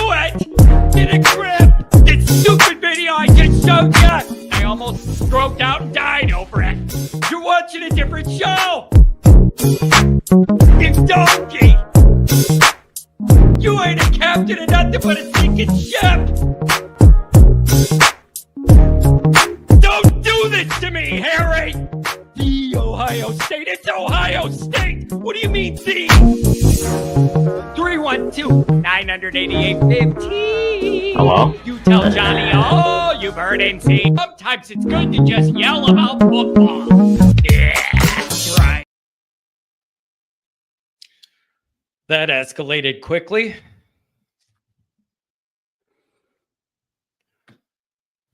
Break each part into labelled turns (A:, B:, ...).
A: it! Get a grip! This stupid video I just showed you! I almost stroked out and died over it. You're watching a different show! It's Donkey! You ain't a captain of nothing but a sinking ship! Don't do this to me, Harry! The Ohio State, it's Ohio State! What do you mean, the? 312-988-15.
B: Hello?
A: You tell Johnny all you've heard and seen. Sometimes it's good to just yell about football. Yeah, that's right. That escalated quickly.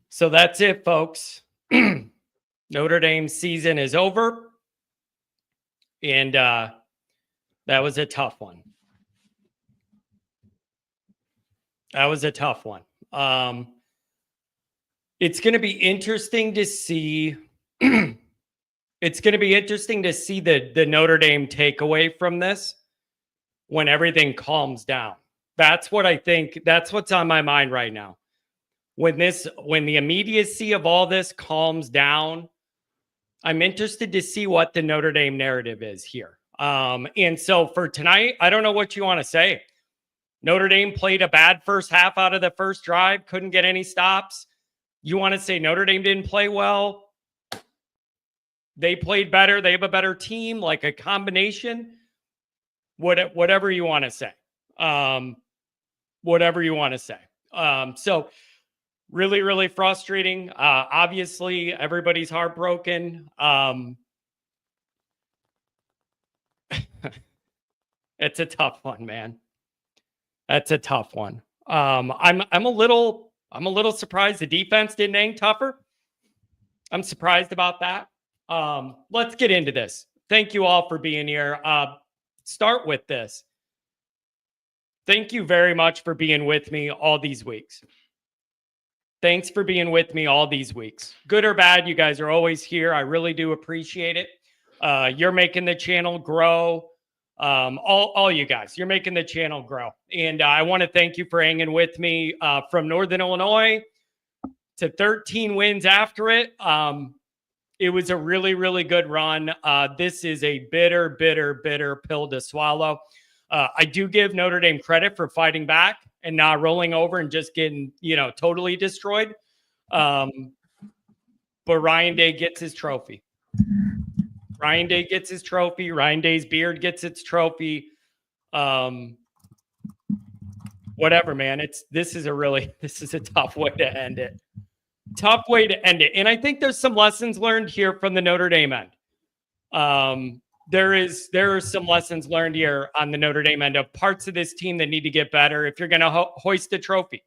A: So that's it, folks. Notre Dame's season is over. And that was a tough one. That was a tough one. It's going to be interesting to see. It's going to be interesting to see the Notre Dame takeaway from this when everything calms down. That's what I think. That's what's on my mind right now. When the immediacy of all this calms down, I'm interested to see what the Notre Dame narrative is here. And so for tonight, I don't know what you want to say. Notre Dame played a bad first half out of the first drive, couldn't get any stops. You want to say Notre Dame didn't play well? They played better. They have a better team, like a combination. Whatever you want to say. Whatever you want to say. So really, really frustrating. Obviously, everybody's heartbroken. It's a tough one, man. That's a tough one. I'm a little surprised the defense didn't hang tougher. I'm surprised about that. Let's get into this. Thank you all for being here. Start with this. Thank you very much for being with me all these weeks. Thanks for being with me all these weeks. Good or bad, you guys are always here. I really do appreciate it. You're making the channel grow. All you guys, you're making the channel grow. And I want to thank you for hanging with me from Northern Illinois to 13 wins after it. It was a really, really good run. This is a bitter pill to swallow. I do give Notre Dame credit for fighting back and not rolling over and just getting, totally destroyed. But Ryan Day gets his trophy. Ryan Day gets his trophy. Ryan Day's beard gets its trophy. Whatever, man. This is a tough way to end it. Tough way to end it. And I think there's some lessons learned here from the Notre Dame end. There are some lessons learned here on the Notre Dame end of parts of this team that need to get better if you're going to hoist a trophy.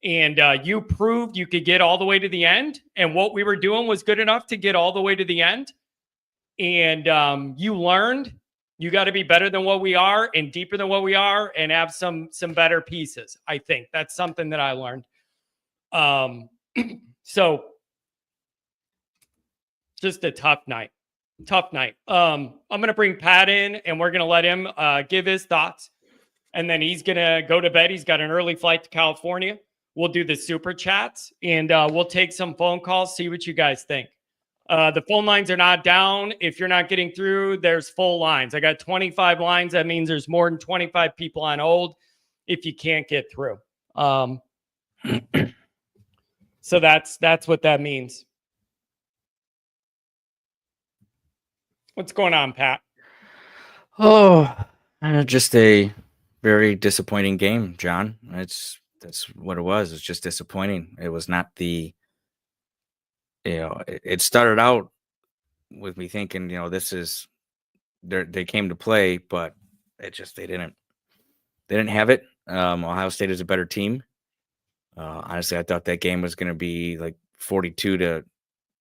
A: And you proved you could get all the way to the end. And what we were doing was good enough to get all the way to the end. And you learned you got to be better than what we are and deeper than what we are and have some better pieces. I think that's something that I learned. So just a tough night. I'm going to bring Pat in and we're going to let him give his thoughts. And then he's going to go to bed. He's got an early flight to California. We'll do the super chats and we'll take some phone calls, see what you guys think. The phone lines are not down. If you're not getting through, there's full lines. I got 25 lines. That means there's more than 25 people on hold if you can't get through. So that's what that means. What's going on, Pat?
B: Oh, just a very disappointing game, John. That's what it was. It's just disappointing. It was not the, it started out with me thinking, they came to play, but they didn't have it. Ohio State is a better team. Honestly, I thought that game was going to be like 42-10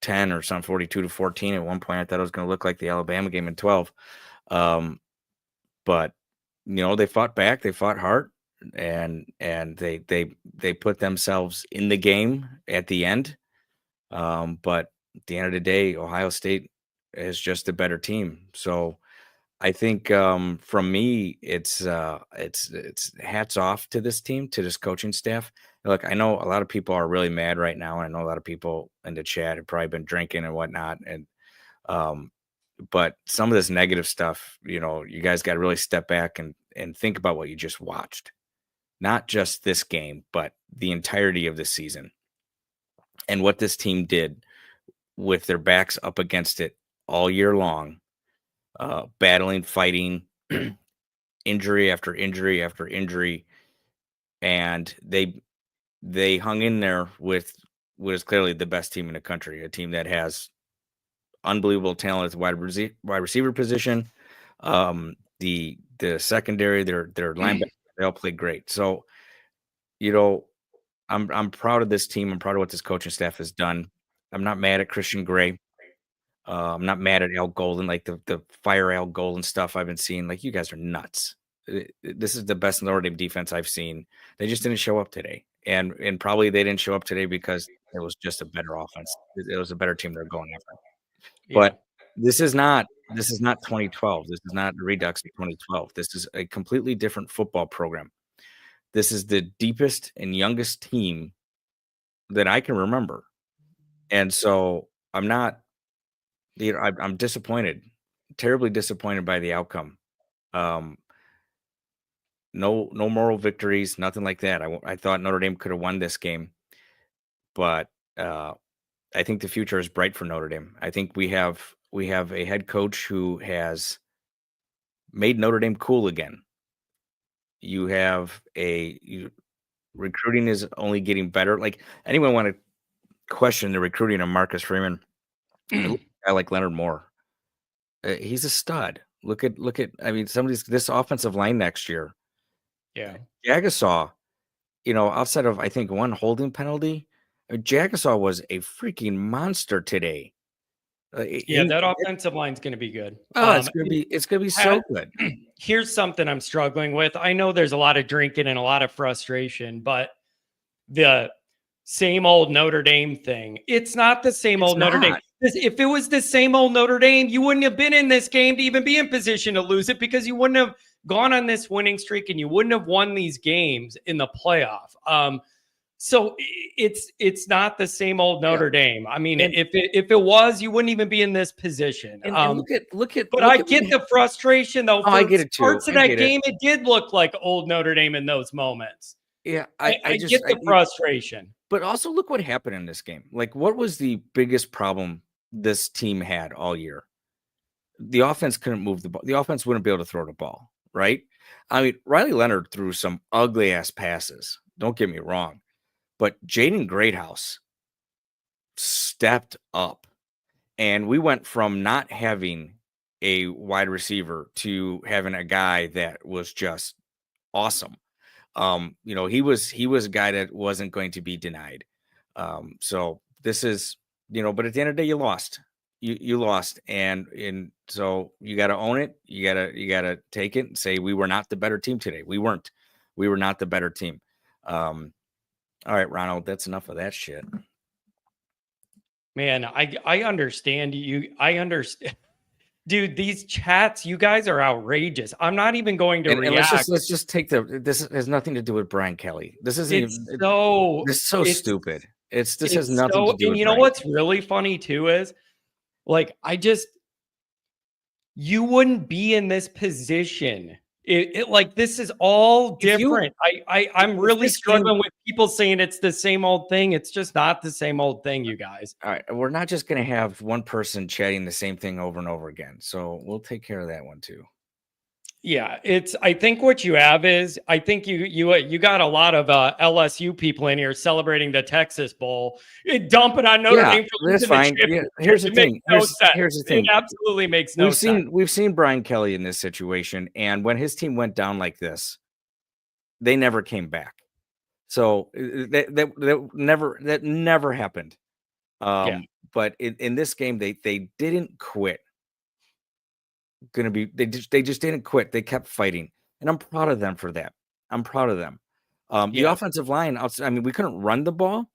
B: or some 42-14. At one point, I thought it was going to look like the Alabama game in 12. But they fought back, they fought hard, and they put themselves in the game at the end. But at the end of the day, Ohio State is just a better team. So I think from me, it's hats off to this team, to this coaching staff. Look, I know a lot of people are really mad right now. I know a lot of people in the chat have probably been drinking and whatnot, and um, but some of this negative stuff, you guys got to really step back and think about what you just watched, not just this game, but the entirety of the season and what this team did with their backs up against it all year long, battling, fighting, injury after injury after injury, and they hung in there with what is clearly the best team in the country, a team that has unbelievable talent at the wide receiver position. The secondary, their linebackers, they all played great. So, I'm proud of this team. I'm proud of what this coaching staff has done. I'm not mad at Christian Gray. I'm not mad at Al Golden, like the fire Al Golden stuff I've been seeing. Like, you guys are nuts. This is the best Notre Dame defense I've seen. They just didn't show up today, and probably they didn't show up today because it was just a better offense. It was a better team they're going after.
A: Yeah.
B: But this is not 2012. This is not a redux of 2012. This is a completely different football program. This is the deepest and youngest team that I can remember, and so I'm not. I'm disappointed, terribly disappointed by the outcome. Um, no moral victories, nothing like that. I thought Notre Dame could have won this game, but I think the future is bright for Notre Dame. I think we have a head coach who has made Notre Dame cool again. You have recruiting is only getting better. Like, anyone want to question the recruiting of Marcus Freeman? I look at a guy like Leonard Moore. He's a stud. Look at. I mean, this offensive line next year.
A: Yeah.
B: Jagasaw, outside of, I think, one holding penalty, Jagasaw was a freaking monster today.
A: Yeah, that offensive line's going to be good.
B: It's gonna be so good.
A: Here's something I'm struggling with. I know there's a lot of drinking and a lot of frustration, but the same old Notre Dame thing. It's not the same old Notre Dame. If it was the same old Notre Dame, you wouldn't have been in this game to even be in position to lose it, because you wouldn't have gone on this winning streak and you wouldn't have won these games in the playoff. So it's not the same old Notre Dame. I mean, if it was, you wouldn't even be in this position.
B: And look at.
A: But I get the frustration, though.
B: I get it too.
A: Parts of that game, it did look like old Notre Dame in those moments.
B: Yeah,
A: I get the frustration.
B: But also, look what happened in this game. Like, what was the biggest problem this team had all year? The offense couldn't move the ball. The offense wouldn't be able to throw the ball, right? I mean, Riley Leonard threw some ugly ass passes. Don't get me wrong. But Jaden Greathouse stepped up, and we went from not having a wide receiver to having a guy that was just awesome. He was a guy that wasn't going to be denied. So this is, but at the end of the day, you lost. You lost, and so you got to own it. You gotta take it and say, we were not the better team today. We weren't. We were not the better team. All right, Ronald, that's enough of that shit.
A: Man, I understand you. I understand. Dude, these chats, you guys are outrageous. I'm not even going to react.
B: And let's just take this has nothing to do with Brian Kelly. This isn't
A: it's
B: even
A: so
B: this is so stupid. This has nothing to do
A: and
B: with
A: you know
B: Brian.
A: What's really funny too is, like, you wouldn't be in this position. Like, this is all different. I'm really struggling with people saying it's the same old thing. It's just not the same old thing, you guys.
B: All right, we're not just going to have one person chatting the same thing over and over again. So we'll take care of that one too.
A: Yeah, I think what you have is, I think you got a lot of LSU people in here celebrating the Texas Bowl, dumping on Notre Dame for losing
B: that's fine.
A: The
B: here's the thing. Here's the thing.
A: It absolutely makes no sense.
B: We've seen Brian Kelly in this situation, and when his team went down like this, they never came back. So that never happened. But in this game, they didn't quit. They just didn't quit. They kept fighting, and I'm proud of them for that. I'm proud of them. The offensive line, I mean, we couldn't run the ball,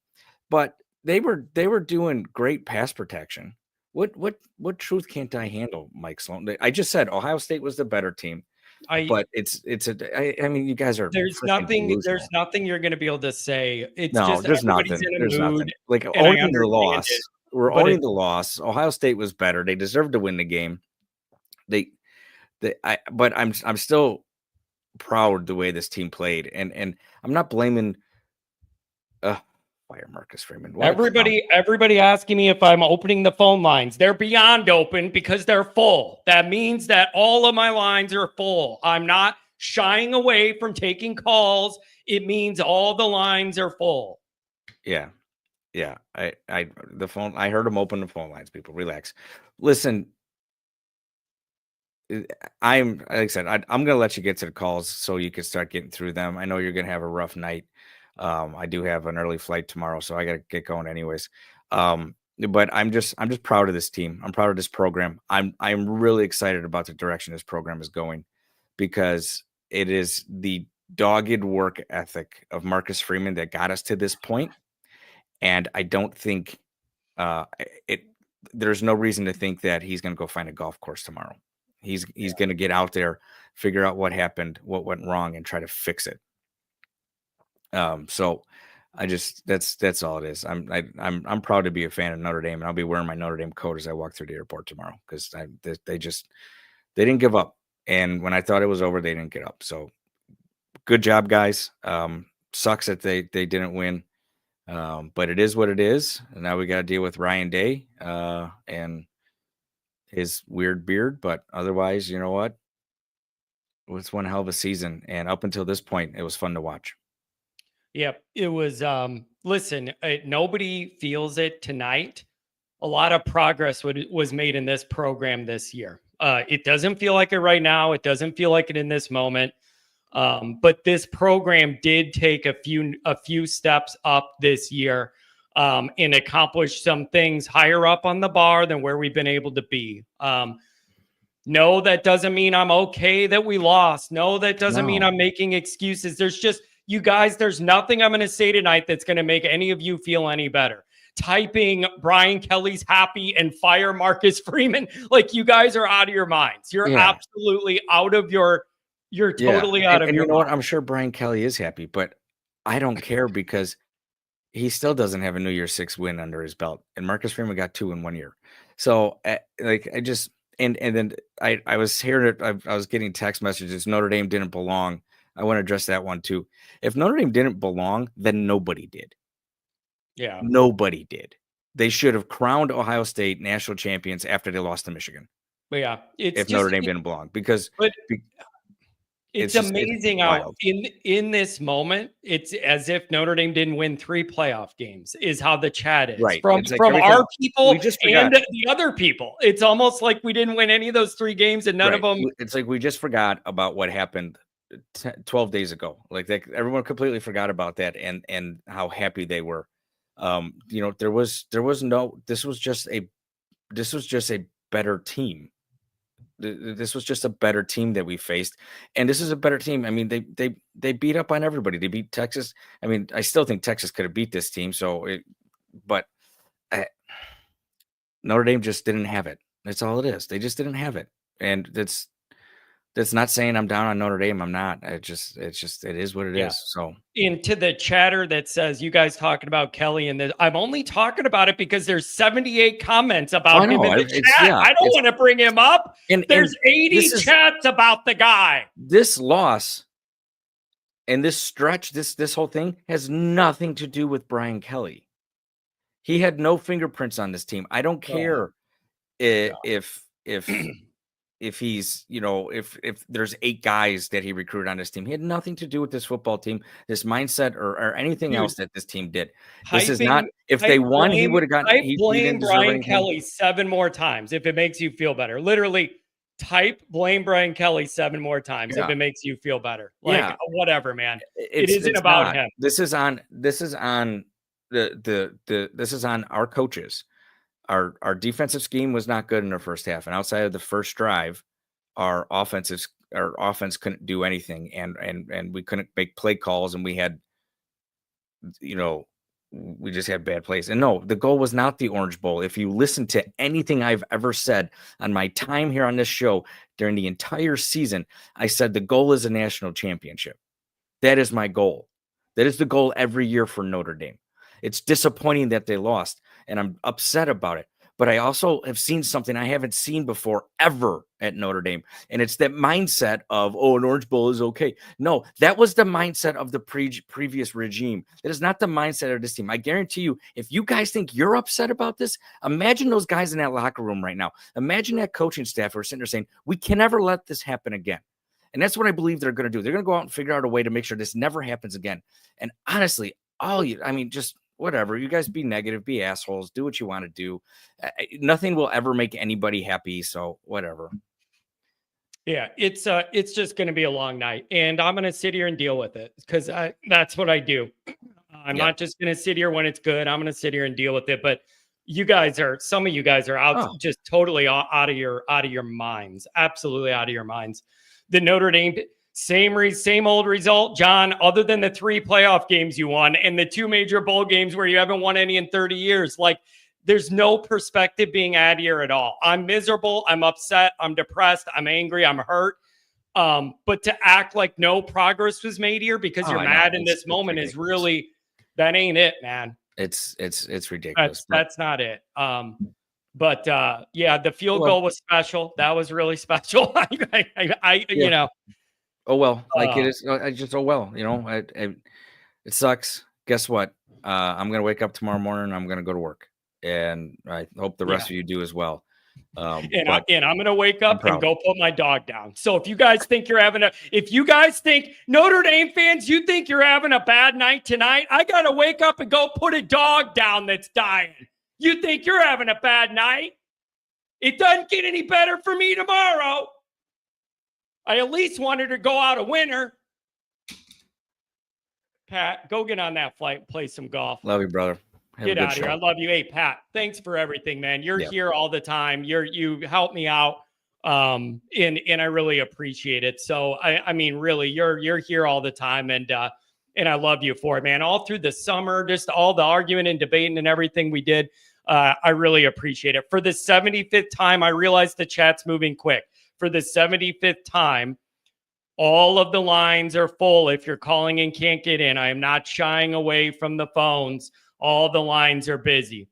B: but they were doing great pass protection. What truth can't I handle, Mike Sloan? I just said Ohio State was the better team, but I mean, you guys are freaking
A: there's
B: delusional.
A: nothing you're going to be able to say. It's
B: No,
A: just
B: there's
A: everybody's
B: nothing.
A: in a
B: There's nothing.
A: mood,
B: Like
A: and I
B: owning the
A: understand
B: loss.
A: it.
B: We're
A: But
B: owning the loss. Ohio State was better. They deserved to win the game. But I'm still proud the way this team played, and I'm not blaming. Fire Marcus Freeman. What a clown.
A: everybody asking me if I'm opening the phone lines. They're beyond open because they're full. That means that all of my lines are full. I'm not shying away from taking calls. It means all the lines are full.
B: Yeah. I heard him open the phone lines. People, relax. Listen, like I said, I'm going to let you get to the calls so you can start getting through them. I know you're going to have a rough night. I do have an early flight tomorrow, so I got to get going anyways. But I'm just proud of this team. I'm proud of this program. I'm really excited about the direction this program is going, because it is the dogged work ethic of Marcus Freeman that got us to this point. And I don't think there's no reason to think that he's going to go find a golf course tomorrow. He's going to get out there, figure out what happened, what went wrong, and try to fix it. So that's all it is. I'm proud to be a fan of Notre Dame, and I'll be wearing my Notre Dame coat as I walk through the airport tomorrow, because they didn't give up. And when I thought it was over, they didn't get up. So good job, guys. Sucks that they didn't win. But it is what it is. And now we got to deal with Ryan Day and his weird beard. But otherwise, you know what? It was one hell of a season. And up until this point, it was fun to watch.
A: Yep. It was, listen, nobody feels it tonight. A lot of progress was made in this program this year. It doesn't feel like it right now. It doesn't feel like it in this moment. But this program did take a few steps up this year and accomplish some things higher up on the bar than where we've been able to be. No, that doesn't mean I'm okay that we lost. No, that doesn't mean I'm making excuses. There's just, you guys, there's nothing I'm going to say tonight that's going to make any of you feel any better. Typing Brian Kelly's happy and fire Marcus Freeman, like, you guys are out of your minds. You're absolutely out of your. You're totally out of your mind.
B: You know what? I'm sure Brian Kelly is happy, but I don't care, because he still doesn't have a New Year's 6 win under his belt, and Marcus Freeman got 2 in 1 year. So like, I just, and then I was hearing it. I was getting text messages. Notre Dame didn't belong. I want to address that one too. If Notre Dame didn't belong, then nobody did.
A: Yeah.
B: Nobody did. They should have crowned Ohio State national champions after they lost to Michigan.
A: But yeah,
B: if Notre Dame didn't belong, because
A: it's amazing how in this moment, it's as if Notre Dame didn't win 3 playoff games, is how the chat is.
B: Right.
A: From our people and the other people. It's almost like we didn't win any of those 3 games, and none of them.
B: It's like we just forgot about what happened 12 days ago. Like, everyone completely forgot about that, and how happy they were. This was just a better team. This was just a better team that we faced, and this is a better team. I mean, they beat up on everybody. They beat Texas. I mean, I still think Texas could have beat this team. But Notre Dame just didn't have it. That's all it is. They just didn't have it, and that's not saying I'm down on Notre Dame. I'm not. It is what it is. So,
A: into the chatter that says you guys talking about Kelly, and I'm only talking about it because there's 78 comments about him in the chat. I don't want to bring him up. There's 80 chats about the guy.
B: This loss and this stretch, this whole thing has nothing to do with Brian Kelly. He had no fingerprints on this team. I don't care if he's, if there's 8 guys that he recruited on this team. He had nothing to do with this football team, this mindset, or anything else that this team did. This is not, if they won, he would have gotten.
A: I blame Brian Kelly 7 more times if it makes you feel better. Literally, blame Brian Kelly 7 more times if it makes you feel better. Like, whatever, man. It isn't about him.
B: This is on our coaches. Our defensive scheme was not good in the first half, and outside of the first drive, our offense couldn't do anything, and we couldn't make play calls, and we had, we just had bad plays. And no, the goal was not the Orange Bowl. If you listen to anything I've ever said on my time here on this show during the entire season, I said the goal is a national championship. That is my goal. That is the goal every year for Notre Dame. It's disappointing that they lost, and I'm upset about it. But I also have seen something I haven't seen before ever at Notre Dame. And it's that mindset of, oh, an Orange Bowl is okay. No, that was the mindset of the previous regime. That is not the mindset of this team. I guarantee you, if you guys think you're upset about this, imagine those guys in that locker room right now. Imagine that coaching staff who are sitting there saying, we can never let this happen again. And that's what I believe they're going to do. They're going to go out and figure out a way to make sure this never happens again. And honestly, just whatever. You guys be negative, be assholes, do what you want to do. Nothing will ever make anybody happy. So whatever.
A: Yeah, it's just going to be a long night, and I'm going to sit here and deal with it because that's what I do. I'm not just going to sit here when it's good. I'm going to sit here and deal with it. But some of you guys are out just totally out of your minds, absolutely out of your minds. The Notre Dame, same old result, John, other than the 3 playoff games you won and the 2 major bowl games where you haven't won any in 30 years. Like, there's no perspective being added here at all. I'm miserable. I'm upset. I'm depressed. I'm angry. I'm hurt. But to act like no progress was made here because you're mad in this moment is really, that ain't it, man.
B: It's ridiculous.
A: That's not it. But the field goal was special. That was really special. You know.
B: Oh, well, like it is. I just, it sucks. Guess what? I'm going to wake up tomorrow morning and I'm going to go to work. And I hope the rest of you do as well. I'm going to wake up
A: and go put my dog down. So if you guys think Notre Dame fans, you think you're having a bad night tonight, I got to wake up and go put a dog down that's dying. You think you're having a bad night? It doesn't get any better for me tomorrow. I at least wanted to go out a winner. Pat, go get on that flight and play some golf.
B: Love you, brother.
A: Get out of here. I love you. Hey, Pat, thanks for everything, man. You're here all the time. You help me out. And I really appreciate it. So I mean, really, you're here all the time, and I love you for it, man. All through the summer, just all the arguing and debating and everything we did. I really appreciate it. For the 75th time, I realize the chat's moving quick. For the 75th time, all of the lines are full. If you're calling and can't get in, I am not shying away from the phones. All the lines are busy.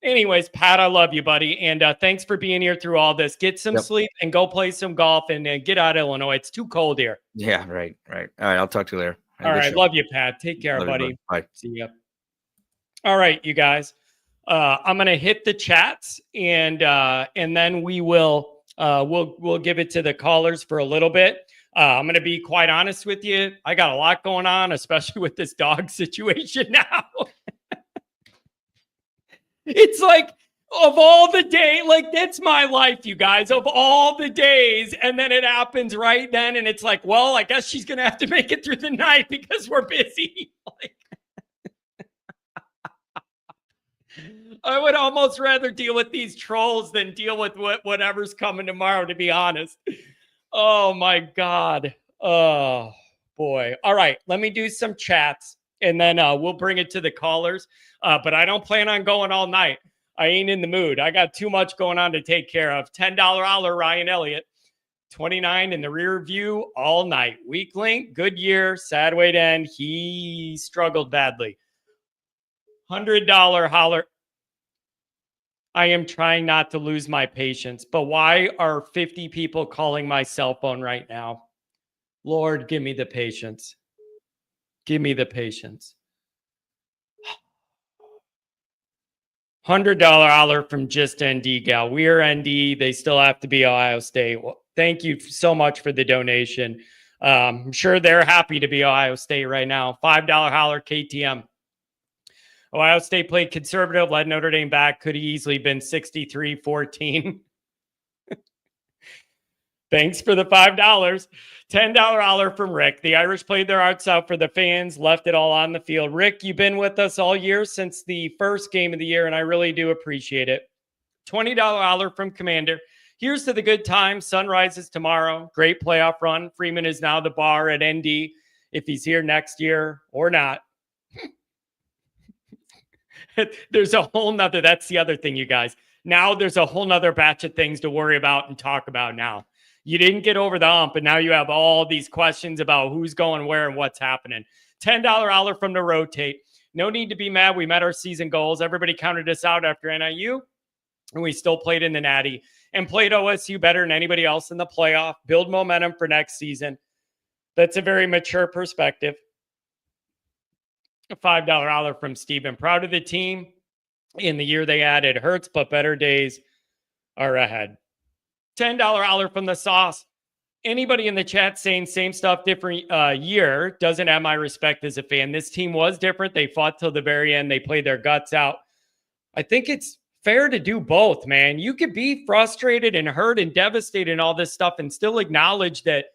A: Anyways, Pat, I love you, buddy. And thanks for being here through all this. Get some sleep and go play some golf and get out of Illinois. It's too cold here.
B: Yeah, right. All right. I'll talk to you later.
A: All right. Love you, Pat. Take care, buddy.
B: Bye.
A: See ya. All right, you guys. I'm going to hit the chats and then we will we'll give it to the callers for a little bit. I'm going to be quite honest with you. I got a lot going on, especially with this dog situation now. It's like, of all the day, like, that's my life, you guys, of all the days. And then it happens right then. And it's like, well, I guess she's going to have to make it through the night because we're busy. I would almost rather deal with these trolls than deal with whatever's coming tomorrow, to be honest. Oh, my God. Oh, boy. All right. Let me do some chats, and then we'll bring it to the callers. But I don't plan on going all night. I ain't in the mood. I got too much going on to take care of. $10 holler, Ryan Elliott. 29 in the rear view all night. Weak link, good year, sad way to end. He struggled badly. $100 holler. I am trying not to lose my patience, but why are 50 people calling my cell phone right now? Lord, give me the patience. Give me the patience. $100 holler from Just ND Gal. We're ND. They still have to be Ohio State. Well, thank you so much for the donation. I'm sure they're happy to be Ohio State right now. $5 holler KTM. Ohio State played conservative, led Notre Dame back. Could have easily been 63-14. Thanks for the $5. $10 holler from Rick. The Irish played their hearts out for the fans, left it all on the field. Rick, you've been with us all year since the first game of the year, and I really do appreciate it. $20 holler from Commander. Here's to the good times. Sun rises tomorrow. Great playoff run. Freeman is now the bar at ND if he's here next year or not. There's a whole nother, that's the other thing, you guys. Now there's a whole nother batch of things to worry about and talk about now. You didn't get over the hump, and now you have all these questions about who's going where and what's happening. $10 holler from the rotate. No need to be mad. We met our season goals. Everybody counted us out after NIU, and we still played in the Natty and played OSU better than anybody else in the playoff. Build momentum for next season. That's a very mature perspective. A $5 holler from Steven. Proud of the team. In the year they added hurts, but better days are ahead. $10 holler from the sauce. Anybody in the chat saying same stuff, different year doesn't have my respect as a fan. This team was different. They fought till the very end. They played their guts out. I think it's fair to do both, man. You could be frustrated and hurt and devastated and all this stuff and still acknowledge that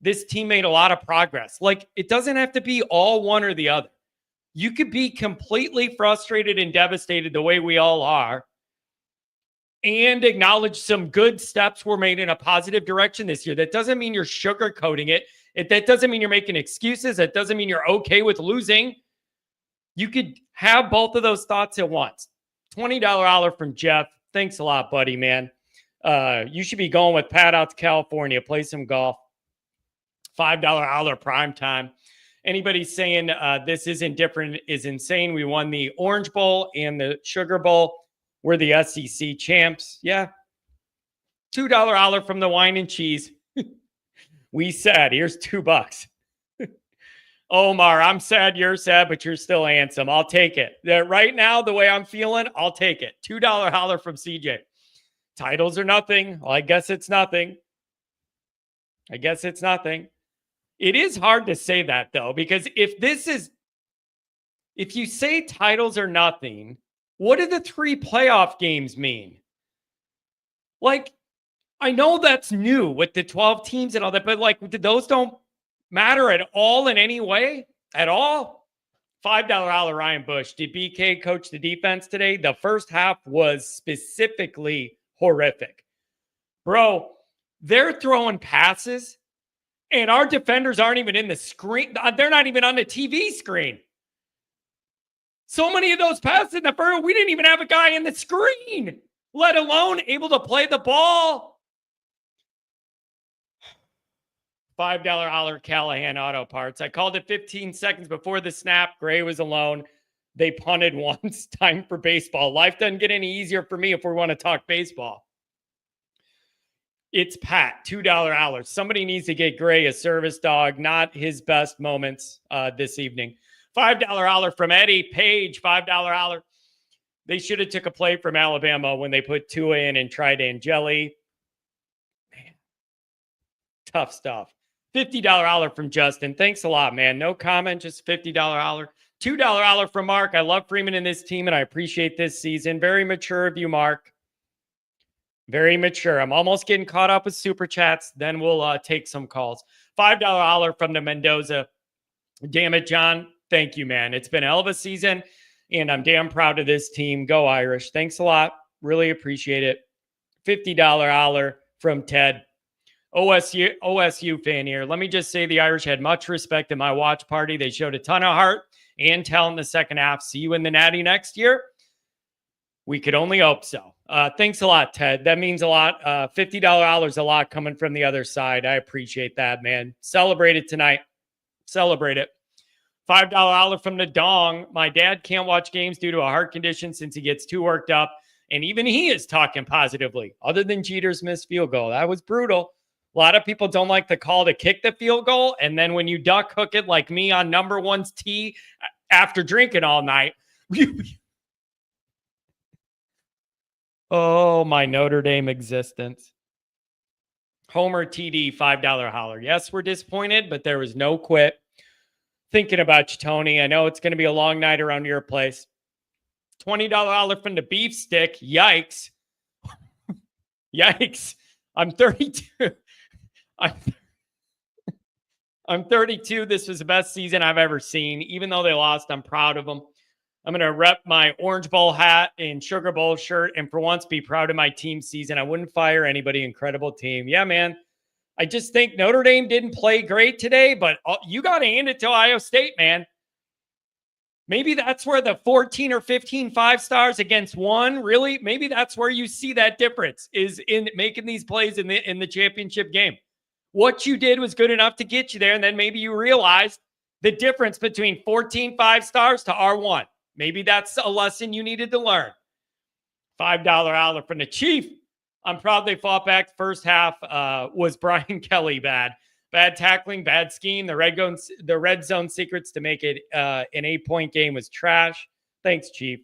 A: this team made a lot of progress. Like, it doesn't have to be all one or the other. You could be completely frustrated and devastated the way we all are and acknowledge some good steps were made in a positive direction this year. That doesn't mean you're sugarcoating it. That doesn't mean you're making excuses. That doesn't mean you're okay with losing. You could have both of those thoughts at once. $20 holler from Jeff. Thanks a lot, buddy, man. You should be going with Pat out to California, play some golf. $5 holler prime time. Anybody saying this isn't different is insane. We won the Orange Bowl and the Sugar Bowl. We're the SEC champs. Yeah. $2 holler from the wine and cheese. We said, here's $2. Omar, I'm sad you're sad, but you're still handsome. I'll take it. Right now, the way I'm feeling, I'll take it. $2 holler from CJ. Titles are nothing. Well, I guess it's nothing. It is hard to say that, though, because if you say titles are nothing, what do the 3 playoff games mean? Like, I know that's new with the 12 teams and all that, but like, those don't matter at all in any way at all. $5 holler Ryan Bush. Did BK coach the defense today? The first half was specifically horrific. Bro, they're throwing passes and our defenders aren't even in the screen. They're not even on the TV screen. So many of those passes in the first, we didn't even have a guy in the screen, let alone able to play the ball. $5 holler Callahan Auto Parts. I called it 15 seconds before the snap. Gray was alone. They punted once. Time for baseball. Life doesn't get any easier for me if we want to talk baseball. It's Pat, $2 holler. Somebody needs to get Gray a service dog. Not his best moments this evening. $5 holler from Eddie Page. $5 holler. They should have took a play from Alabama when they put Tua in and tried Angeli. Man, tough stuff. $50 holler from Justin. Thanks a lot, man. No comment, just $50 holler. $2 holler from Mark. I love Freeman in this team, and I appreciate this season. Very mature of you, Mark. Very mature. I'm almost getting caught up with super chats. Then we'll take some calls. $5 holler from the Mendoza. Damn it, John. Thank you, man. It's been a hell of a season, and I'm damn proud of this team. Go Irish. Thanks a lot. Really appreciate it. $50 holler from Ted. OSU fan here. Let me just say the Irish had much respect in my watch party. They showed a ton of heart and talent in the second half. See you in the Natty next year. We could only hope so. Thanks a lot, Ted. That means a lot. $50 a lot coming from the other side. I appreciate that, man. Celebrate it tonight. Celebrate it. $5 holler from the Dong. My dad can't watch games due to a heart condition since he gets too worked up. And even he is talking positively, other than Jeter's missed field goal. That was brutal. A lot of people don't like the call to kick the field goal. And then when you duck hook it like me on number one's tee after drinking all night. Oh, my Notre Dame existence. Homer TD, $5 holler. Yes, we're disappointed, but there was no quit. Thinking about you, Tony. I know it's going to be a long night around your place. $20 holler from the beef stick. Yikes. Yikes. I'm 32. I'm 32. This was the best season I've ever seen. Even though they lost, I'm proud of them. I'm going to rep my Orange Bowl hat and Sugar Bowl shirt and for once be proud of my team season. I wouldn't fire anybody. Incredible team. Yeah, man. I just think Notre Dame didn't play great today, but you got to hand it to Ohio State, man. Maybe that's where the 14 or 15 5-stars against one, really, maybe that's where you see that difference is in making these plays in the championship game. What you did was good enough to get you there, and then maybe you realized the difference between 14 5-stars to R1. Maybe that's a lesson you needed to learn. $5 holler from the Chief. I'm proud they fought back. The first half was Brian Kelly bad. Bad tackling, bad scheme. The red zone secrets to make it an 8-point game was trash. Thanks, Chief.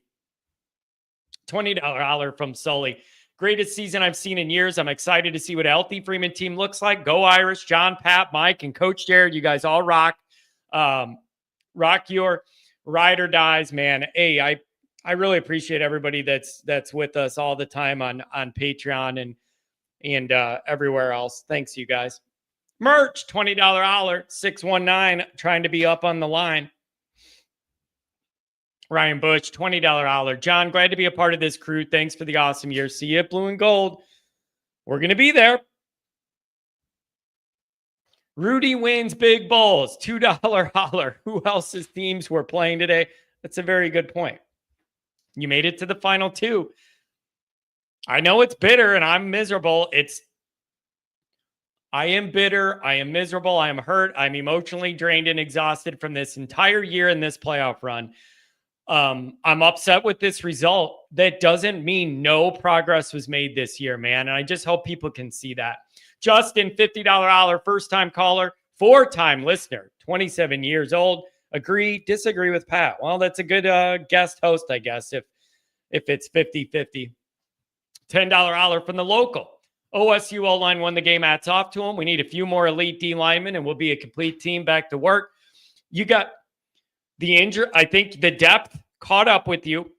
A: $20 holler from Sully. Greatest season I've seen in years. I'm excited to see what a healthy Freeman team looks like. Go Irish, John, Pat, Mike, and Coach Jared. You guys all rock. Rock your ride or dies, man. Hey, I really appreciate everybody that's with us all the time on Patreon and everywhere else. Thanks, you guys. Merch, $20 holler, 619, trying to be up on the line. Ryan Bush, $20 holler. John, glad to be a part of this crew. Thanks for the awesome year. See you at Blue and Gold. We're going to be there. Rudy wins big bowls, $2 holler. Who else's teams were playing today? That's a very good point. You made it to the final two. I know it's bitter and I'm miserable. I am bitter. I am miserable. I am hurt. I'm emotionally drained and exhausted from this entire year in this playoff run. I'm upset with this result. That doesn't mean no progress was made this year, man. And I just hope people can see that. Justin, $50 holler, first-time caller, 4-time listener, 27 years old. Agree, disagree with Pat. Well, that's a good guest host, I guess, if it's 50-50. $10 holler from the local. OSU O-line won the game. Hats off to them. We need a few more elite D linemen, and we'll be a complete team back to work. You got the injury. I think the depth caught up with you.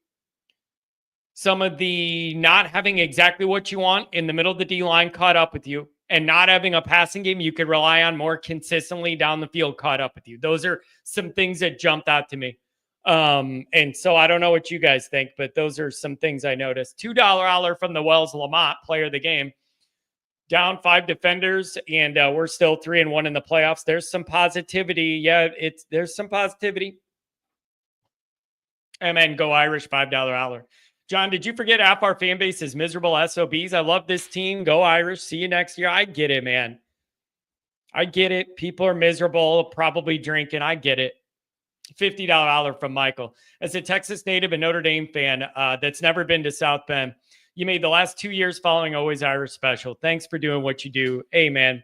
A: Some of the not having exactly what you want in the middle of the D line caught up with you, and not having a passing game you could rely on more consistently down the field caught up with you. Those are some things that jumped out to me. And so I don't know what you guys think, but those are some things I noticed. $2 holler from the Wells Lamont, player of the game. Down 5 defenders, and we're still 3-1 in the playoffs. There's some positivity. Yeah, there's some positivity. And then go Irish, $5 holler. John, did you forget half our fan base is miserable SOBs? I love this team. Go Irish. See you next year. I get it, man. I get it. People are miserable, probably drinking. I get it. $50 holler from Michael. As a Texas native and Notre Dame fan that's never been to South Bend, you made the last 2 years following Always Irish special. Thanks for doing what you do. Hey, man,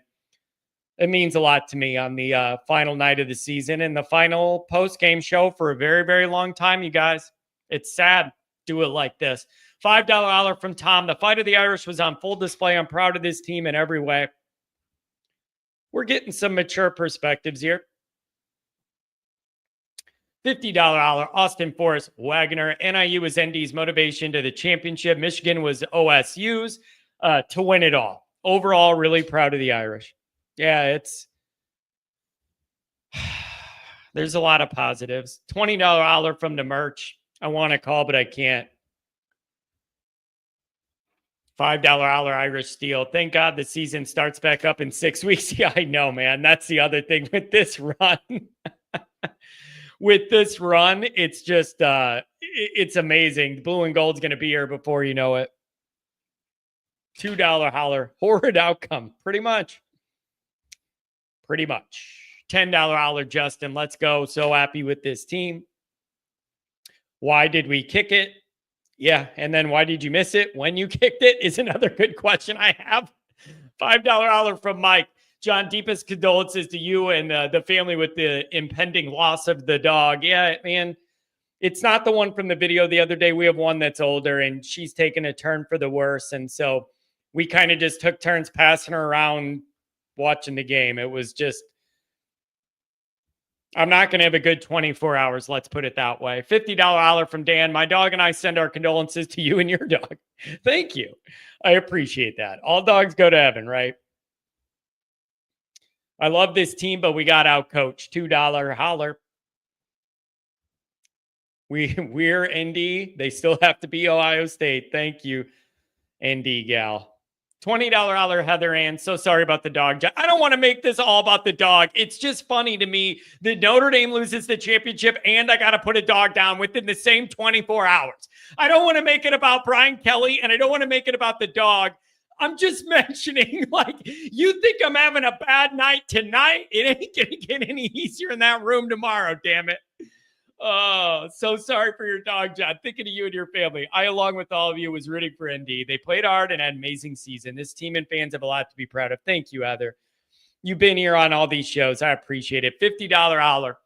A: it means a lot to me on the final night of the season and the final post-game show for a very, very long time, you guys. It's sad. Do it like this. $5 holler from Tom. The fight of the Irish was on full display. I'm proud of this team in every way. We're getting some mature perspectives here. $50 holler, Austin Forrest Wagner. NIU was ND's motivation to the championship. Michigan was OSU's to win it all. Overall, really proud of the Irish. Yeah, there's a lot of positives. $20 holler from the merch. I want to call, but I can't. $5 holler Irish Steel. Thank God the season starts back up in 6 weeks. Yeah, I know, man. That's the other thing with this run. With this run, it's just, it's amazing. Blue and Gold's going to be here before you know it. $2 holler. Horrid outcome. Pretty much. $10 holler, Justin. Let's go. So happy with this team. Why did we kick it? Yeah. And then why did you miss it when you kicked it is another good question I have. $5 holler from Mike. John, deepest condolences to you and the family with the impending loss of the dog. Yeah, man, it's not the one from the video the other day. We have one that's older, and she's taken a turn for the worse. And so we kind of just took turns passing her around watching the game. It was just, I'm not going to have a good 24 hours. Let's put it that way. $50 holler from Dan. My dog and I send our condolences to you and your dog. Thank you. I appreciate that. All dogs go to heaven, right? I love this team, but we got out coached. $2 holler. We're ND. They still have to be Ohio State. Thank you, ND gal. $20 holler Heather Ann. So sorry about the dog. I don't want to make this all about the dog. It's just funny to me that Notre Dame loses the championship and I got to put a dog down within the same 24 hours. I don't want to make it about Brian Kelly and I don't want to make it about the dog. I'm just mentioning, like, you think I'm having a bad night tonight? It ain't going to get any easier in that room tomorrow, damn it. Oh, so sorry for your dog, John. Thinking of you and your family. I, along with all of you, was rooting for ND. They played hard and had an amazing season. This team and fans have a lot to be proud of. Thank you, Heather. You've been here on all these shows. I appreciate it. $50 holler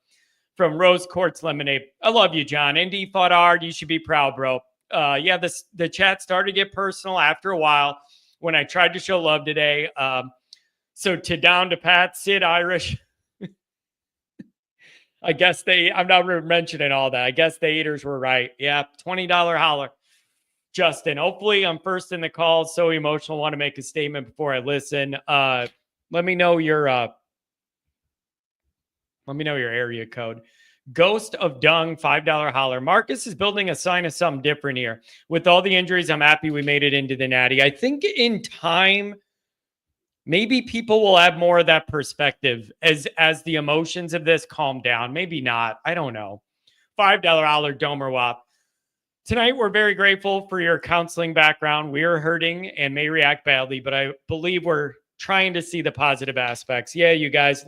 A: from Rose Quartz Lemonade. I love you, John. ND fought hard. You should be proud, bro. Yeah, the chat started to get personal after a while when I tried to show love today. So to down to Pat, Sid, Irish. I guess I'm not mentioning all that. I guess the haters were right. Yeah, $20 holler. Justin, hopefully I'm first in the call. So emotional. Want to make a statement before I listen. Let me know your area code. Ghost of Dung, $5 holler. Marcus is building a sign of something different here. With all the injuries, I'm happy we made it into the Natty. I think in time, maybe people will have more of that perspective as the emotions of this calm down. Maybe not. I don't know. $5 holler Domer Wop. Tonight, we're very grateful for your counseling background. We are hurting and may react badly, but I believe we're trying to see the positive aspects. Yeah, you guys,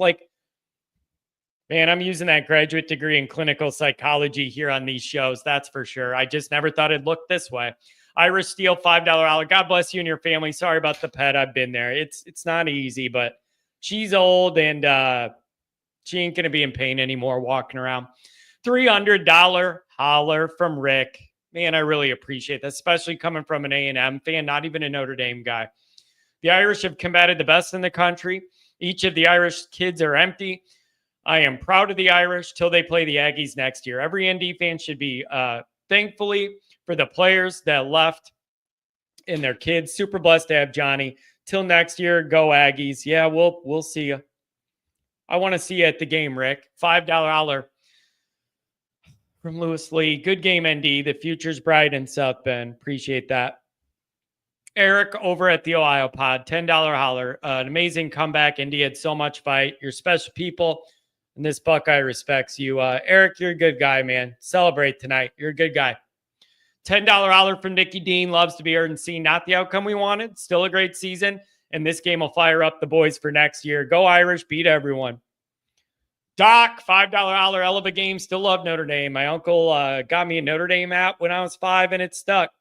A: man, I'm using that graduate degree in clinical psychology here on these shows. That's for sure. I just never thought it'd look this way. Irish Steel, $5 holler. God bless you and your family. Sorry about the pet. I've been there. It's not easy, but she's old and she ain't going to be in pain anymore walking around. $300 holler from Rick. Man, I really appreciate that, especially coming from an A&M fan, not even a Notre Dame guy. The Irish have combated the best in the country. Each of the Irish kids are empty. I am proud of the Irish till they play the Aggies next year. Every ND fan should be thankfully for the players that left and their kids. Super blessed to have Johnny. Till next year, go Aggies. Yeah, we'll see you. I want to see you at the game, Rick. $5 holler from Lewis Lee. Good game, ND. The future's bright in South Bend. Appreciate that. Eric over at the Ohio Pod, $10 holler. An amazing comeback. ND had so much fight. You're special people, and this Buckeye respects you. Eric, you're a good guy, man. Celebrate tonight. You're a good guy. $10 holler from Nikki Dean. Loves to be heard and seen. Not the outcome we wanted. Still a great season. And this game will fire up the boys for next year. Go Irish. Beat everyone. Doc, $5 holler. Hell of a game. Still love Notre Dame. My uncle got me a Notre Dame app when I was 5 and it stuck.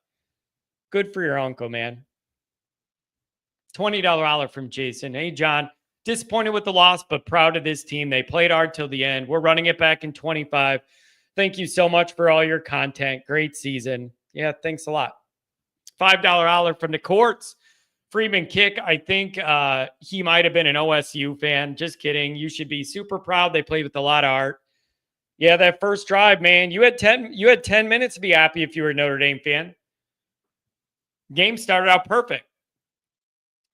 A: Good for your uncle, man. $20 holler from Jason. Hey, John. Disappointed with the loss, but proud of this team. They played hard till the end. We're running it back in 25. Thank you so much for all your content. Great season. Yeah, thanks a lot. $5 holler from the courts. Freeman Kick. I think he might have been an OSU fan. Just kidding. You should be super proud. They played with a lot of heart. Yeah, that first drive, man. You had 10 minutes to be happy if you were a Notre Dame fan. Game started out perfect.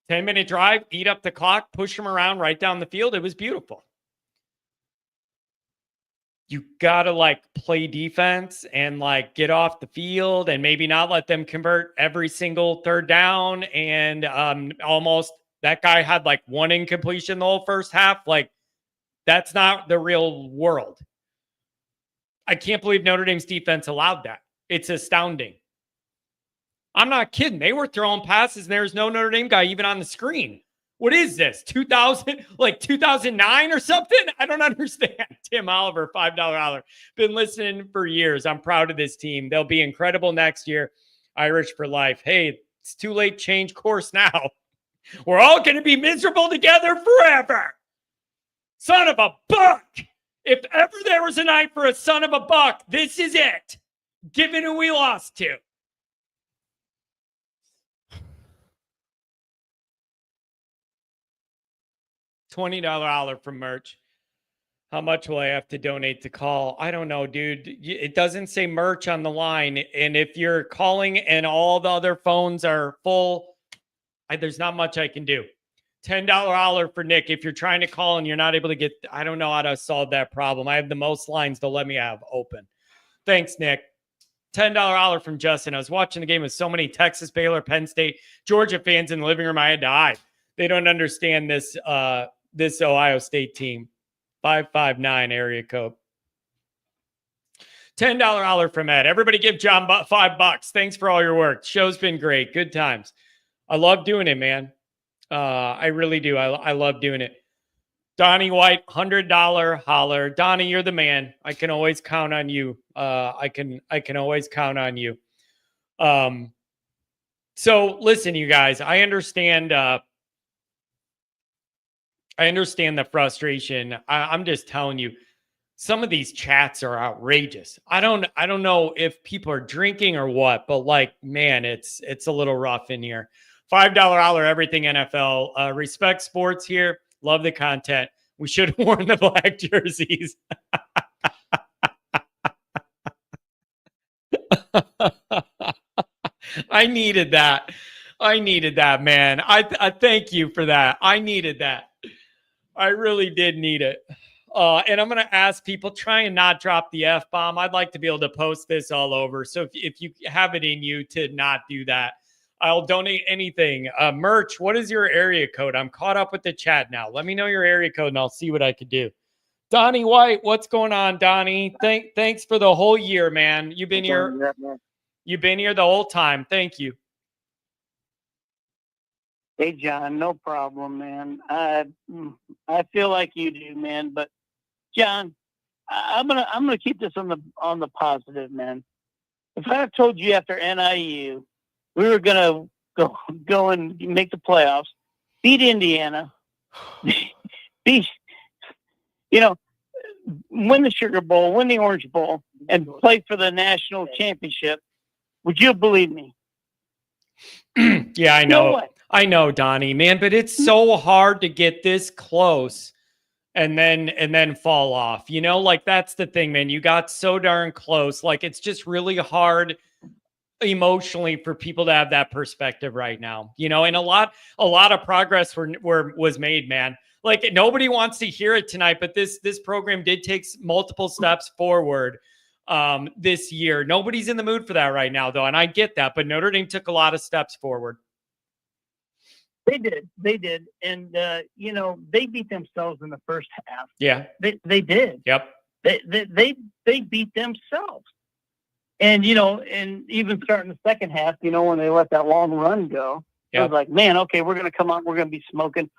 A: 10-minute drive, eat up the clock, push them around right down the field. It was beautiful. You got to play defense and get off the field and maybe not let them convert every single third down. And almost that guy had one incompletion the whole first half. That's not the real world. I can't believe Notre Dame's defense allowed that. It's astounding. I'm not kidding. They were throwing passes and there's no Notre Dame guy even on the screen. What is this? 2009 or something? I don't understand. Tim Oliver, $5 holler. Been listening for years. I'm proud of this team. They'll be incredible next year. Irish for life. Hey, it's too late to change course now. We're all going to be miserable together forever. Son of a buck. If ever there was a night for a son of a buck, this is it. Given who we lost to. $20 holler from merch. How much will I have to donate to call? I don't know, dude. It doesn't say merch on the line. And if you're calling and all the other phones are full, there's not much I can do. $10 holler for Nick. If you're trying to call and you're not able to get, I don't know how to solve that problem. I have the most lines they'll let me have open. Thanks, Nick. $10 holler from Justin. I was watching the game with so many Texas, Baylor, Penn State, Georgia fans in the living room. I had to hide. They don't understand this this Ohio State team. 559 area code. $10 holler from Ed. Everybody give John $5. Thanks for all your work. Show's been great. Good times. I love doing it, man. I really do. I love doing it. Donnie White, $100 holler. Donnie, you're the man. I can always count on you. I can always count on you. So listen, you guys, I understand the frustration. I'm just telling you, some of these chats are outrageous. I don't know if people are drinking or what, but like, man, it's a little rough in here. $5 holler, everything NFL. Respect sports here. Love the content. We should have worn the black jerseys. I needed that. Man. I thank you for that. I needed that. I really did need it. And I'm going to ask people, try and not drop the F-bomb. I'd like to be able to post this all over. So if you have it in you to not do that, I'll donate anything. Merch, what is your area code? I'm caught up with the chat now. Let me know your area code and I'll see what I could do. Donnie White, what's going on, Donnie? Thanks for the whole year, man. You've been here. You've been here the whole time. Thank you.
C: Hey, John, no problem, man. I feel like you do, man. But John, I'm gonna keep this on the positive, man. If I had told you after NIU we were gonna go and make the playoffs, beat Indiana, win the Sugar Bowl, win the Orange Bowl, and play for the national championship, would you have believed me?
A: Yeah, I know. No, I know, Donnie, man, but it's so hard to get this close and then fall off. Like that's the thing, man. You got so darn close. Like it's just really hard emotionally for people to have that perspective right now. And a lot of progress was made, man. Like nobody wants to hear it tonight, but this program did take multiple steps forward this year. Nobody's in the mood for that right now, though, and I get that. But Notre Dame took a lot of steps forward.
C: They did, and they beat themselves in the first half.
A: Yeah,
C: they did.
A: Yep,
C: they beat themselves, and and even starting the second half, when they let that long run go, It was like, man, okay, we're gonna come out, we're gonna be smoking.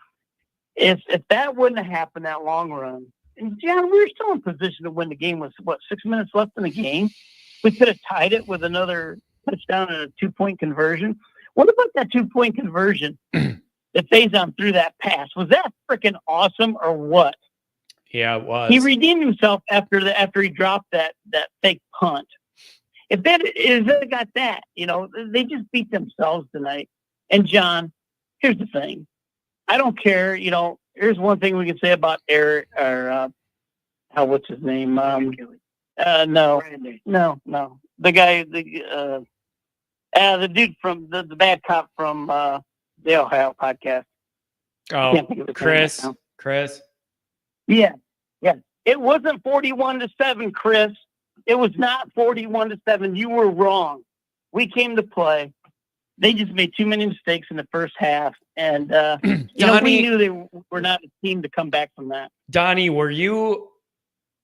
C: If that wouldn't have happened, that long run, and John, we were still in position to win the game with 6 minutes left in the game. We could have tied it with another touchdown and a 2-point conversion. What about that 2-point conversion that Faison threw that pass? Was that freaking awesome or what?
A: Yeah, it was.
C: He redeemed himself after he dropped that fake punt. If they got that, they just beat themselves tonight. And John, here's the thing. I don't care. Here's one thing we can say about Eric or what's his name? No. The guy, the dude from the bad cop from the Ohio podcast.
A: Oh, Chris.
C: Yeah. It wasn't 41-7, Chris. It was not 41-7. You were wrong. We came to play. They just made too many mistakes in the first half, and
A: Donnie,
C: we knew they were not a team to come back from that.
A: Donnie,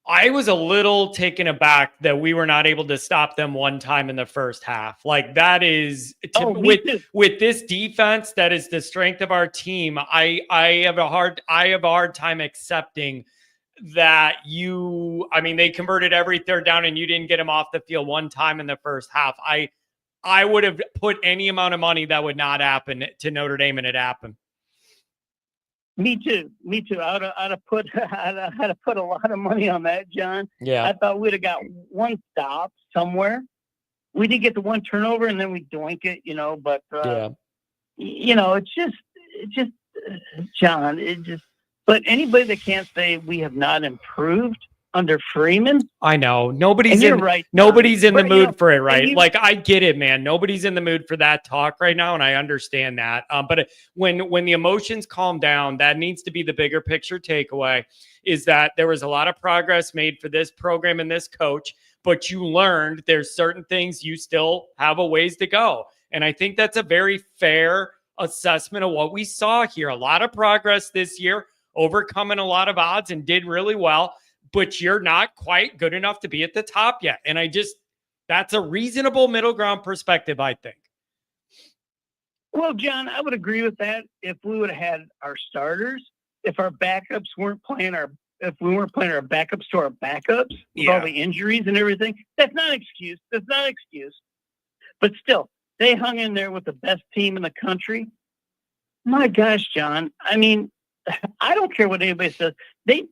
A: I was a little taken aback that we were not able to stop them one time in the first half. Like that is with this defense, that is the strength of our team. I have a hard time accepting that they converted every third down and you didn't get them off the field one time in the first half. I would have put any amount of money that would not happen to Notre Dame, and it happened.
C: Me too. I'd have put a lot of money on that, John.
A: Yeah.
C: I thought we'd have got one stop somewhere. We did get the one turnover and then we doink it, but it's just John, but anybody that can't say we have not improved under Freeman.
A: I know nobody's in the mood for it, right? Like I get it, man. Nobody's in the mood for that talk right now, and I understand that. But when the emotions calm down, that needs to be the bigger picture takeaway: is that there was a lot of progress made for this program and this coach, but you learned there's certain things you still have a ways to go. And I think that's a very fair assessment of what we saw here. A lot of progress this year, overcoming a lot of odds and did really well, but you're not quite good enough to be at the top yet. And that's a reasonable middle ground perspective, I think.
C: Well, John, I would agree with that if we would have had our starters, if our backups weren't playing if we weren't playing our backups to our backups with all the injuries and everything. That's not an excuse. That's not an excuse. But still, they hung in there with the best team in the country. My gosh, John. I mean, I don't care what anybody says.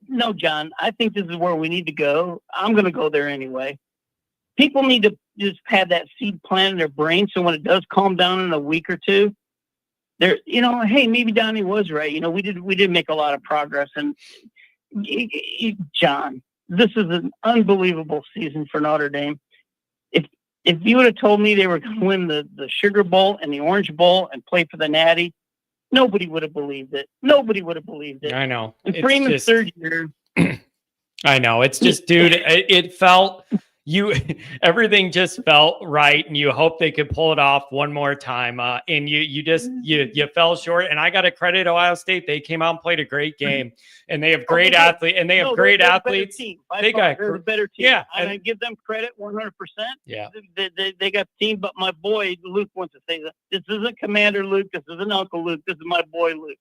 C: No, John, I think this is where we need to go. I'm going to go there anyway. People need to just have that seed planted in their brain so when it does calm down in a week or two, they're, hey, maybe Donnie was right. We did make a lot of progress. And John, this is an unbelievable season for Notre Dame. If you would have told me they were going to win the Sugar Bowl and the Orange Bowl and play for the Natty, nobody would have believed it. Nobody would have believed it.
A: I know.
C: And Freeman's third year.
A: I know. It's just, dude, it felt everything just felt right, and you hope they could pull it off one more time. And you fell short. And I got to credit Ohio State. They came out and played a great game, and they have great athletes. And they have great athletes.
C: They're a better team.
A: Yeah,
C: I give them credit 100%.
A: Yeah,
C: they got the team. But my boy Luke wants to say that this isn't Commander Luke. This isn't Uncle Luke. This is my boy Luke.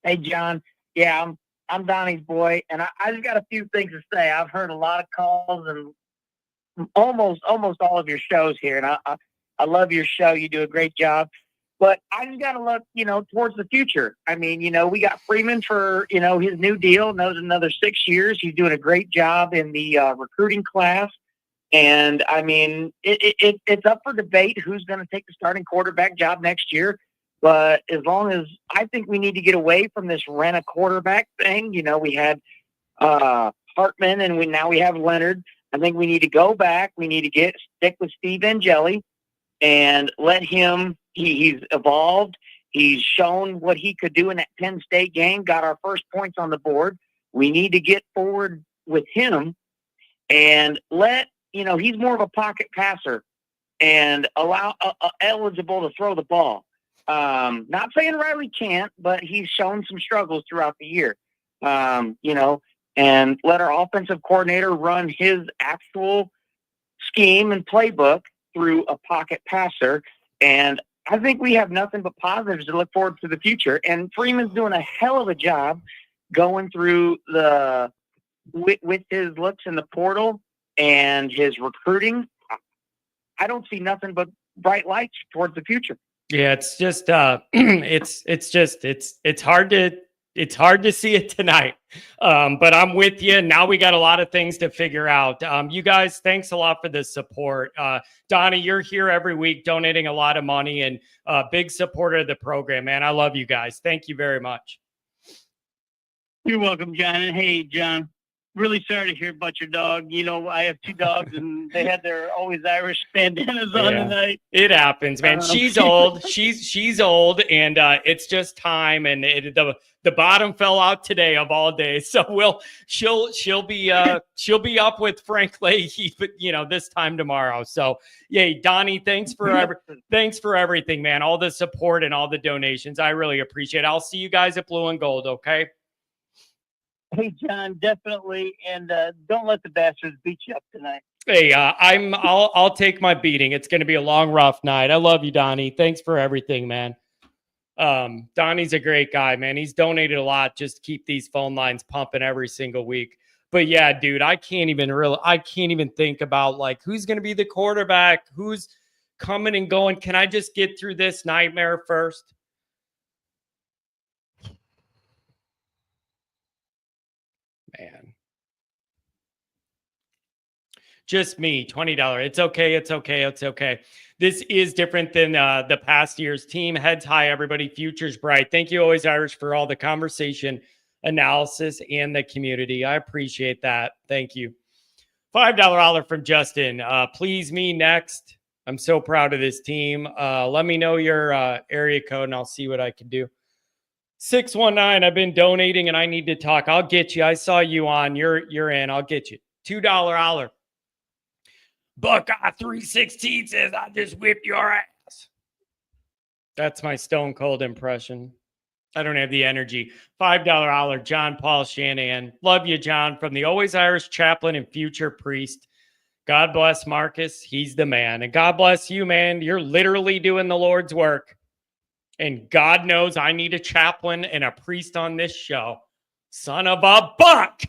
D: Hey, John. Yeah, I'm Donnie's boy, and I just got a few things to say. I've heard a lot of calls and almost all of your shows here, and I love your show. You do a great job, but I just got to look, towards the future. I mean, we got Freeman for, his new deal, knows another 6 years. He's doing a great job in the recruiting class. And I mean, it's up for debate who's going to take the starting quarterback job next year. But as long as I think we need to get away from this rent a quarterback thing, we had Hartman and now we have Leonard. I think we need to go back. We need to stick with Steve Angeli and let him. He's evolved. He's shown what he could do in that Penn State game. Got our first points on the board. We need to get forward with him and he's more of a pocket passer and allow eligible to throw the ball. Not saying Riley can't, but he's shown some struggles throughout the year. And let our offensive coordinator run his actual scheme and playbook through a pocket passer. And I think we have nothing but positives to look forward to the future. And Freeman's doing a hell of a job going through with his looks in the portal and his recruiting. I don't see nothing but bright lights towards the future.
A: Yeah, it's just it's hard to see it tonight. But I'm with you. Now we got a lot of things to figure out. You guys, thanks a lot for the support. Donnie, you're here every week donating a lot of money and big supporter of the program, man. I love you guys. Thank you very much.
C: You're welcome, John. And hey, John, really sorry to hear about your dog. I have 2 dogs and they had their always Irish bandanas on tonight.
A: It happens, man. She's old. She's old, and it's just time. And the bottom fell out today of all days. So she'll be up with Frank Leahy, but this time tomorrow. So yay, Donnie, thanks for everything, man. All the support and all the donations. I really appreciate it. I'll see you guys at Blue and Gold. Okay.
C: Hey, John, definitely, and don't let the bastards beat you up tonight.
A: Hey, I'll take my beating. It's going to be a long, rough night. I love you, Donnie. Thanks for everything, man. Donnie's a great guy, man. He's donated a lot just to keep these phone lines pumping every single week. But yeah, dude, I can't even think about like who's going to be the quarterback, who's coming and going. Can I just get through this nightmare first? Man. Just me, $20. It's okay. This is different than the past year's team. Heads high, everybody. Future's bright. Thank you, Always Irish, for all the conversation, analysis, and the community. I appreciate that. Thank you. $5 holler from Justin. Please me next. I'm so proud of this team. Let me know your area code, and I'll see what I can do. 619, I've been donating and I need to talk. I'll get you. I saw you on. You're in. I'll get you. $2 holler. Buckeye 316 says, I just whipped your ass. That's my Stone Cold impression. I don't have the energy. $5 holler, John Paul Shanahan. Love you, John, from the Always Irish chaplain and future priest. God bless Marcus. He's the man. And God bless you, man. You're literally doing the Lord's work. And God knows I need a chaplain and a priest on this show. Son of a buck.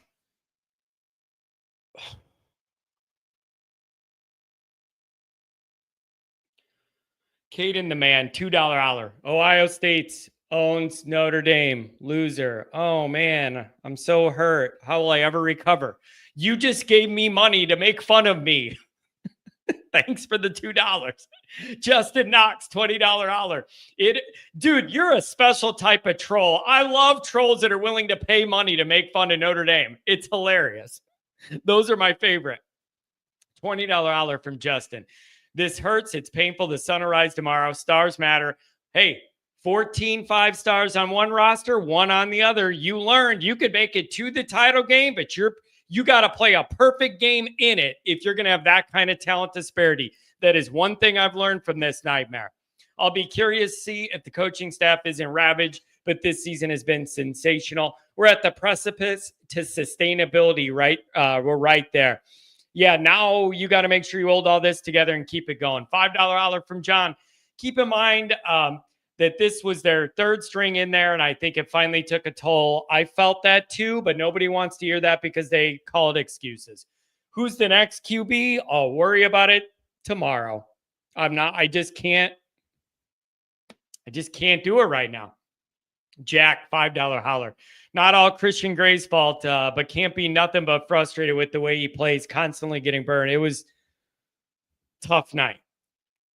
A: Caden the man, $2 holler. Ohio State's owns Notre Dame. Loser. Oh, man, I'm so hurt. How will I ever recover? You just gave me money to make fun of me. Thanks for the $2. Justin Knox, $20 holler. Dude, you're a special type of troll. I love trolls that are willing to pay money to make fun of Notre Dame. It's hilarious. Those are my favorite. $20 holler from Justin. This hurts. It's painful. The sun will rise tomorrow. Stars matter. Hey, 14 5-stars on one roster, one on the other. You learned you could make it to the title game, but you got to play a perfect game in it if you're going to have that kind of talent disparity. That is one thing I've learned from this nightmare. I'll be curious to see if the coaching staff isn't ravaged, but this season has been sensational. We're at the precipice to sustainability, right? We're right there. Yeah, now you got to make sure you hold all this together and keep it going. $5 holler from John. Keep in mind that this was their third string in there, and I think it finally took a toll. I felt that too, but nobody wants to hear that because they call it excuses. Who's the next QB? I'll worry about it tomorrow. I just can't do it right now. Jack, $5 holler. Not all Christian Gray's fault, but can't be nothing but frustrated with the way he plays, constantly getting burned. It was a tough night.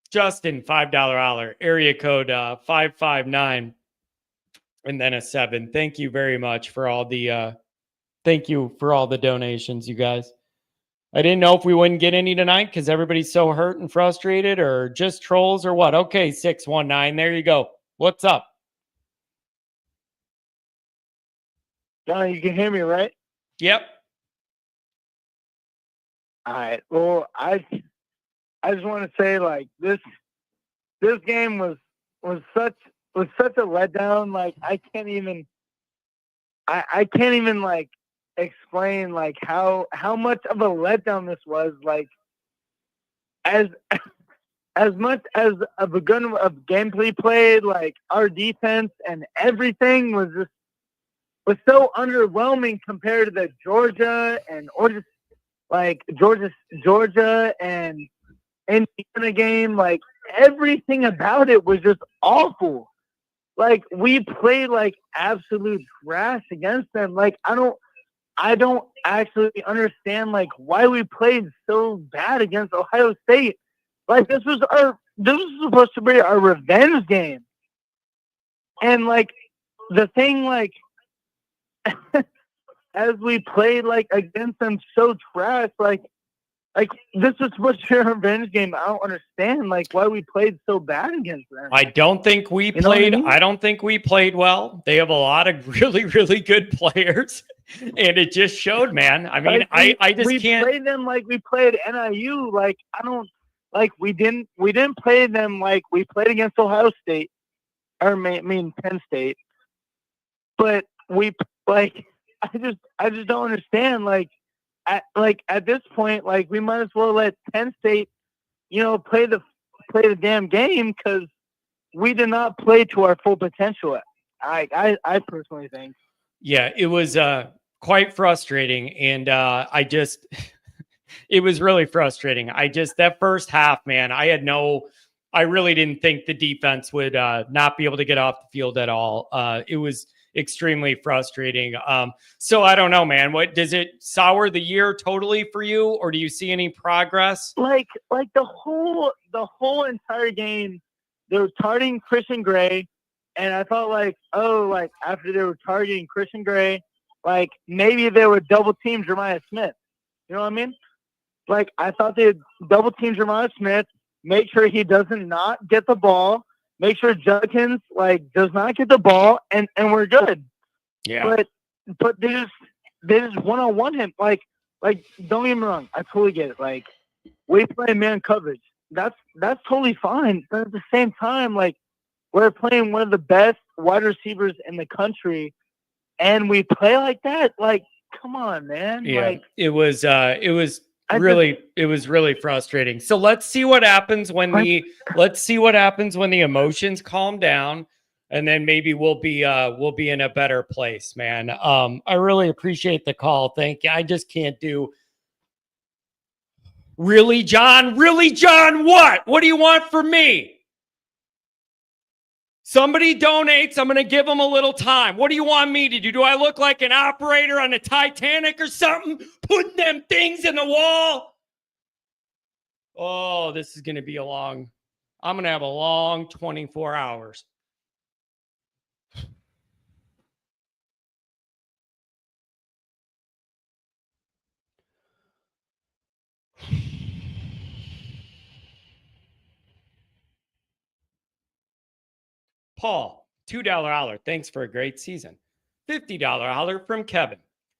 A: Justin, $5 holler. Area code 559, and then a 7. Thank you very much for all the donations, you guys. I didn't know if we wouldn't get any tonight because everybody's so hurt and frustrated, or just trolls, or what. Okay, 619. There you go. What's up?
D: Donnie, you can hear me, right?
A: Yep.
D: All right. Well, I just want to say, like, this game was such a letdown. Like, I can't even like explain like how much of a letdown this was. Like, as much as of a good of gameplay played, like our defense and everything was so underwhelming compared to the Georgia and Georgia and Indiana game. Like, everything about it was just awful. Like, we played like absolute trash against them. Like, I don't actually understand like why we played so bad against Ohio State. Like, this was supposed to be our revenge game. And like the thing, like, as we played like against them so trash, like this was supposed to be a revenge game. I don't understand like why we played so bad against them.
A: I don't think we played. I don't think we played well. They have a lot of really, really good players, and it just showed, man. I mean, like, I just can't.
D: We played them like we played NIU. Like, I don't like we didn't play them like we played against Ohio State, or I mean Penn State. But we like I just don't understand. Like at this point, like we might as well let Penn State, play the damn game, because we did not play to our full potential. I personally think.
A: Yeah, it was quite frustrating, and it was really frustrating. That first half, man, I really didn't think the defense would not be able to get off the field at all. It was extremely frustrating. So I don't know, man. What does it sour the year totally for you, or do you see any progress?
D: Like the whole entire game, they were targeting Christian Gray, and I thought like after they were targeting Christian Gray, like maybe they would double team Jeremiah Smith. You know what I mean? Like, I thought they'd double team Jeremiah Smith, make sure he doesn't not get the ball, make sure Judkins does not get the ball, and we're good.
A: Yeah.
D: But they just one-on-one him. Like don't get me wrong, I totally get it. Like,
E: we play man coverage. That's totally fine. But at the same time, like, we're playing one of the best wide receivers in the country, and we play like that. Like, come on, man.
A: Yeah,
E: Like,
A: it was really frustrating. So let's see what happens when the emotions calm down, and then maybe we'll be in a better place, man. I really appreciate the call. Thank you. I just can't do. Really, John? Really, John? What? What do you want from me? Somebody donates. I'm going to give them a little time. What do you want me to do? Do I look like an operator on the Titanic or something? Putting them things in the wall? Oh, this is going to be I'm going to have a long 24 hours. Paul, $2 holler. Thanks for a great season. $50 holler from Kevin.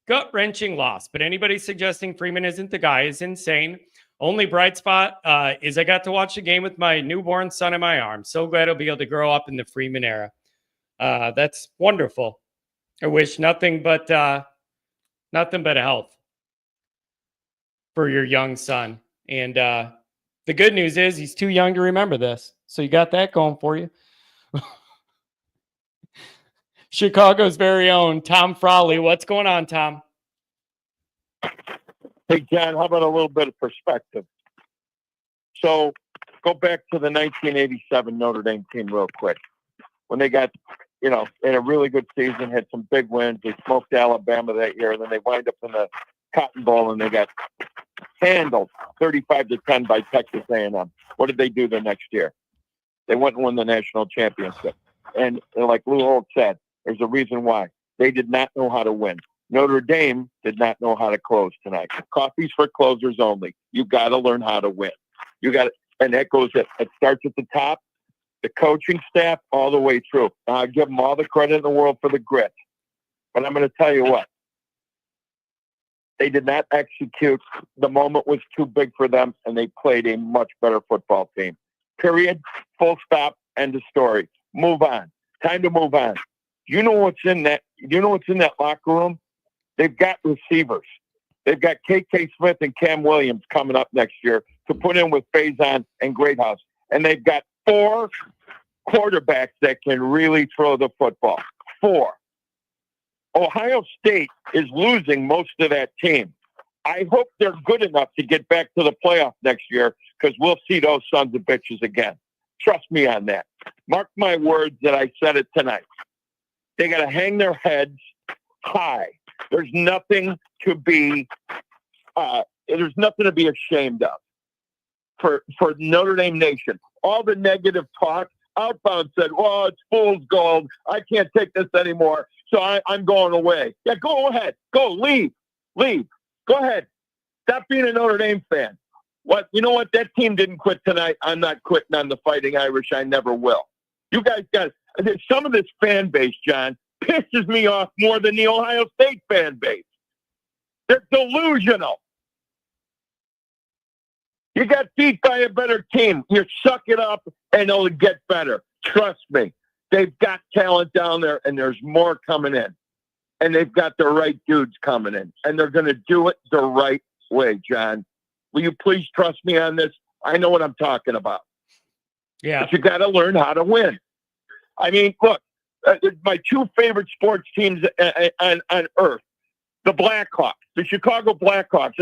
A: Gut-wrenching loss, but anybody suggesting Freeman isn't the guy is insane. Only bright spot is I got to watch the game with my newborn son in my arms. So glad he'll be able to grow up in the Freeman era. That's wonderful. I wish nothing but health for your young son. And the good news is he's too young to remember this. So you got that going for you. Chicago's very own Tom Frawley. What's going on, Tom?
F: Hey, John, how about a little bit of perspective? So go back to the 1987 Notre Dame team real quick. When they got, in a really good season, had some big wins. They smoked Alabama that year, and then they wind up in the Cotton Bowl, and they got handled 35-10 by Texas A&M. What did they do the next year? They went and won the national championship. And like Lou Holt said, there's a reason why. They did not know how to win. Notre Dame did not know how to close tonight. Coffee's for closers only. You got to learn how to win. And that goes, it starts at the top, the coaching staff, all the way through. Now, I give them all the credit in the world for the grit. But I'm going to tell you what. They did not execute. The moment was too big for them, and they played a much better football team. Period. Full stop. End of story. Move on. Time to move on. You know what's in that locker room? They've got receivers. They've got K.K. Smith and Cam Williams coming up next year to put in with Faison and Greathouse. And they've got 4 quarterbacks that can really throw the football. 4. Ohio State is losing most of that team. I hope they're good enough to get back to the playoff next year, because we'll see those sons of bitches again. Trust me on that. Mark my words that I said it tonight. They got to hang their heads high. There's nothing to be ashamed of for Notre Dame Nation. All the negative talk, Outbound said, "Well, it's fool's gold. I can't take this anymore, so I'm going away." Yeah, go ahead. Go, leave. Go ahead. Stop being a Notre Dame fan. What? You know what? That team didn't quit tonight. I'm not quitting on the Fighting Irish. I never will. You guys got some of this fan base, John, pisses me off more than the Ohio State fan base. They're delusional. You got beat by a better team. You suck it up and it'll get better. Trust me. They've got talent down there, and there's more coming in. And they've got the right dudes coming in. And they're going to do it the right way, John. Will you please trust me on this? I know what I'm talking about.
A: Yeah.
F: But you got to learn how to win. I mean, look, my 2 favorite sports teams on earth, the Blackhawks, the Chicago Blackhawks.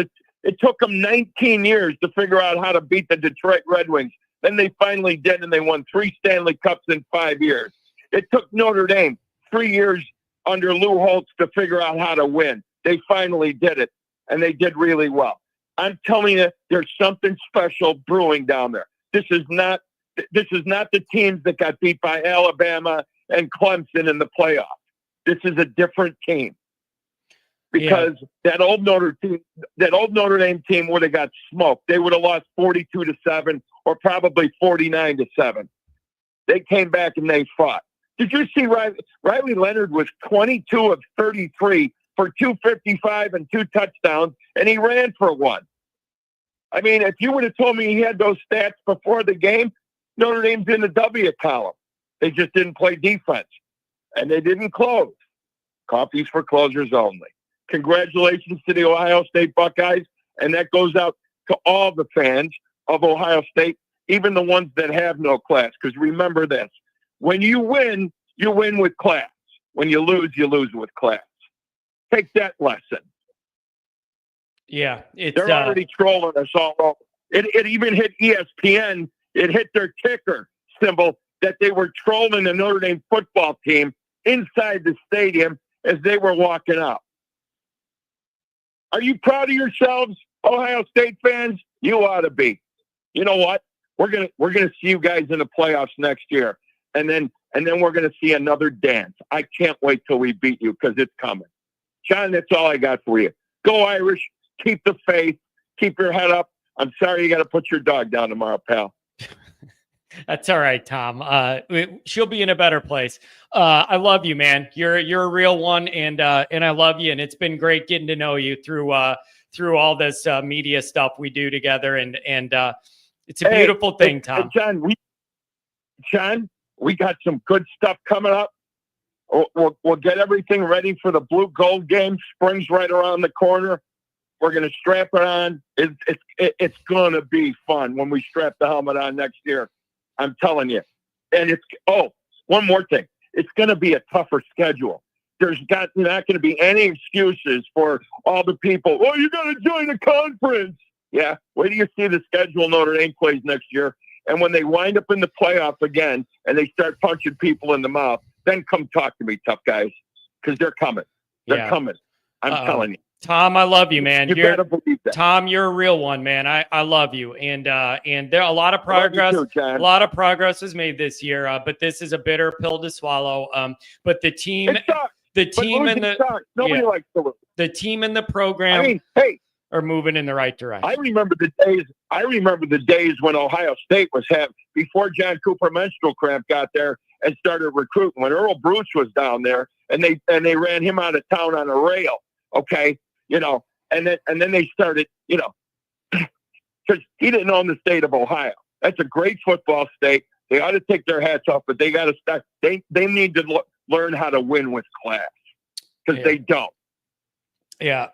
F: It took them 19 years to figure out how to beat the Detroit Red Wings. Then they finally did, and they won 3 Stanley Cups in 5 years. It took Notre Dame 3 years under Lou Holtz to figure out how to win. They finally did it, and they did really well. I'm telling you, there's something special brewing down there. This is not the teams that got beat by Alabama and Clemson in the playoffs. This is a different team. Because that old Notre Dame team would have got smoked. They would have lost 42-7 or probably 49-7. They came back and they fought. Did you see Riley Leonard was 22 of 33 for 255 and 2 touchdowns, and he ran for 1. I mean, if you would have told me he had those stats before the game, Notre Dame's in the W column. They just didn't play defense, and they didn't close. Coffee's for closers only. Congratulations to the Ohio State Buckeyes, and that goes out to all the fans of Ohio State, even the ones that have no class, because remember this. When you win with class. When you lose with class. Take that lesson.
A: Yeah,
F: they're already trolling us all over. It even hit ESPN. It hit their ticker symbol that they were trolling the Notre Dame football team inside the stadium as they were walking out. Are you proud of yourselves, Ohio State fans? You ought to be. You know what? We're gonna see you guys in the playoffs next year, and then we're gonna see another dance. I can't wait till we beat you because it's coming. John, that's all I got for you. Go Irish. Keep the faith. Keep your head up. I'm sorry you got to put your dog down tomorrow, pal.
A: That's all right, Tom. She'll be in a better place. I love you, man. You're a real one, and I love you. And it's been great getting to know you through all this media stuff we do together. And it's a beautiful thing, Tom.
F: John, we got some good stuff coming up. We'll get everything ready for the blue gold game. Spring's right around the corner. We're going to strap it on. It's going to be fun when we strap the helmet on next year. I'm telling you. And one more thing. It's going to be a tougher schedule. There's not going to be any excuses for all the people. Oh, you got to join a conference. Yeah. Wait till you see the schedule Notre Dame plays next year. And when they wind up in the playoff again and they start punching people in the mouth, then come talk to me, tough guys, because they're coming. They're coming. I'm telling you.
A: Tom, I love you, man.
F: You better believe that.
A: Tom, you're a real one, man. I love you. And there a lot of progress.
F: Too,
A: a lot of progress was made this year, but this is a bitter pill to swallow. But the team and
F: nobody likes to lose.
A: The team and the program are moving in the right direction.
F: I remember the days when Ohio State was before John Cooper menstrual cramp got there and started recruiting, when Earl Bruce was down there and they ran him out of town on a rail. Okay. And then they started, because he didn't own the state of Ohio. That's a great football state. They ought to take their hats off, but they got to start. They need to learn how to win with class because they don't.
A: Yeah.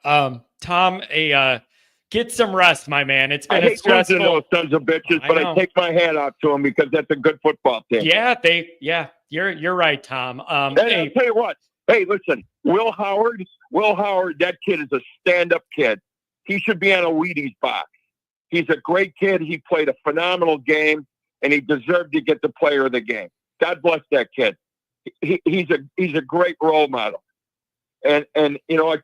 A: Tom, get some rest, my man. It's been stressful.
F: Those sons of bitches, but I take my hat off to them because that's a good football team.
A: Yeah, you're right, Tom.
F: I'll tell you what. Hey, listen, Will Howard, that kid is a stand-up kid. He should be on a Wheaties box. He's a great kid. He played a phenomenal game, and he deserved to get the player of the game. God bless that kid. He's a great role model. And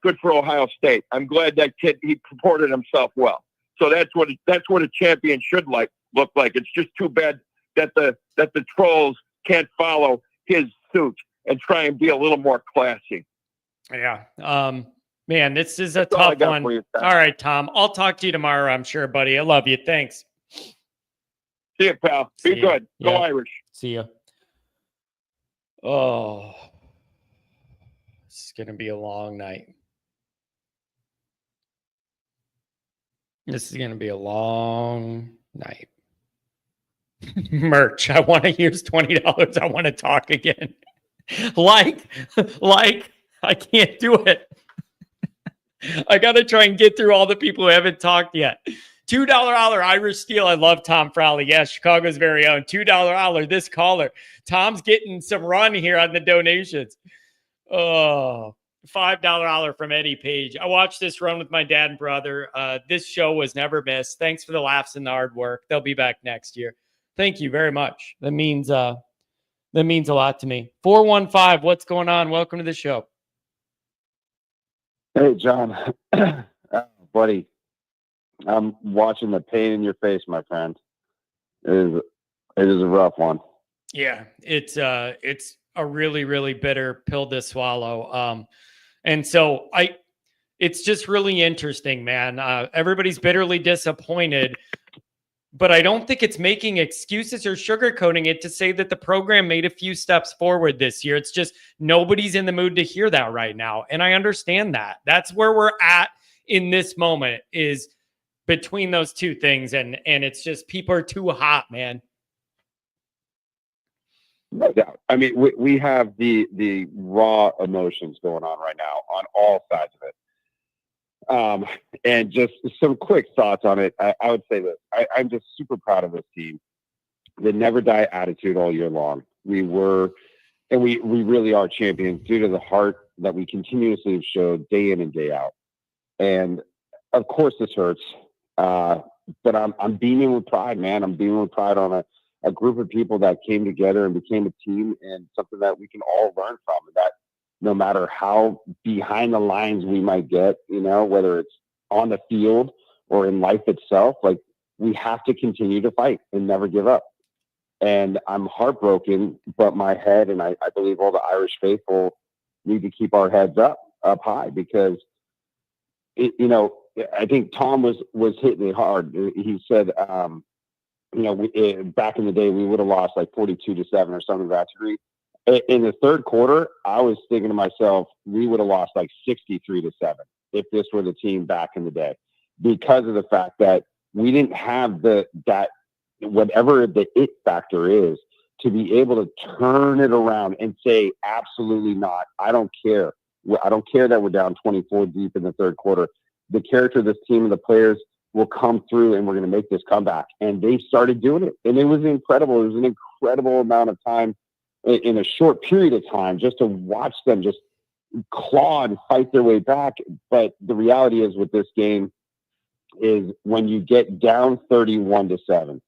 F: good for Ohio State. I'm glad that kid, he comported himself well. So that's what a champion should look like. It's just too bad that the trolls can't follow his suit and try and be a little more classy.
A: Yeah. Man, this is a tough one. All right, Tom. I'll talk to you tomorrow, I'm sure, buddy. I love you. Thanks.
F: See you, pal. Be good. Go Irish.
A: See you. Oh, this is going to be a long night. This is going to be a long night. Merch. I want to use $20. I want to talk again. Like, I can't do it. I got to try and get through all the people who haven't talked yet. $2 Irish Steel. I love Tom Frowley. Yes, Chicago's very own. $2 this caller. Tom's getting some run here on the donations. Oh, $5 from Eddie Page. I watched this run with my dad and brother. This show was never missed. Thanks for the laughs and the hard work. They'll be back next year. Thank you very much. That means a lot to me. 415, what's going on? Welcome to the show.
G: Hey, John. Buddy, I'm watching the pain in your face, my friend. It is a rough one.
A: Yeah, it's a really, really bitter pill to swallow. And so it's just really interesting, man. Everybody's bitterly disappointed, but I don't think it's making excuses or sugarcoating it to say that the program made a few steps forward this year. It's just nobody's in the mood to hear that right now. And I understand that. That's where we're at in this moment is between those two things, and it's just people are too hot, man.
G: No doubt. I mean, we have the raw emotions going on right now on all sides of it. And just some quick thoughts on it. I would say this. I'm just super proud of this team. The never die attitude all year long. We were, and we really are champions due to the heart that we continuously have showed day in and day out. And of course this hurts. But I'm beaming with pride, man. I'm beaming with pride on a group of people that came together and became a team, and something that we can all learn from. And that no matter how behind the lines we might get, whether it's on the field or in life itself, like, we have to continue to fight and never give up. And I'm heartbroken, but my head, and I believe all the Irish faithful, need to keep our heads up high, because I think Tom was hitting it hard. He said, back in the day, we would have lost like 42-7 or something of that degree. In the third quarter, I was thinking to myself, we would have lost like 63-7 if this were the team back in the day, because of the fact that we didn't have that whatever the it factor is, to be able to turn it around and say, absolutely not. I don't care. I don't care that we're down 24 deep in the third quarter. The character of this team and the players will come through, and we're going to make this comeback. And they started doing it. And it was incredible. It was an incredible amount of time in a short period of time just to watch them just claw and fight their way back. But the reality is, with this game, is when you get down 31-7,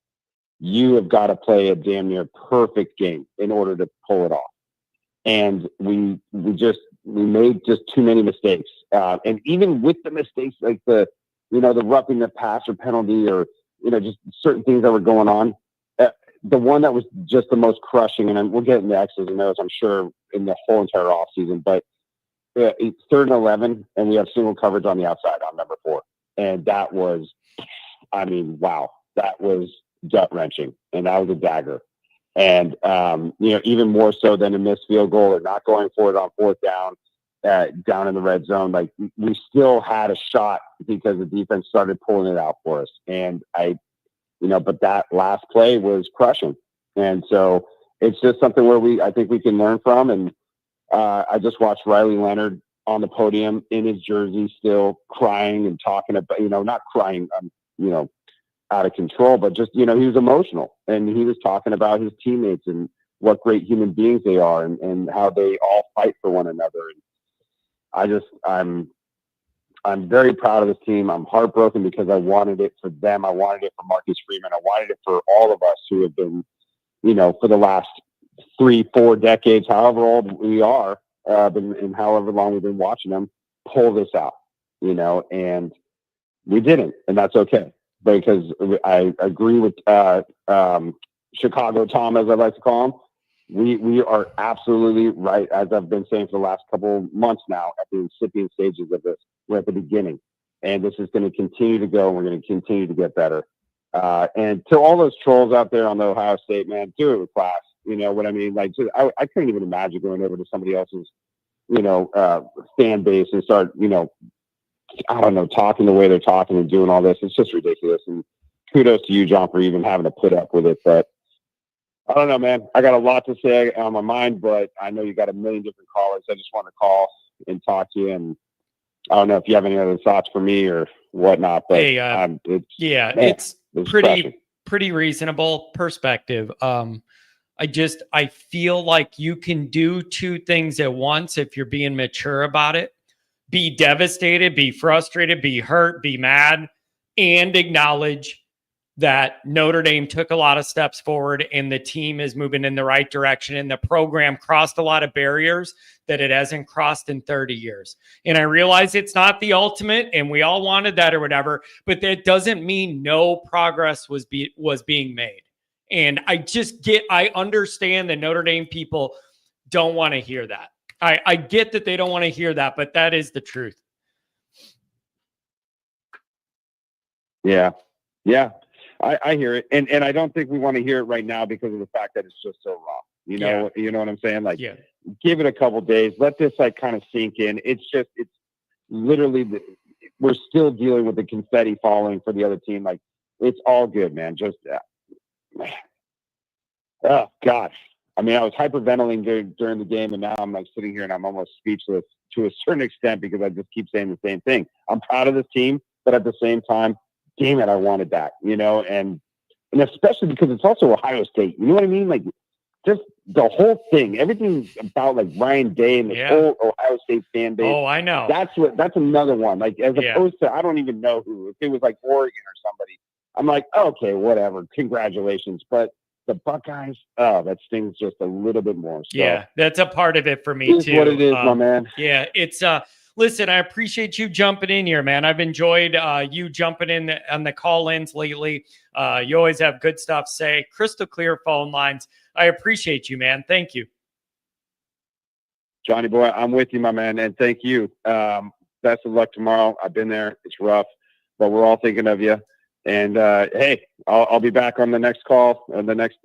G: you have got to play a damn near perfect game in order to pull it off. And we made just too many mistakes. And even with the mistakes, like the roughing the passer penalty, or, just certain things that were going on, the one that was just the most crushing, and we'll get into X's and O's, I'm sure, in the whole entire offseason, but it's 3rd and 11, and we have single coverage on the outside on number 4. And that was, wow, that was gut-wrenching, and that was a dagger. And, even more so than a missed field goal or not going for it on 4th down in the red zone, like, we still had a shot because the defense started pulling it out for us. And but that last play was crushing. And so it's just something where I think we can learn from. And I just watched Riley Leonard on the podium in his jersey, still crying and talking about, not crying, out of control, but just, he was emotional, and he was talking about his teammates and what great human beings they are, and how they all fight for one another. And I'm very proud of this team. I'm heartbroken because I wanted it for them. I wanted it for Marcus Freeman. I wanted it for all of us who have been, for the last 3-4 decades, however old we are, and however long we've been watching them pull this out, and we didn't, and that's okay. Because I agree with Chicago Tom, as I like to call him. We are absolutely right, as I've been saying for the last couple of months now, at the incipient stages of this. We're at the beginning, and this is going to continue to go, and we're going to continue to get better. And to all those trolls out there on the Ohio State, man, do it with class. You know what I mean? Like, I couldn't even imagine going over to somebody else's, fan base and start, I don't know, talking the way they're talking and doing all this. It's just ridiculous. And kudos to you, John, for even having to put up with it. But I don't know, man. I got a lot to say on my mind, but I know you got a million different callers. I just want to call and talk to you. And I don't know if you have any other thoughts for me or whatnot. But hey, it's
A: pretty reasonable perspective. I feel like you can do two things at once if you're being mature about it. Be devastated, be frustrated, be hurt, be mad, and acknowledge that Notre Dame took a lot of steps forward and the team is moving in the right direction and the program crossed a lot of barriers that it hasn't crossed in 30 years. And I realize it's not the ultimate and we all wanted that or whatever, but that doesn't mean no progress was being made. And I understand the Notre Dame people don't want to hear that. I get that they don't want to hear that, but that is the truth.
G: Yeah. I hear it. And I don't think we want to hear it right now because of the fact that it's just so raw. You know what I'm saying? Like, give it a couple days. Let this kind of sink in. It's literally we're still dealing with the confetti falling for the other team. Like, it's all good, man. Just, man. Oh, gosh. I mean, I was hyperventilating during the game, and now I'm like sitting here and I'm almost speechless to a certain extent because I just keep saying the same thing. I'm proud of this team, but at the same time, damn it, I wanted that, you know, and especially because it's also Ohio State. You know what I mean? Like, just the whole thing, everything about like Ryan Day and the whole Ohio State fan base.
A: Oh, I know.
G: That's another one. Like, as opposed to, I don't even know who. If it was like Oregon or somebody, I'm like, okay, whatever, congratulations. But the Buckeyes, that stings just a little bit more. So
A: yeah, that's a part of it for me too.
G: What it is, my man.
A: Yeah, it's listen, I appreciate you jumping in here, man. I've enjoyed you jumping in on the call-ins lately. You always have good stuff to say. Crystal clear phone lines. I appreciate you, man. Thank you.
G: Johnny boy, I'm with you, my man, and thank you. Best of luck tomorrow. I've been there. It's rough, but we're all thinking of you. And hey, I'll be back on the next call and the next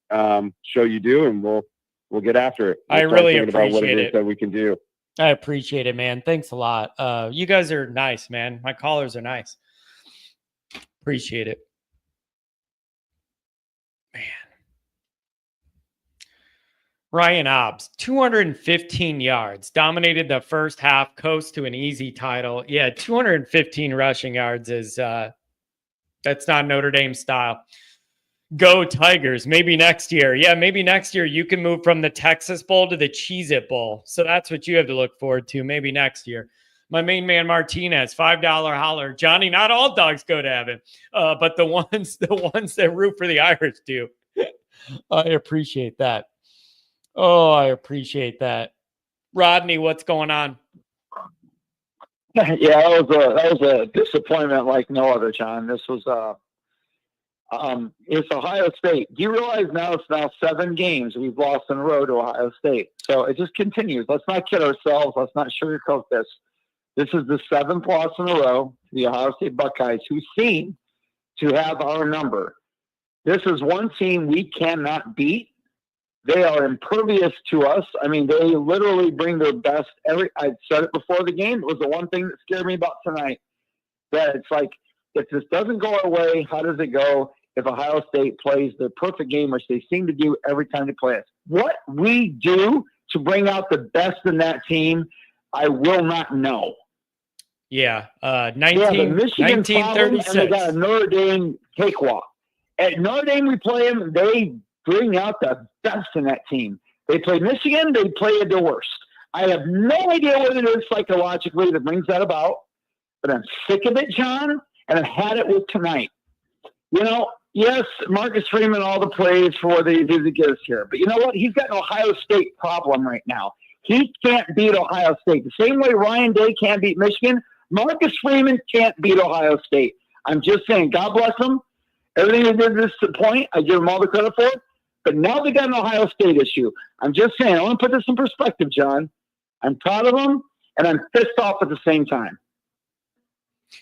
G: show you do, and we'll get after it.
A: I really appreciate
G: what it
A: it.
G: is that we can do.
A: I appreciate it, man. Thanks a lot. You guys are nice, man. My callers are nice. Appreciate it. Man. Ryan Obbs, 215 yards, dominated the first half, coast to an easy title. Yeah, 215 rushing yards is that's not Notre Dame style. Go Tigers. Maybe next year. Yeah, maybe next year you can move from the Texas Bowl to the Cheez-It Bowl. So that's what you have to look forward to. Maybe next year. My main man Martinez, $5 holler. Johnny, not all dogs go to heaven, but the ones that root for the Irish do. I appreciate that. Oh, I appreciate that. Rodney, what's going on?
H: Yeah, that was a disappointment like no other, John. This was it's Ohio State. Do you realize it's now 7 games we've lost in a row to Ohio State? So it just continues. Let's not kid ourselves. Let's not sugarcoat this. This is the 7th loss in a row to the Ohio State Buckeyes, who seem to have our number. This is one team we cannot beat. They are impervious to us. I mean, they literally bring their best. I said it before the game. It was the one thing that scared me about tonight. That it's like, if this doesn't go our way, how does it go if Ohio State plays the perfect game, which they seem to do every time they play us? What we do to bring out the best in that team, I will not know.
A: Yeah,
H: Michigan
A: 1936.
H: And they got a Notre Dame cakewalk. At Notre Dame, we play them. They bring out the best in that team. They play Michigan. They play their worst. I have no idea what it is psychologically that brings that about, but I'm sick of it, John, and I've had it with tonight. You know, yes, Marcus Freeman, all the praise for what he did to get us here, but you know what? He's got an Ohio State problem right now. He can't beat Ohio State. The same way Ryan Day can't beat Michigan, Marcus Freeman can't beat Ohio State. I'm just saying, God bless him. Everything they did to this point, I give them all the credit for it. But now they got an Ohio State issue. I'm just saying, I want to put this in perspective, John. I'm proud of them, and I'm pissed off at the same time.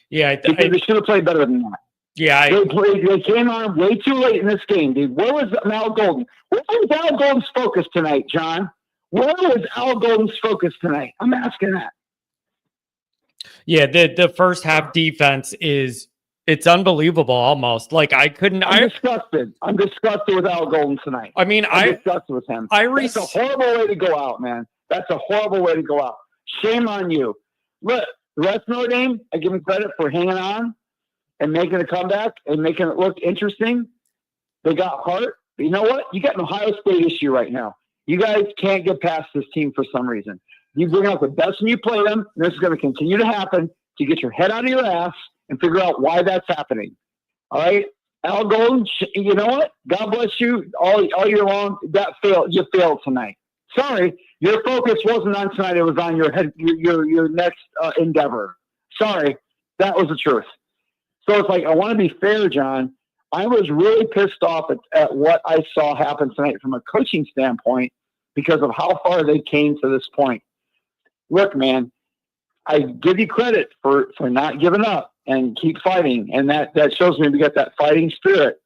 A: Yeah,
H: because they should have played better than that.
A: Yeah,
H: they came on way too late in this game, dude. Where was Al Golden? Where was Al Golden's focus tonight, John? Where was Al Golden's focus tonight? I'm asking that.
A: Yeah, the first half defense it's unbelievable almost. Like I'm
H: disgusted. I'm disgusted with Al Golden tonight.
A: I mean,
H: I'm disgusted with him. That's a horrible way to go out, man. That's a horrible way to go out. Shame on you. Look, the rest of Notre Dame, I give them credit for hanging on and making a comeback and making it look interesting. They got heart. But you know what? You got an Ohio State issue right now. You guys can't get past this team for some reason. You bring out the best when you play them, and this is going to continue to happen to get your head out of your ass and figure out why that's happening. All right? Al Golden, you know what? God bless you all year long. That failed. You failed tonight. Sorry, your focus wasn't on tonight. It was on your head, your next endeavor. Sorry, that was the truth. So it's like, I want to be fair, John. I was really pissed off at what I saw happen tonight from a coaching standpoint because of how far they came to this point. Look, man, I give you credit for not giving up and keep fighting. And that shows me we got that fighting spirit.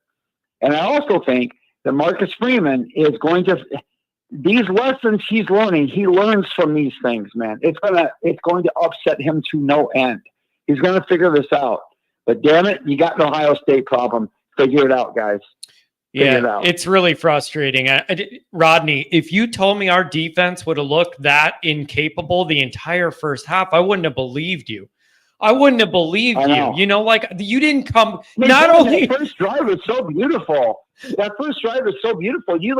H: And I also think that Marcus Freeman is going to – these lessons he's learning, he learns from these things, man. It's going to upset him to no end. He's going to figure this out. But damn it, you got an Ohio State problem. Figure it out, guys.
A: Yeah, it's really frustrating. Rodney, if you told me our defense would have looked that incapable the entire first half, I wouldn't have believed you. I wouldn't have believed you. You know, like you didn't come. Not only
H: that first drive was so beautiful. That first drive was so beautiful. You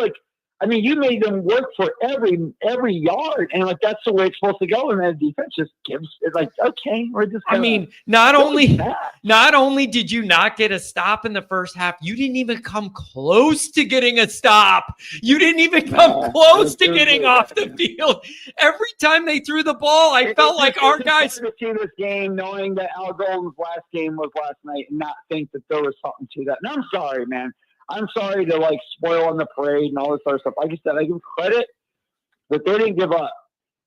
H: made them work for every yard, and like that's the way it's supposed to go. And then the defense just gives it like, okay, we're just.
A: Not only did you not get a stop in the first half, you didn't even come close to getting a stop. You didn't even come close to getting off the field. Every time they threw the ball, I felt like our guys.
H: To see this game, knowing that Al Golden's last game was last night, and not think that there was something to that. And I'm sorry, man. I'm sorry to like spoil on the parade and all this other stuff. Like I said, I give credit that they didn't give up.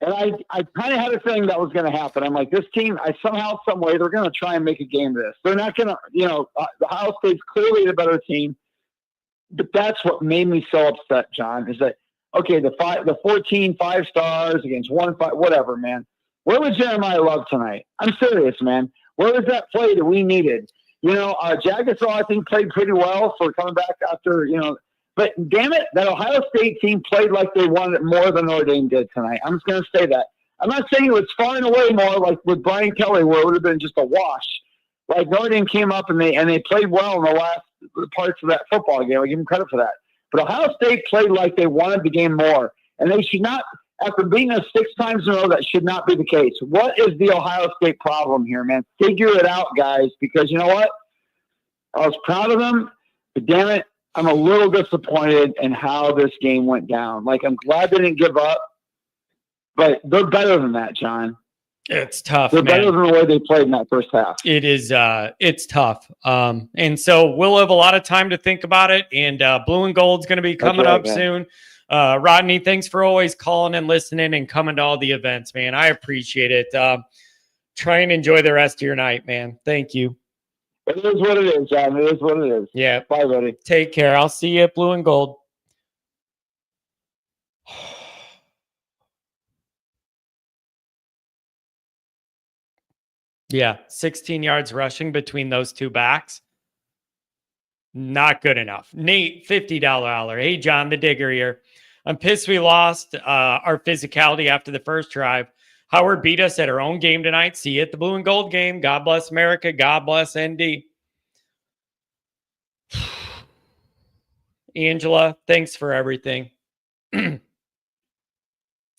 H: And I kind of had a feeling that was going to happen. I'm like, this team, somehow, some way, they're going to try and make a game of this. They're not going to, Ohio State's clearly the better team. But that's what made me so upset, John, is that, okay, the 14 5-stars against 1-5, whatever, man. Where was Jeremiah Love tonight? I'm serious, man. Where was that play that we needed? Jagasol, I think, played pretty well for coming back after, but damn it, that Ohio State team played like they wanted it more than Notre Dame did tonight. I'm just going to say that. I'm not saying it was far and away more like with Brian Kelly, where it would have been just a wash. Like Notre Dame came up and they played well in the last parts of that football game. I give them credit for that. But Ohio State played like they wanted the game more. And they should not, after beating us 6 times in a row, that should not be the case. What is the Ohio State problem here, man? Figure it out, guys, because you know what? I was proud of them, but damn it, I'm a little disappointed in how this game went down. Like, I'm glad they didn't give up, but they're better than that, John.
A: It's tough.
H: They're better than the way they played in that first half.
A: It is. It's tough. And so we'll have a lot of time to think about it. And Blue and Gold's going to be coming up soon. Rodney, thanks for always calling and listening and coming to all the events, man. I appreciate it. Try and enjoy the rest of your night, man. Thank you.
H: It is what it is, John. It is what it is.
A: Yeah.
H: Bye, buddy.
A: Take care. I'll see you at Blue and Gold. Yeah, 16 yards rushing between those two backs. Not good enough. Nate, $50 holler. Hey, John, the digger here. I'm pissed we lost our physicality after the first drive. Howard beat us at our own game tonight. See you at the Blue and Gold game. God bless America. God bless ND. Angela, thanks for everything.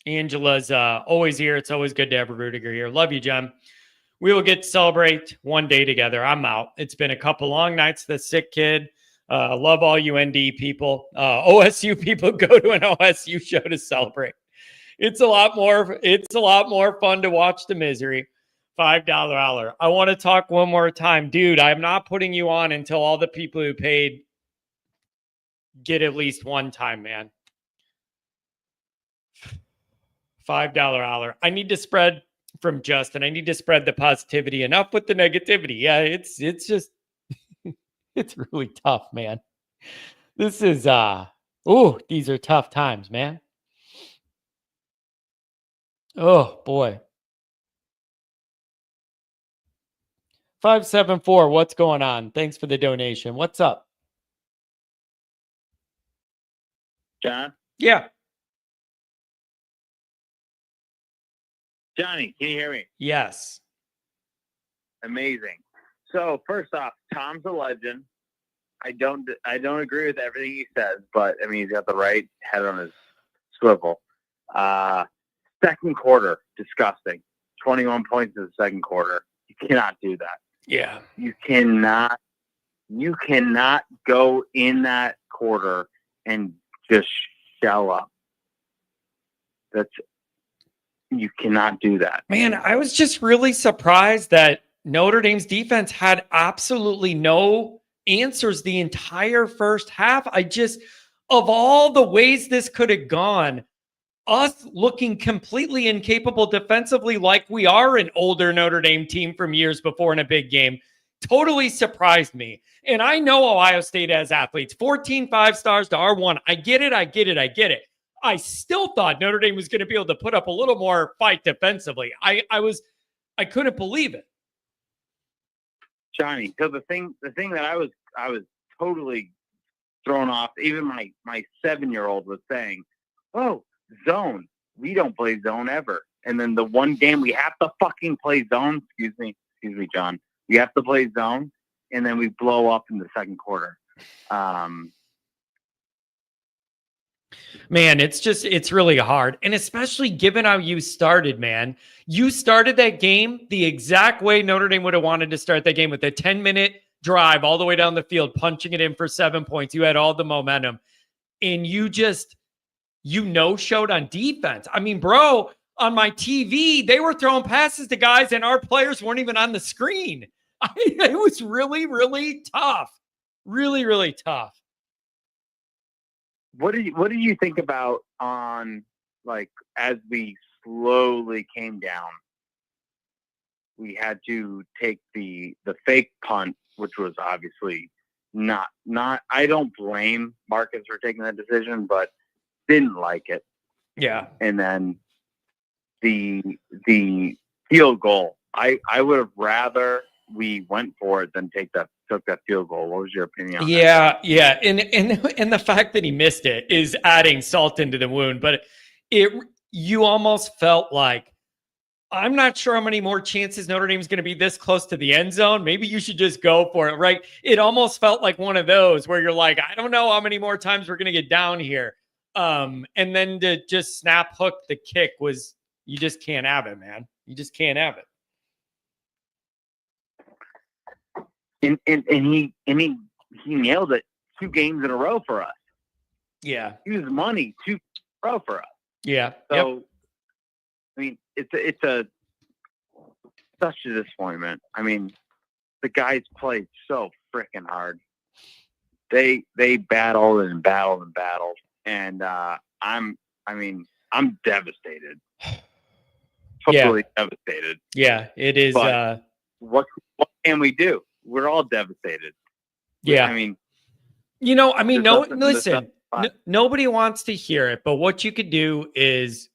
A: Angela's always here. It's always good to have a Rudiger here. Love you, John. We will get to celebrate one day together. I'm out. It's been a couple long nights. The sick kid. Love all you ND people. OSU people, go to an OSU show to celebrate. It's a lot more fun to watch the misery. $5 hour. I want to talk one more time. Dude, I'm not putting you on until all the people who paid get at least one time, man. $5 hour. I need to spread from Justin. I need to spread the positivity. Enough with the negativity. Yeah, it's just it's really tough, man. This is these are tough times, man. Oh boy. 574, what's going on? Thanks for the donation. What's up?
D: John?
A: Yeah.
D: Johnny, can you hear me?
A: Yes.
D: Amazing. So first off, Tom's a legend. I don't agree with everything he says, but I mean he's got the right head on his swivel. Second quarter, disgusting. 21 points in the second quarter. You cannot do that.
A: Yeah.
D: You cannot go in that quarter and just shell up. You cannot do that.
A: Man, I was just really surprised that Notre Dame's defense had absolutely no answers the entire first half. Of all the ways this could have gone, us looking completely incapable defensively like we are an older Notre Dame team from years before in a big game, totally surprised me. And I know Ohio State has athletes. 14 5-stars to R1. I get it. I still thought Notre Dame was going to be able to put up a little more fight defensively. I couldn't believe it.
H: Johnny. So the thing that I was totally thrown off. Even my 7-year-old was saying, "Oh, zone. We don't play zone ever." And then the one game we have to fucking play zone. Excuse me, John. We have to play zone, and then we blow up in the second quarter.
A: Man, it's really hard. And especially given how you started, man. You started that game the exact way Notre Dame would have wanted to start that game, with a 10-minute drive all the way down the field, punching it in for 7 points. You had all the momentum. And you showed on defense. I mean, bro, on my TV, they were throwing passes to guys and our players weren't even on the screen. It was really, really tough. Really, really tough.
H: What do you think about on, like, as we slowly came down, we had to take the fake punt, which was obviously not I don't blame Marcus for taking that decision, but didn't like it.
A: Yeah.
H: And then the field goal. I would have rather we went for it than took that field goal. What was your opinion on that?
A: Yeah. And the fact that he missed it is adding salt into the wound. But you almost felt like, I'm not sure how many more chances Notre Dame's going to be this close to the end zone. Maybe you should just go for it, right? It almost felt like one of those where you're like, I don't know how many more times we're going to get down here. And then to just snap hook the kick was, you just can't have it, man. You just can't have it.
H: And he nailed it 2 games in a row for us.
A: Yeah.
H: He was money 2 in a row for us.
A: Yeah.
H: So,
A: yep.
H: I mean, it's such a disappointment. I mean, the guys played so freaking hard. They battled and battled and battled, and I'm devastated. Totally devastated.
A: Yeah, it is.
H: But what can we do? We're all devastated.
A: Yeah.
H: I mean,
A: listen, nobody wants to hear it, but what you could do is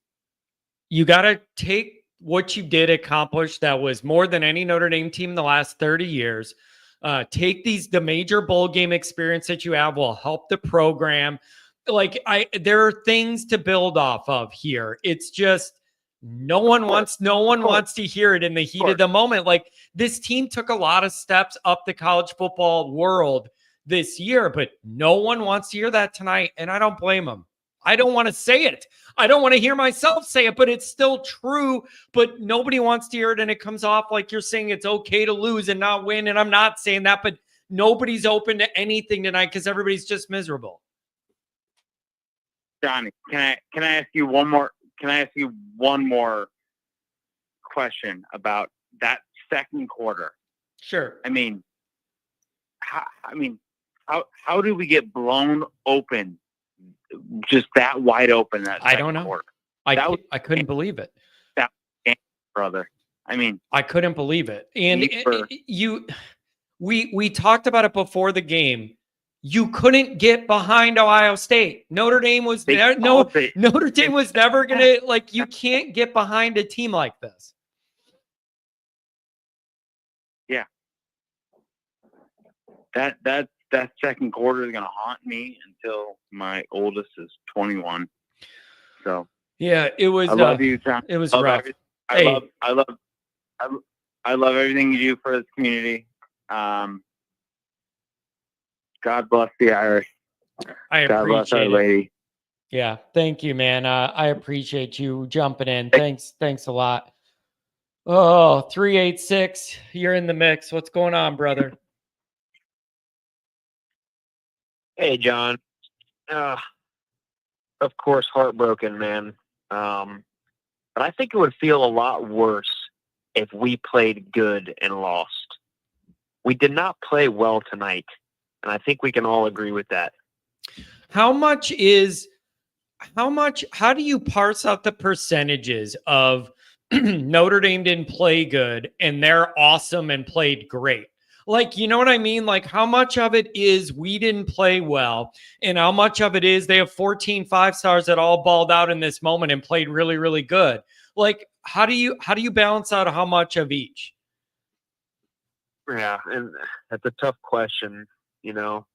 A: you got to take what you did accomplish that was more than any Notre Dame team in the last 30 years. Take the major bowl game experience that you have will help the program. There are things to build off of here. It's just no one wants to hear it in the heat of the moment. Like, this team took a lot of steps up the college football world this year, but no one wants to hear that tonight. And I don't blame them. I don't want to say it. I don't want to hear myself say it, but it's still true. But nobody wants to hear it. And it comes off like you're saying it's okay to lose and not win. And I'm not saying that, but nobody's open to anything tonight because everybody's just miserable.
H: Donnie, can I ask you one more? Can I ask you one more question about that second quarter?
A: Sure.
H: I mean, how do we get blown open, just that wide open?
A: I don't know.
H: Quarter?
A: I couldn't believe it.
H: That game, brother. I mean,
A: I couldn't believe it. And we talked about it before the game. You couldn't get behind Ohio State. Notre Dame was there. No, Notre Dame was never gonna, like, you can't get behind a team like this.
H: Yeah. That second quarter is gonna haunt me until my oldest is 21. So
A: yeah, it was.
H: I love you, Tom.
A: It was rough.
H: I love everything you do for this community. God bless the Irish.
A: I
H: God bless Our Lady.
A: Yeah, thank you, man. I appreciate you jumping in. Thanks a lot. Oh, 386, you're in the mix. What's going on, brother?
I: Hey, John. Of course, heartbroken, man. But I think it would feel a lot worse if we played good and lost. We did not play well tonight. And I think we can all agree with that.
A: How do you parse out the percentages of Notre Dame didn't play good and they're awesome and played great? Like, you know what I mean? Like, how much of it is we didn't play well and how much of it is they have 14 5-stars that all balled out in this moment and played really, really good? Like, how do you balance out how much of each?
I: Yeah, and that's a tough question. You know,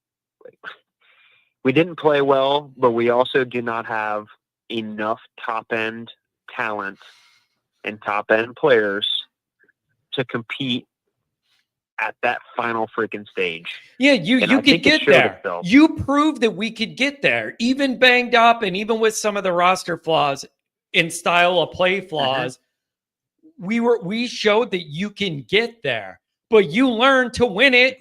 I: we didn't play well, but we also do not have enough top-end talent and top-end players to compete at that final freaking stage.
A: Yeah, you could get there. You proved that we could get there, even banged up, and even with some of the roster flaws and style of play flaws. We showed that you can get there, but you learned to win it.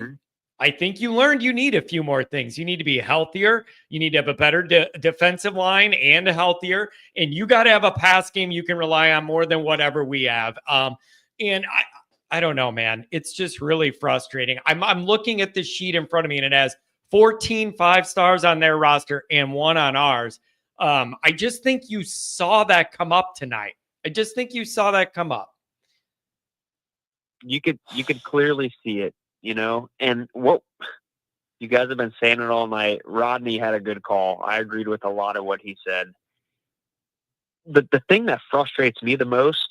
A: I think you learned you need a few more things. You need to be healthier. You need to have a better defensive line and healthier. And you got to have a pass game you can rely on more than whatever we have. And I don't know, man. It's just really frustrating. I'm looking at this sheet in front of me, and it has 14 5-stars on their roster and 1 on ours. I just think you saw that come up tonight. I just think you saw that come up.
I: You could clearly see it, you know. And what you guys have been saying it all night. Rodney had a good call. I agreed with a lot of what he said. The thing that frustrates me the most,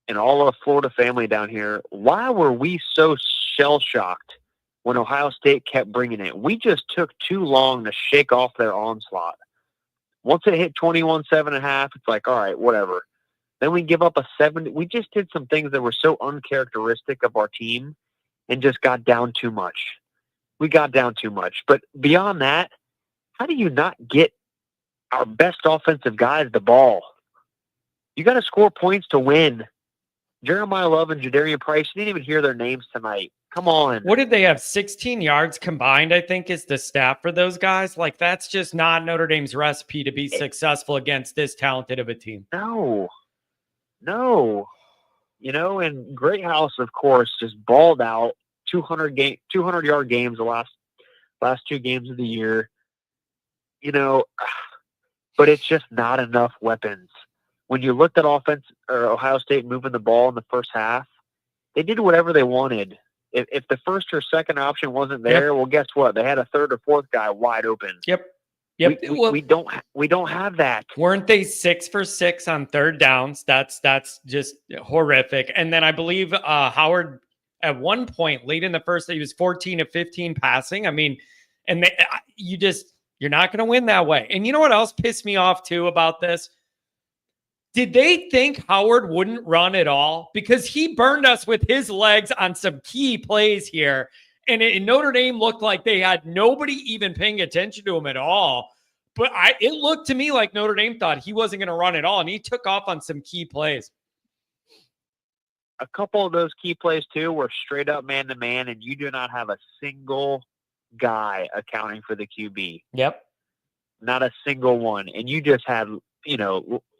I: and all of the Florida family down here, why were we so shell-shocked when Ohio State kept bringing it? We just took too long to shake off their onslaught. Once it hit 21-7.5, it's like, all right, whatever. Then we give up a 70. We just did some things that were so uncharacteristic of our team and just got down too much. We got down too much. But beyond that, how do you not get our best offensive guys the ball? You got to score points to win. Jeremiah Love and Jadarian Price, you didn't even hear their names tonight. Come on.
A: What did they have? 16 yards combined, I think, is the stat for those guys. Like, that's just not Notre Dame's recipe to be successful against this talented of a team.
I: No. You know, and Greathouse, of course, just balled out 200-yard games the last 2 games of the year. You know, but it's just not enough weapons. When you looked at offense or Ohio State moving the ball in the first half, they did whatever they wanted. If the first or second option wasn't there, well, guess what? They had a third or fourth guy wide open.
A: Yep.
I: We don't have that.
A: Weren't they 6 for 6 on third downs? That's just horrific. And then I believe Howard at one point late in the first, he was 14 of 15 passing. I mean, and you're not going to win that way. And you know what else pissed me off too about this? Did they think Howard wouldn't run at all? Because he burned us with his legs on some key plays here. And Notre Dame looked like they had nobody even paying attention to him at all. But it looked to me like Notre Dame thought he wasn't going to run at all. And he took off on some key plays.
I: A couple of those key plays, too, were straight up man-to-man, and you do not have a single guy accounting for the QB.
A: Yep.
I: Not a single one. And you just had,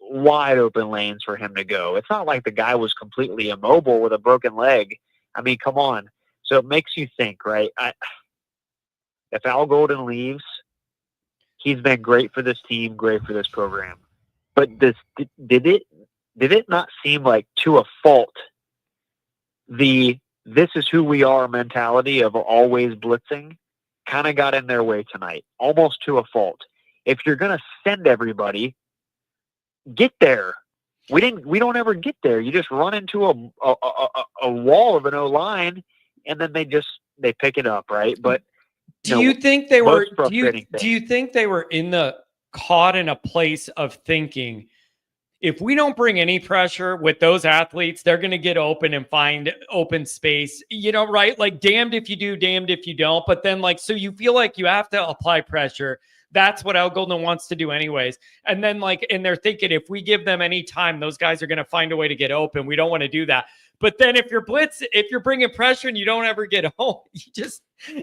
I: wide open lanes for him to go. It's not like the guy was completely immobile with a broken leg. I mean, come on. So it makes you think, right? If Al Golden leaves, he's been great for this team, great for this program. But did it not seem like to a fault this is who we are mentality of always blitzing kind of got in their way tonight, almost to a fault. If you're going to send everybody, get there. We don't ever get there. You just run into a wall of an O-line, and then they pick it up, right? But
A: do you think they were caught in a place of thinking, if we don't bring any pressure with those athletes, they're going to get open and find open space, right? Like, damned if you do, damned if you don't. But then, so you feel like you have to apply pressure. That's what Al Golden wants to do anyways. And then, and they're thinking, if we give them any time, those guys are going to find a way to get open. We don't want to do that. But then if you're bringing pressure and you don't ever get home,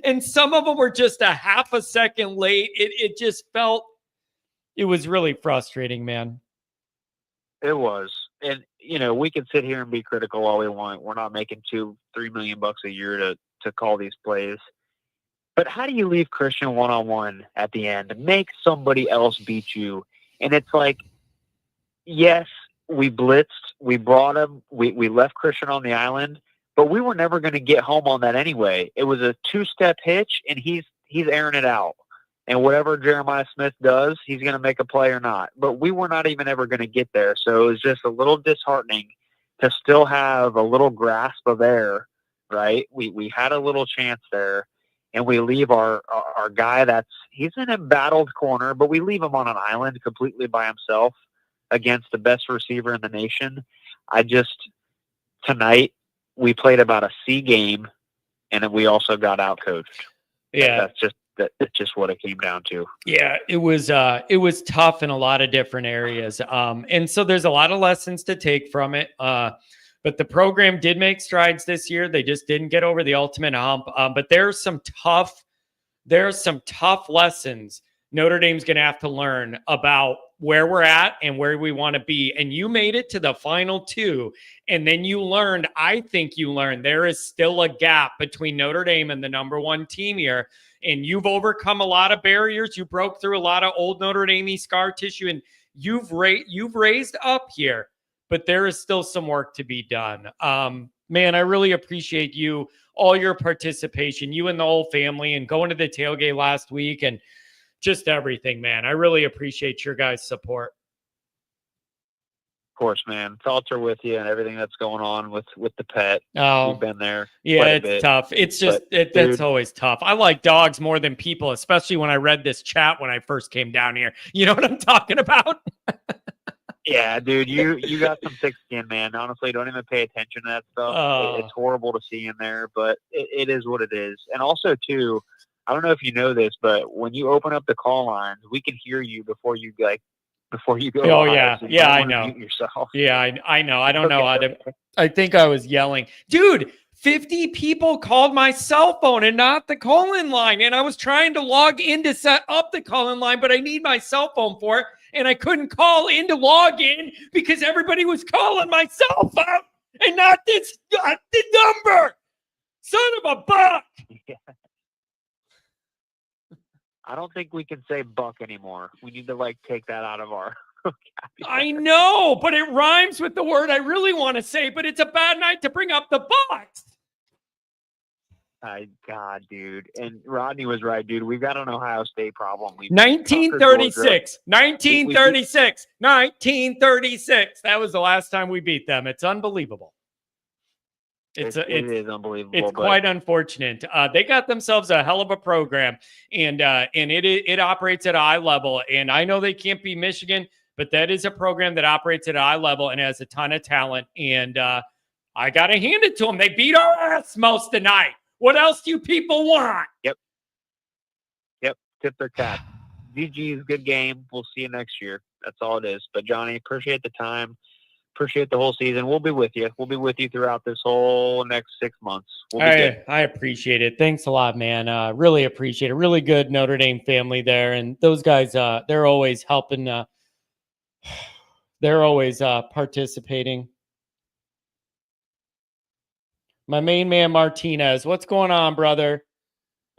A: and some of them were just a half a second late. It just felt, it was really frustrating, man.
I: It was. And, we can sit here and be critical all we want. We're not making $2-3 million a year to call these plays. But how do you leave Christian one-on-one at the end? Make somebody else beat you. And it's like, yes, we blitzed. We brought him. We left Christian on the island. But we were never going to get home on that anyway. It was a 2-step hitch, and he's airing it out. And whatever Jeremiah Smith does, he's going to make a play or not. But we were not even ever going to get there. So it was just a little disheartening to still have a little grasp of air right? We had a little chance there, and we leave our guy he's in a battled corner, but we leave him on an island completely by himself against the best receiver in the nation. Tonight we played about a C game, and then we also got outcoached.
A: Yeah.
I: That's just what it came down to.
A: Yeah, it was tough in a lot of different areas. And so there's a lot of lessons to take from it. But the program did make strides this year. They just didn't get over the ultimate hump. But there's some tough lessons Notre Dame's going to have to learn about where we're at and where we want to be. And you made it to the final two. And then I think you learned there is still a gap between Notre Dame and the number one team here. And you've overcome a lot of barriers. You broke through a lot of old Notre Dame scar tissue, and you've raised up here. But there is still some work to be done. Man, I really appreciate you, all your participation, you and the whole family, and going to the tailgate last week and just everything, man. I really appreciate your guys' support.
I: Of course, man. Thoughts are with you and everything that's going on with the pet.
A: Oh,
I: we've been there.
A: Yeah, it's tough. It's just that's always tough. I like dogs more than people, especially when I read this chat when I first came down here. You know what I'm talking about?
I: Yeah, dude, you got some thick skin, man. Honestly, don't even pay attention to that stuff. It's horrible to see in there, but it is what it is. And also, too, I don't know if you know this, but when you open up the call lines, we can hear you before you go.
A: Oh, yeah.
I: So
A: Yeah, I know.
I: mute yourself.
A: Yeah, I know. I don't know how to. I think I was yelling. Dude, 50 people called my cell phone and not the call-in line. And I was trying to log in to set up the call-in line, but I need my cell phone for it. And I couldn't call in to log in because everybody was calling my cell phone and not the number. Son of a buck.
I: Yeah. I don't think we can say buck anymore. We need to take that out of our vocabulary.
A: I know, but it rhymes with the word I really want to say, but it's a bad night to bring up the Bucks.
I: God, dude. And Rodney was right, dude. We've got an Ohio State problem.
A: 1936. 1936. 1936. That was the last time we beat them. It's unbelievable.
I: It is unbelievable.
A: It's quite unfortunate. They got themselves a hell of a program, and it operates at a high level. And I know they can't be Michigan, but that is a program that operates at a high level and has a ton of talent. And I got to hand it to them. They beat our ass most of the night. What else do you people want?
I: Yep. Tip their cap. GG's, good game. We'll see you next year. That's all it is. But Johnny, appreciate the time. Appreciate the whole season. We'll be with you. We'll be with you throughout this whole next 6 months.
A: I appreciate it. Thanks a lot, man. Really appreciate it. Really good Notre Dame family there. And those guys, they're always helping. They're always participating. My main man, Martinez. What's going on, brother?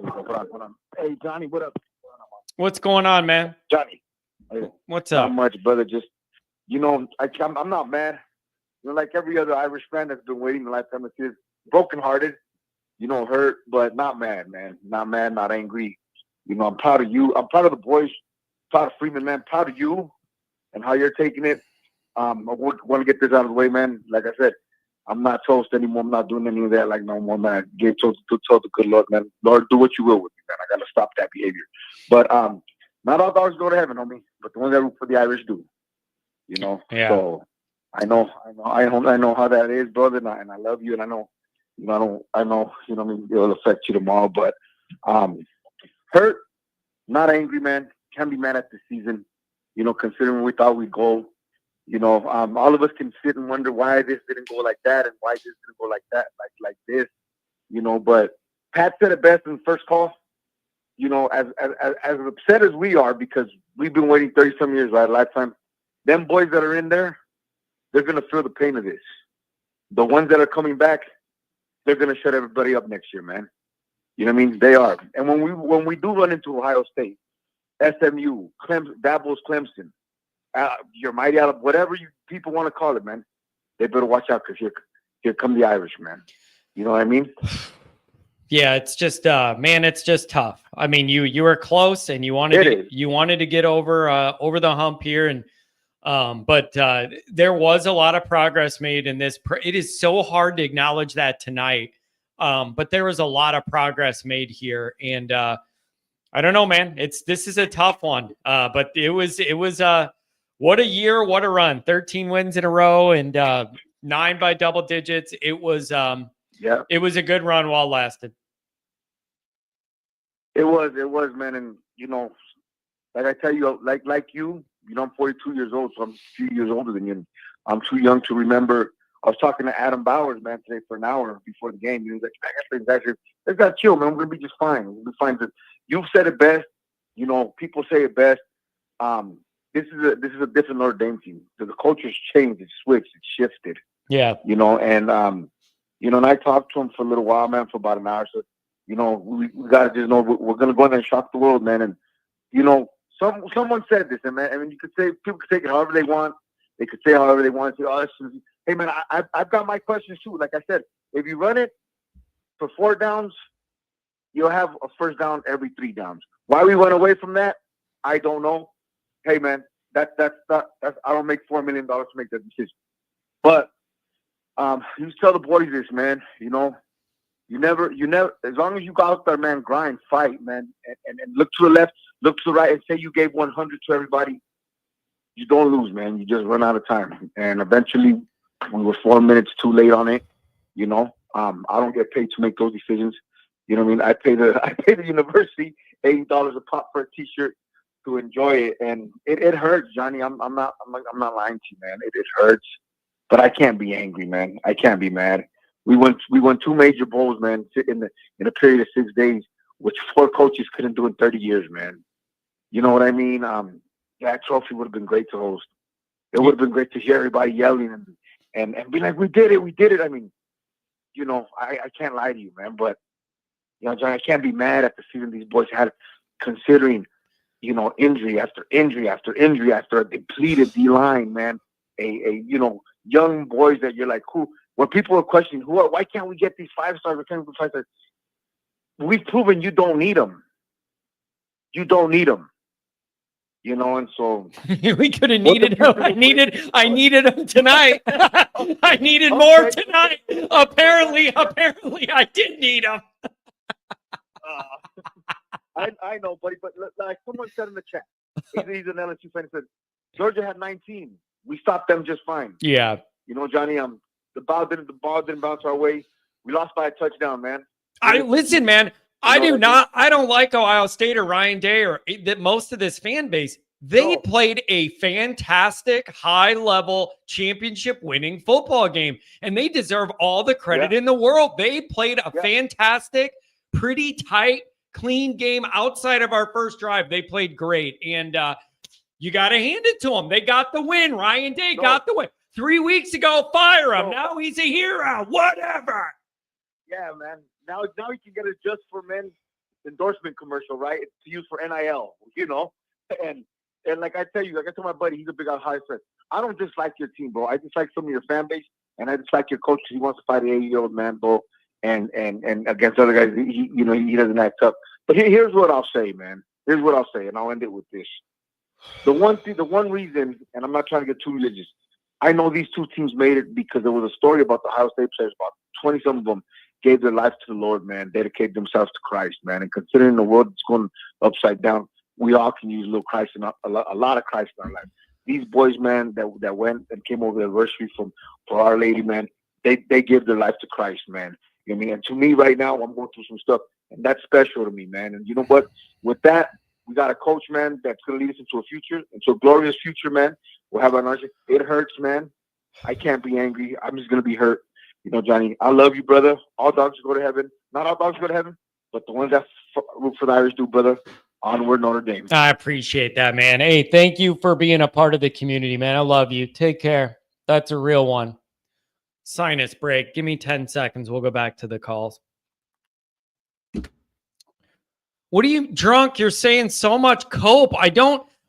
H: Hold on. Hey, Johnny, what up?
A: What's going on, man?
H: Johnny.
A: What's up?
H: Not much, brother. Just, I'm not mad. Like every other Irish fan that's been waiting a lifetime to see it, brokenhearted, hurt, but not mad, man. Not mad, not angry. I'm proud of you. I'm proud of the boys. Proud of Freeman, man. Proud of you and how you're taking it. I want to get this out of the way, man. Like I said, I'm not toast anymore. I'm not doing any of that no more, man. Gave told the good Lord, man. Lord, do what you will with me, man. I got to stop that behavior. But not all dogs go to heaven, homie. But the ones that root for the Irish do.
A: Yeah.
H: So I know how that is, brother, and I love you, and I know, it'll affect you tomorrow, but hurt, not angry, man. Can't be mad at the season, considering we thought we'd go, all of us can sit and wonder why this didn't go like that and why this didn't go like that, like this, but Pat said it best in the first call. As upset as we are because we've been waiting 30-some years, right, a lifetime. Them boys that are in there, they're going to feel the pain of this. The ones that are coming back, they're going to shut everybody up next year, man. You know what I mean? They are. And when we do run into Ohio State, SMU, Clemson, your Mighty Alabama, whatever you people want to call it, man, they better watch out because here come the Irish, man. You know what I mean?
A: Yeah, it's just man, it's just tough. I mean, you were close and you wanted to get over the hump here, and but there was a lot of progress made in this. It is so hard to acknowledge that tonight. But there was a lot of progress made here. And I don't know, man. This is a tough one. But it was what a year, what a run. 13 wins in a row and 9 by double digits. It was it was a good run while it lasted.
H: It was, man. And, like I tell you, like you, I'm 42 years old, so I'm a few years older than you. I'm too young to remember. I was talking to Adam Bowers, man, today for an hour before the game. He was like, let's got chill, man. We're going to be just fine. We'll be fine. You've said it best. People say it best. This is a different Notre Dame team. The culture's changed. It's switched. It's shifted.
A: Yeah.
H: And I talked to him for a little while, man, for about an hour. So, we got to just know we're going to go in there and shock the world, man. And, someone said this, and man, I mean, people could take it however they want. They could say however they want. Say, hey, man, I've got my questions too. Like I said, if you run it for 4 downs, you'll have a first down every 3 downs. Why we went away from that, I don't know. Hey, man, that's I don't make $4 million to make that decision. But you tell the boys this, man. You never, as long as you go out there, man, grind, fight, man, and look to the left, look to the right, and say you gave 100 to everybody, you don't lose, man. You just run out of time. And eventually, we were 4 minutes too late on it. I don't get paid to make those decisions. You know what I mean? I pay the university $80 a pop for a T-shirt to enjoy it, and it hurts, Johnny. I'm not lying to you, man. It hurts, but I can't be angry, man. I can't be mad. We won 2 major bowls, man, in a period of 6 days, which 4 coaches couldn't do in 30 years, man. You know what I mean? That trophy would have been great to host. It would have been great to hear everybody yelling and be like, we did it. I mean, I can't lie to you, man, but John, I can't be mad at the season these boys had, considering, injury after injury after injury after a depleted D-line, man. Young boys that you're like, who? When people are questioning, why can't we get these 5-stars? Why can't we get 5-stars? We've proven you don't need them. You don't need them. And so
A: we could have needed him. I needed him tonight. I needed more tonight. Apparently, I did need him.
H: I know, buddy, but like someone said in the chat, he's an LSU fan. He said Georgia had 19. We stopped them just fine.
A: Yeah.
H: Johnny, the ball didn't bounce our way. We lost by a touchdown, man.
A: Listen, man. I don't like Ohio State or Ryan Day or most of this fan base. They played a fantastic, high-level, championship-winning football game, and they deserve all the credit in the world. They played a fantastic, pretty tight, clean game outside of our first drive. They played great, and you got to hand it to them. They got the win. Ryan Day got the win. 3 weeks ago, fire him. Now he's a hero. Whatever.
H: Yeah, man. Now he can get a Just for Men endorsement commercial, right? It's to use for NIL, And like I tell you, like I told my buddy, he's a big Ohio fan. I don't dislike your team, bro. I dislike some of your fan base, and I dislike your coach because he wants to fight an 80-year-old man, bro, and against other guys, he doesn't act up. But here's what I'll say, man. Here's what I'll say, and I'll end it with this. The one reason, and I'm not trying to get too religious, I know these 2 teams made it because there was a story about the Ohio State players, about 20-some of them gave their lives to the Lord, man, dedicated themselves to Christ, man. And considering the world is going upside down, we all can use a little Christ and a lot of Christ in our life. These boys, man, that went and came over the anniversary for Our Lady, man, they give their life to Christ, man. You know what I mean? And to me right now, I'm going through some stuff, and that's special to me, man. And you know what? With that, we got a coach, man, that's going to lead us into a glorious future, man. We'll have our answer. It hurts, man. I can't be angry. I'm just going to be hurt. Johnny, I love you, brother. All dogs go to heaven. Not all dogs go to heaven, but the ones that root for the Irish do, brother. Onward, Notre Dame.
A: I appreciate that, man. Hey, thank you for being a part of the community, man. I love you. Take care. That's a real one. Sinus break. Give me 10 seconds. We'll go back to the calls. What are you drunk? You're saying so much cope.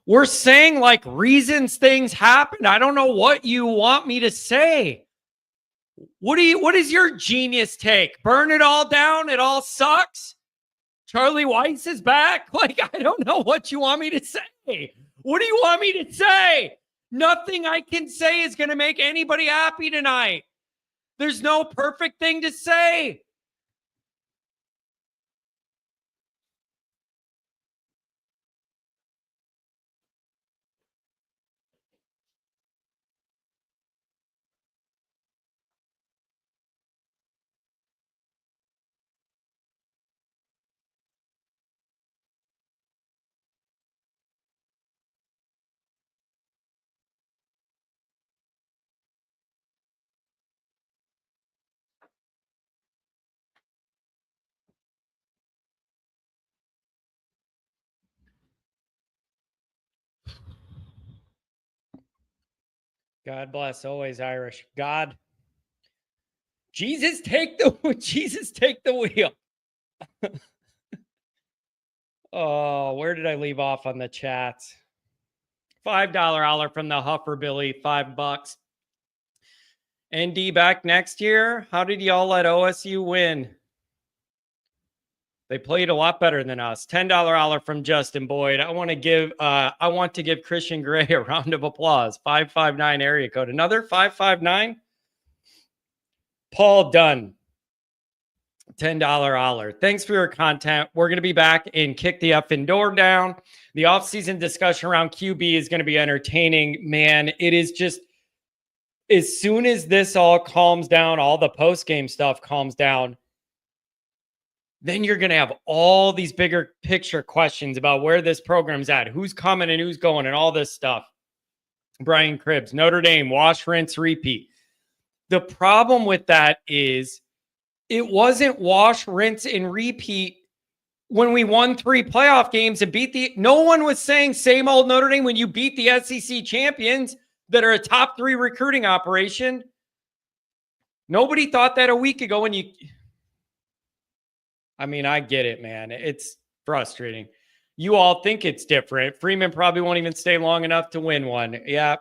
A: We're saying like reasons things happened. I don't know what you want me to say. What is your genius take? Burn it all down? It all sucks? Charlie Weiss is back? Like, I don't know what you want me to say. What do you want me to say? Nothing I can say is going to make anybody happy tonight. There's no perfect thing to say. God bless. Always Irish. God. Jesus, take the wheel. Oh, where did I leave off on the chats? $5 holler from the Huffer Billy, $5. ND back next year. How did y'all let OSU win? They played a lot better than us. $10 holler from Justin Boyd. I want to give Christian Gray a round of applause. 559 area code. Another 559. Paul Dunn. $10 holler. Thanks for your content. We're going to be back and kick the effing door down. The offseason discussion around QB is going to be entertaining. Man, it is just, as soon as this all calms down, all the post-game stuff calms down, then you're going to have all these bigger picture questions about where this program's at, who's coming and who's going and all this stuff. Brian Cribbs, Notre Dame, wash, rinse, repeat. The problem with that is it wasn't wash, rinse, and repeat when we won 3 playoff games and no one was saying same old Notre Dame when you beat the SEC champions that are a top 3 recruiting operation. Nobody thought that a week ago I get it, man. It's frustrating. You all think it's different. Freeman probably won't even stay long enough to win one. Yeah.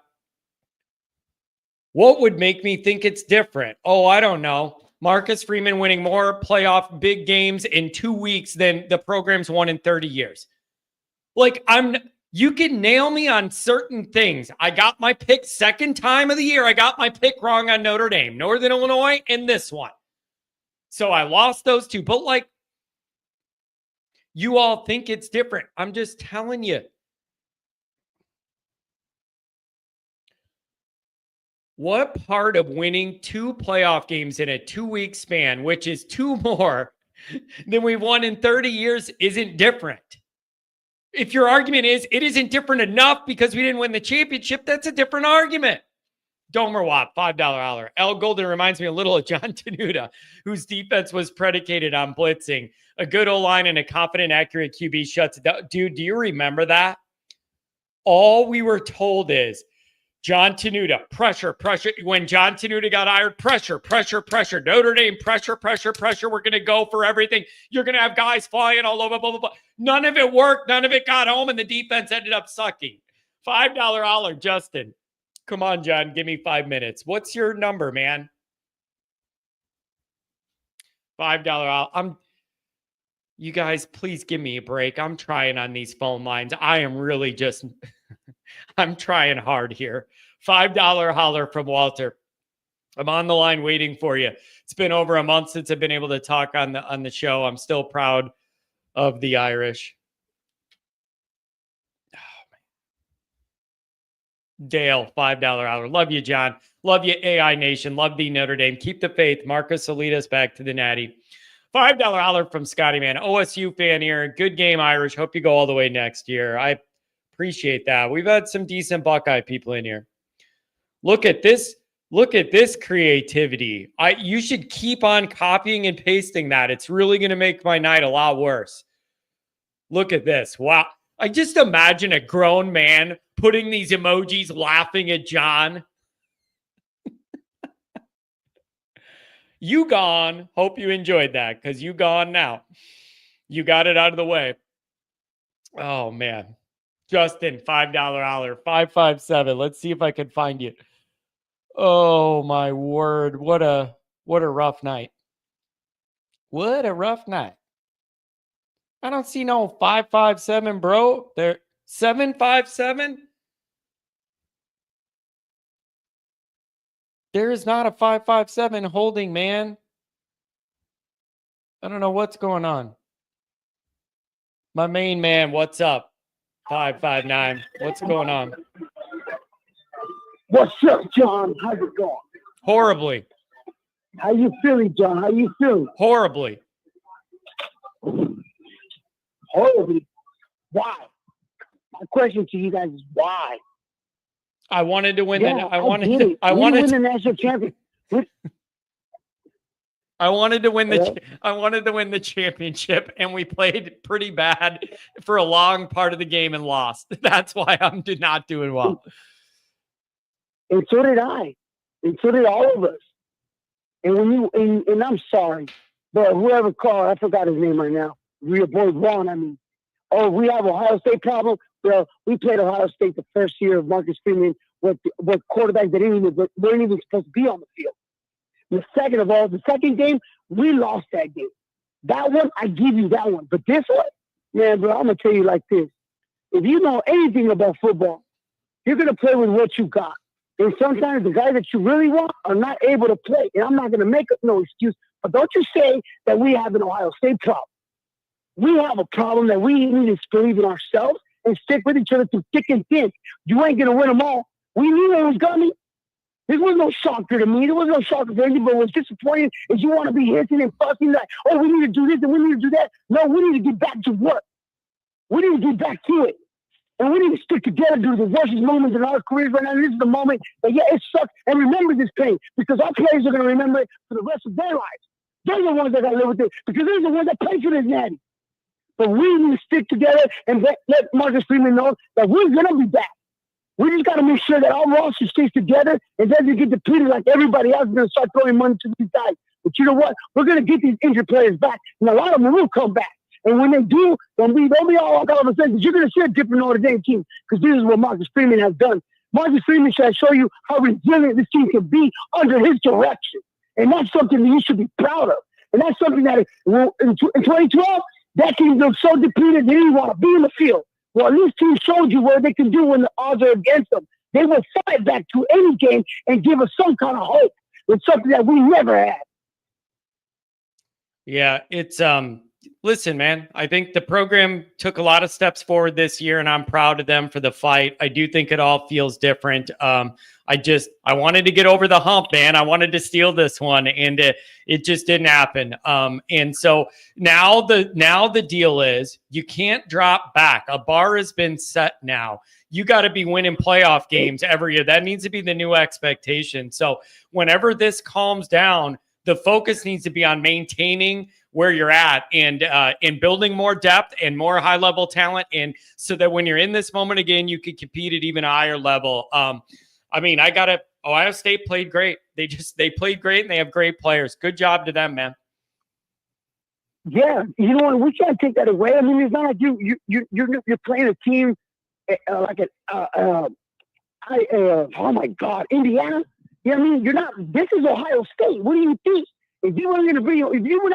A: What would make me think it's different? Oh, I don't know. Marcus Freeman winning more playoff big games in 2 weeks than the program's won in 30 years. You can nail me on certain things. I got my pick second time of the year. I got my pick wrong on Notre Dame, Northern Illinois, and this one. So I lost those 2. But you all think it's different. I'm just telling you. What part of winning 2 playoff games in a 2-week span, which is 2 more than we've won in 30 years, isn't different? If your argument is it isn't different enough because we didn't win the championship, that's a different argument. Domer Watt, $5 holler. L. Golden reminds me a little of John Tenuta, whose defense was predicated on blitzing. A good O-line and a confident, accurate QB shuts it down. Dude, do you remember that? All we were told is John Tenuta, pressure. When John Tenuta got hired, pressure. Notre Dame, pressure. We're going to go for everything. You're going to have guys flying all over, blah, blah, blah. None of it worked. None of it got home, and the defense ended up sucking. $5 holler, Justin. Come on, John, give me 5 minutes. What's your number, man? $5 holler. You guys, please give me a break. I'm trying on these phone lines. I am really just... I'm trying hard here. $5 holler from Walter. I'm on the line waiting for you. It's been over a month since I've been able to talk on the show. I'm still proud of the Irish. Oh, man. Dale, $5 holler. Love you, John. Love you, AI Nation. Love the Notre Dame. Keep the faith. Marcus will lead us back to the Natty. $5 holler from Scotty, man. OSU fan here. Good game, Irish. Hope you go all the way next year. I appreciate that. We've had some decent Buckeye people in here. Look at this creativity. You should keep on copying and pasting that. It's really going to make my night a lot worse. Look at this. Wow. I just imagine a grown man putting these emojis laughing at John. You gone. Hope you enjoyed that because you gone now. You got it out of the way. Oh, man. Justin, $5 holler, 557. Let's see if I can find you. Oh, my word. What a rough night. What a rough night. I don't see no 557, bro. There 757. There is not a 557 holding, man. I don't know what's going on. My main man, what's up? 559. What's going on?
H: What's up, John? How's it going?
A: Horribly.
H: How you feeling, John? How you feeling?
A: Horribly.
H: Horribly? Why? My question to you guys is why?
A: I wanted to win. I wanted
H: to win the national championship.
A: I wanted to win the championship, and we played pretty bad for a long part of the game and lost. That's why I'm not doing well.
J: And so did I. And so did all of us. And and I'm sorry, but whoever called, I forgot his name right now. Real boy Ron, oh, we have Ohio State problem. Well, we played Ohio State the first year of Marcus Freeman with quarterbacks that weren't even supposed to be on the field. The second game, we lost that game. That one, I give you that one. But this one, man, bro, I'm going to tell you like this. If you know anything about football, you're going to play with what you got. And sometimes the guys that you really want are not able to play. And I'm not going to make up no excuse. But don't you say that we have an Ohio State problem. We have a problem that we need to believe in ourselves and stick with each other through thick and thin. You ain't going to win them all. We knew it was coming. There was no shocker to me. There was no shocker to anybody. What's disappointing is you want to be hissing and fussing like, oh, we need to do this and we need to do that. No, we need to get back to work. We need to get back to it. And we need to stick together through the worst moments in our careers right now. And this is the moment that, yeah, it sucks. And remember this pain because our players are going to remember it for the rest of their lives. They're the ones that got to live with it because they're the ones that pay for this natty. But we need to stick together and let Marcus Freeman know that we're going to be back. We just got to make sure that our roster stays together and doesn't get depleted like everybody else is going to start throwing money to these guys. But you know what? We're going to get these injured players back, and a lot of them will come back. And when they do, they'll be all of a sudden. You're going to see a different Notre Dame team because this is what Marcus Freeman has done. Marcus Freeman should show you how resilient this team can be under his direction. And that's something that you should be proud of. And that's something that in 2012, that team looked so depleted they didn't want to be in the field. Well, at least team showed you what they can do when the odds are against them. They will fight back to any game and give us some kind of hope. It's something that we never had.
A: Yeah, it's listen, man, I think the program took a lot of steps forward this year, and I'm proud of them for the fight. I do think it all feels different. I wanted to get over the hump, man. I wanted to steal this one, and it just didn't happen. And so now the deal is you can't drop back. A bar has been set now. You got to be winning playoff games every year. That needs to be the new expectation. So whenever this calms down, the focus needs to be on maintaining where you're at and building more depth and more high-level talent, and so that when you're in this moment again, you can compete at even a higher level. Ohio State played great. They played great, and they have great players. Good job to them, man.
J: Yeah, you know what? We can't take that away. I mean, it's not like you're playing a team oh my God, Indiana. You know what I mean? You're not. This is Ohio State. What do you think? If you were not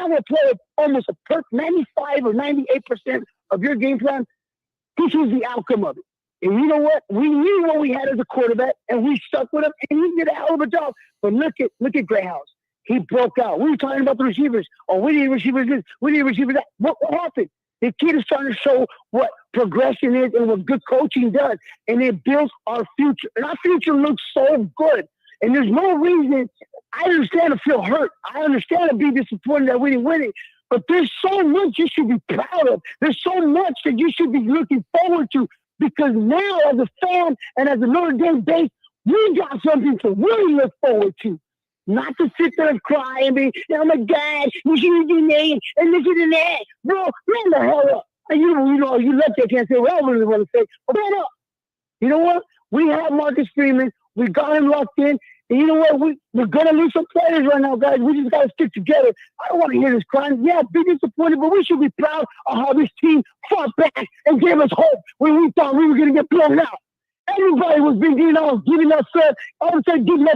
J: going to play almost a 95 or 98% of your game plan, this was the outcome of it. And you know what? We knew what we had as a quarterback, and we stuck with him, and he did a hell of a job. But look at Greyhouse. He broke out. We were talking about the receivers. Oh, we need receivers this. We need receivers that. What happened? The kid is trying to show what progression is and what good coaching does, and it builds our future. And our future looks so good. And there's no reason. I understand to feel hurt. I understand to be disappointed that we didn't win it. But there's so much you should be proud of. There's so much that you should be looking forward to. Because now, as a fan and as a Notre Dame base, we got something to really look forward to. Not to sit there and cry and be, oh my God, we should do that and this and that. Bro, man the hell up. And you left there, can't say what I really want to say. But man up. You know what? We have Marcus Freeman. We got him locked in. And you know what? We're going to lose some players right now, guys. We just got to stick together. I don't want to hear this crying. Yeah, be disappointed, but we should be proud of how this team fought back and gave us hope when we thought we were going to get blown out. Everybody was giving up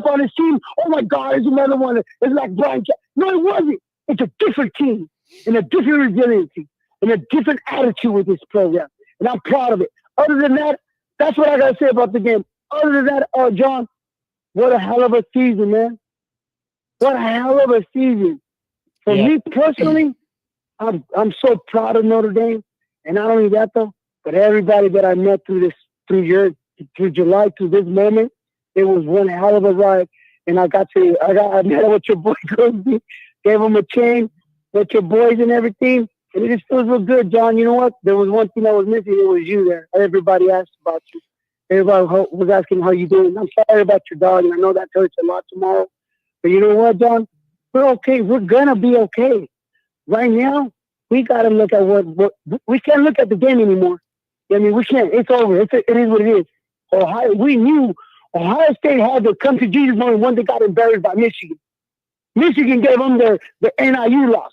J: on this team. Oh, my God, it's another one. It's like Brian. No, it wasn't. It's a different team and a different resiliency and a different attitude with this program. And I'm proud of it. Other than that, that's what I got to say about the game. Other than that, John, what a hell of a season, man. What a hell of a season. For me personally, I'm so proud of Notre Dame. And not only that, though, but everybody that I met through July, through this moment, it was one hell of a ride. And I met with your boy Crosby, gave him a chain with your boys and everything. And it just feels real good, John. You know what? There was one thing I was missing. It was you there. Everybody asked about you. Everybody was asking how you doing. I'm sorry about your dog, and I know that hurts a lot tomorrow. But you know what, John? We're okay. We're going to be okay. Right now, we got to look at what we can't look at the game anymore. I mean, we can't. It's over. It is what it is. Ohio, we knew Ohio State had the come to Jesus moment when they got embarrassed by Michigan. Michigan gave them their NIU loss.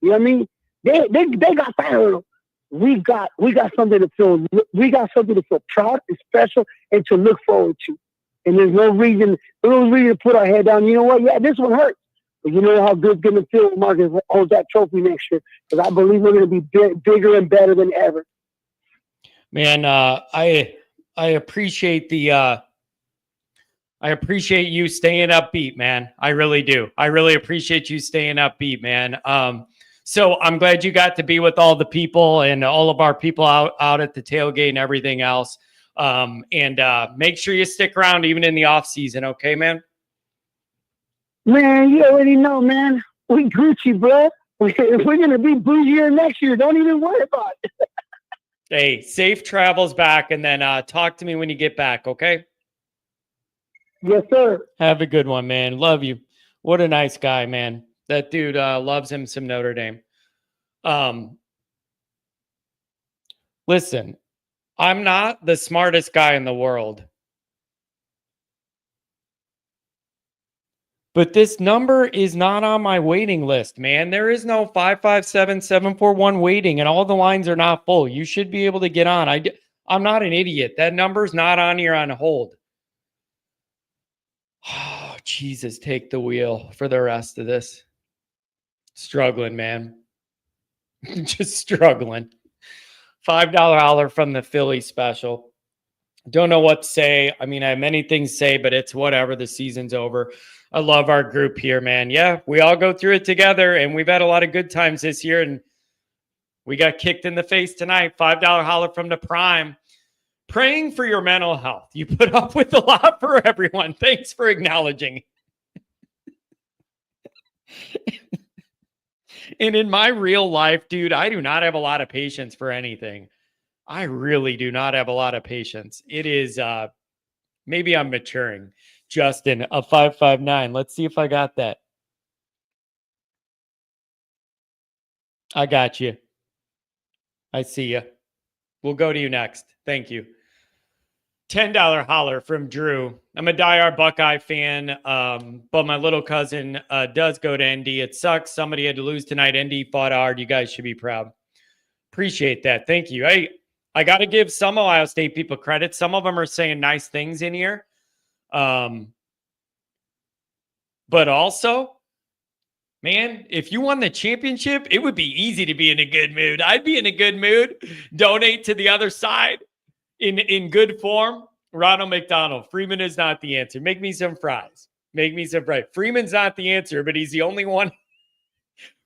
J: You know what I mean? They got that hurdle. We got something to feel. We got something to feel proud and special and to look forward to. And there's no reason to put our head down. You know what? Yeah, this one hurts. But you know how good it's going to feel when Marcus holds that trophy next year. Because I believe we're going to be bigger and better than ever.
A: Man, I appreciate I appreciate you staying upbeat, man. I really do. I really appreciate you staying upbeat, man. So I'm glad you got to be with all the people and all of our people out at the tailgate and everything else. And make sure you stick around even in the off season. Okay, man?
J: Man, you already know, man. We Gucci, bro. We're going to be bougier next year. Don't even worry about it.
A: Hey, safe travels back, and then talk to me when you get back, okay?
J: Yes, sir.
A: Have a good one, man. Love you. What a nice guy, man. That dude loves him some Notre Dame. Listen, I'm not the smartest guy in the world. But this number is not on my waiting list, man. There is no 557-741 waiting, and all the lines are not full. You should be able to get on. I'm not an idiot. That number's not on here on hold. Oh, Jesus, take the wheel for the rest of this. Struggling, man. Just struggling. $5 holler from the Philly special. Don't know what to say. I mean, I have many things to say, but it's whatever. The season's over. I love our group here, man. Yeah, we all go through it together, and we've had a lot of good times this year, and we got kicked in the face tonight. $5 holler from the Prime. Praying for your mental health. You put up with a lot for everyone. Thanks for acknowledging. And in my real life, dude, I do not have a lot of patience for anything. I really do not have a lot of patience. It is, maybe I'm maturing. Justin, a 559. Let's see if I got that. I got you. I see you. We'll go to you next. Thank you. $10 holler from Drew. I'm a diehard Buckeye fan, but my little cousin does go to ND. It sucks. Somebody had to lose tonight. ND fought hard. You guys should be proud. Appreciate that. Thank you. I got to give some Ohio State people credit. Some of them are saying nice things in here. But also, man, if you won the championship, it would be easy to be in a good mood. I'd be in a good mood. Donate to the other side in good form. Ronald McDonald, Freeman is not the answer. Make me some fries. Make me some fries. Freeman's not the answer, but he's the only one.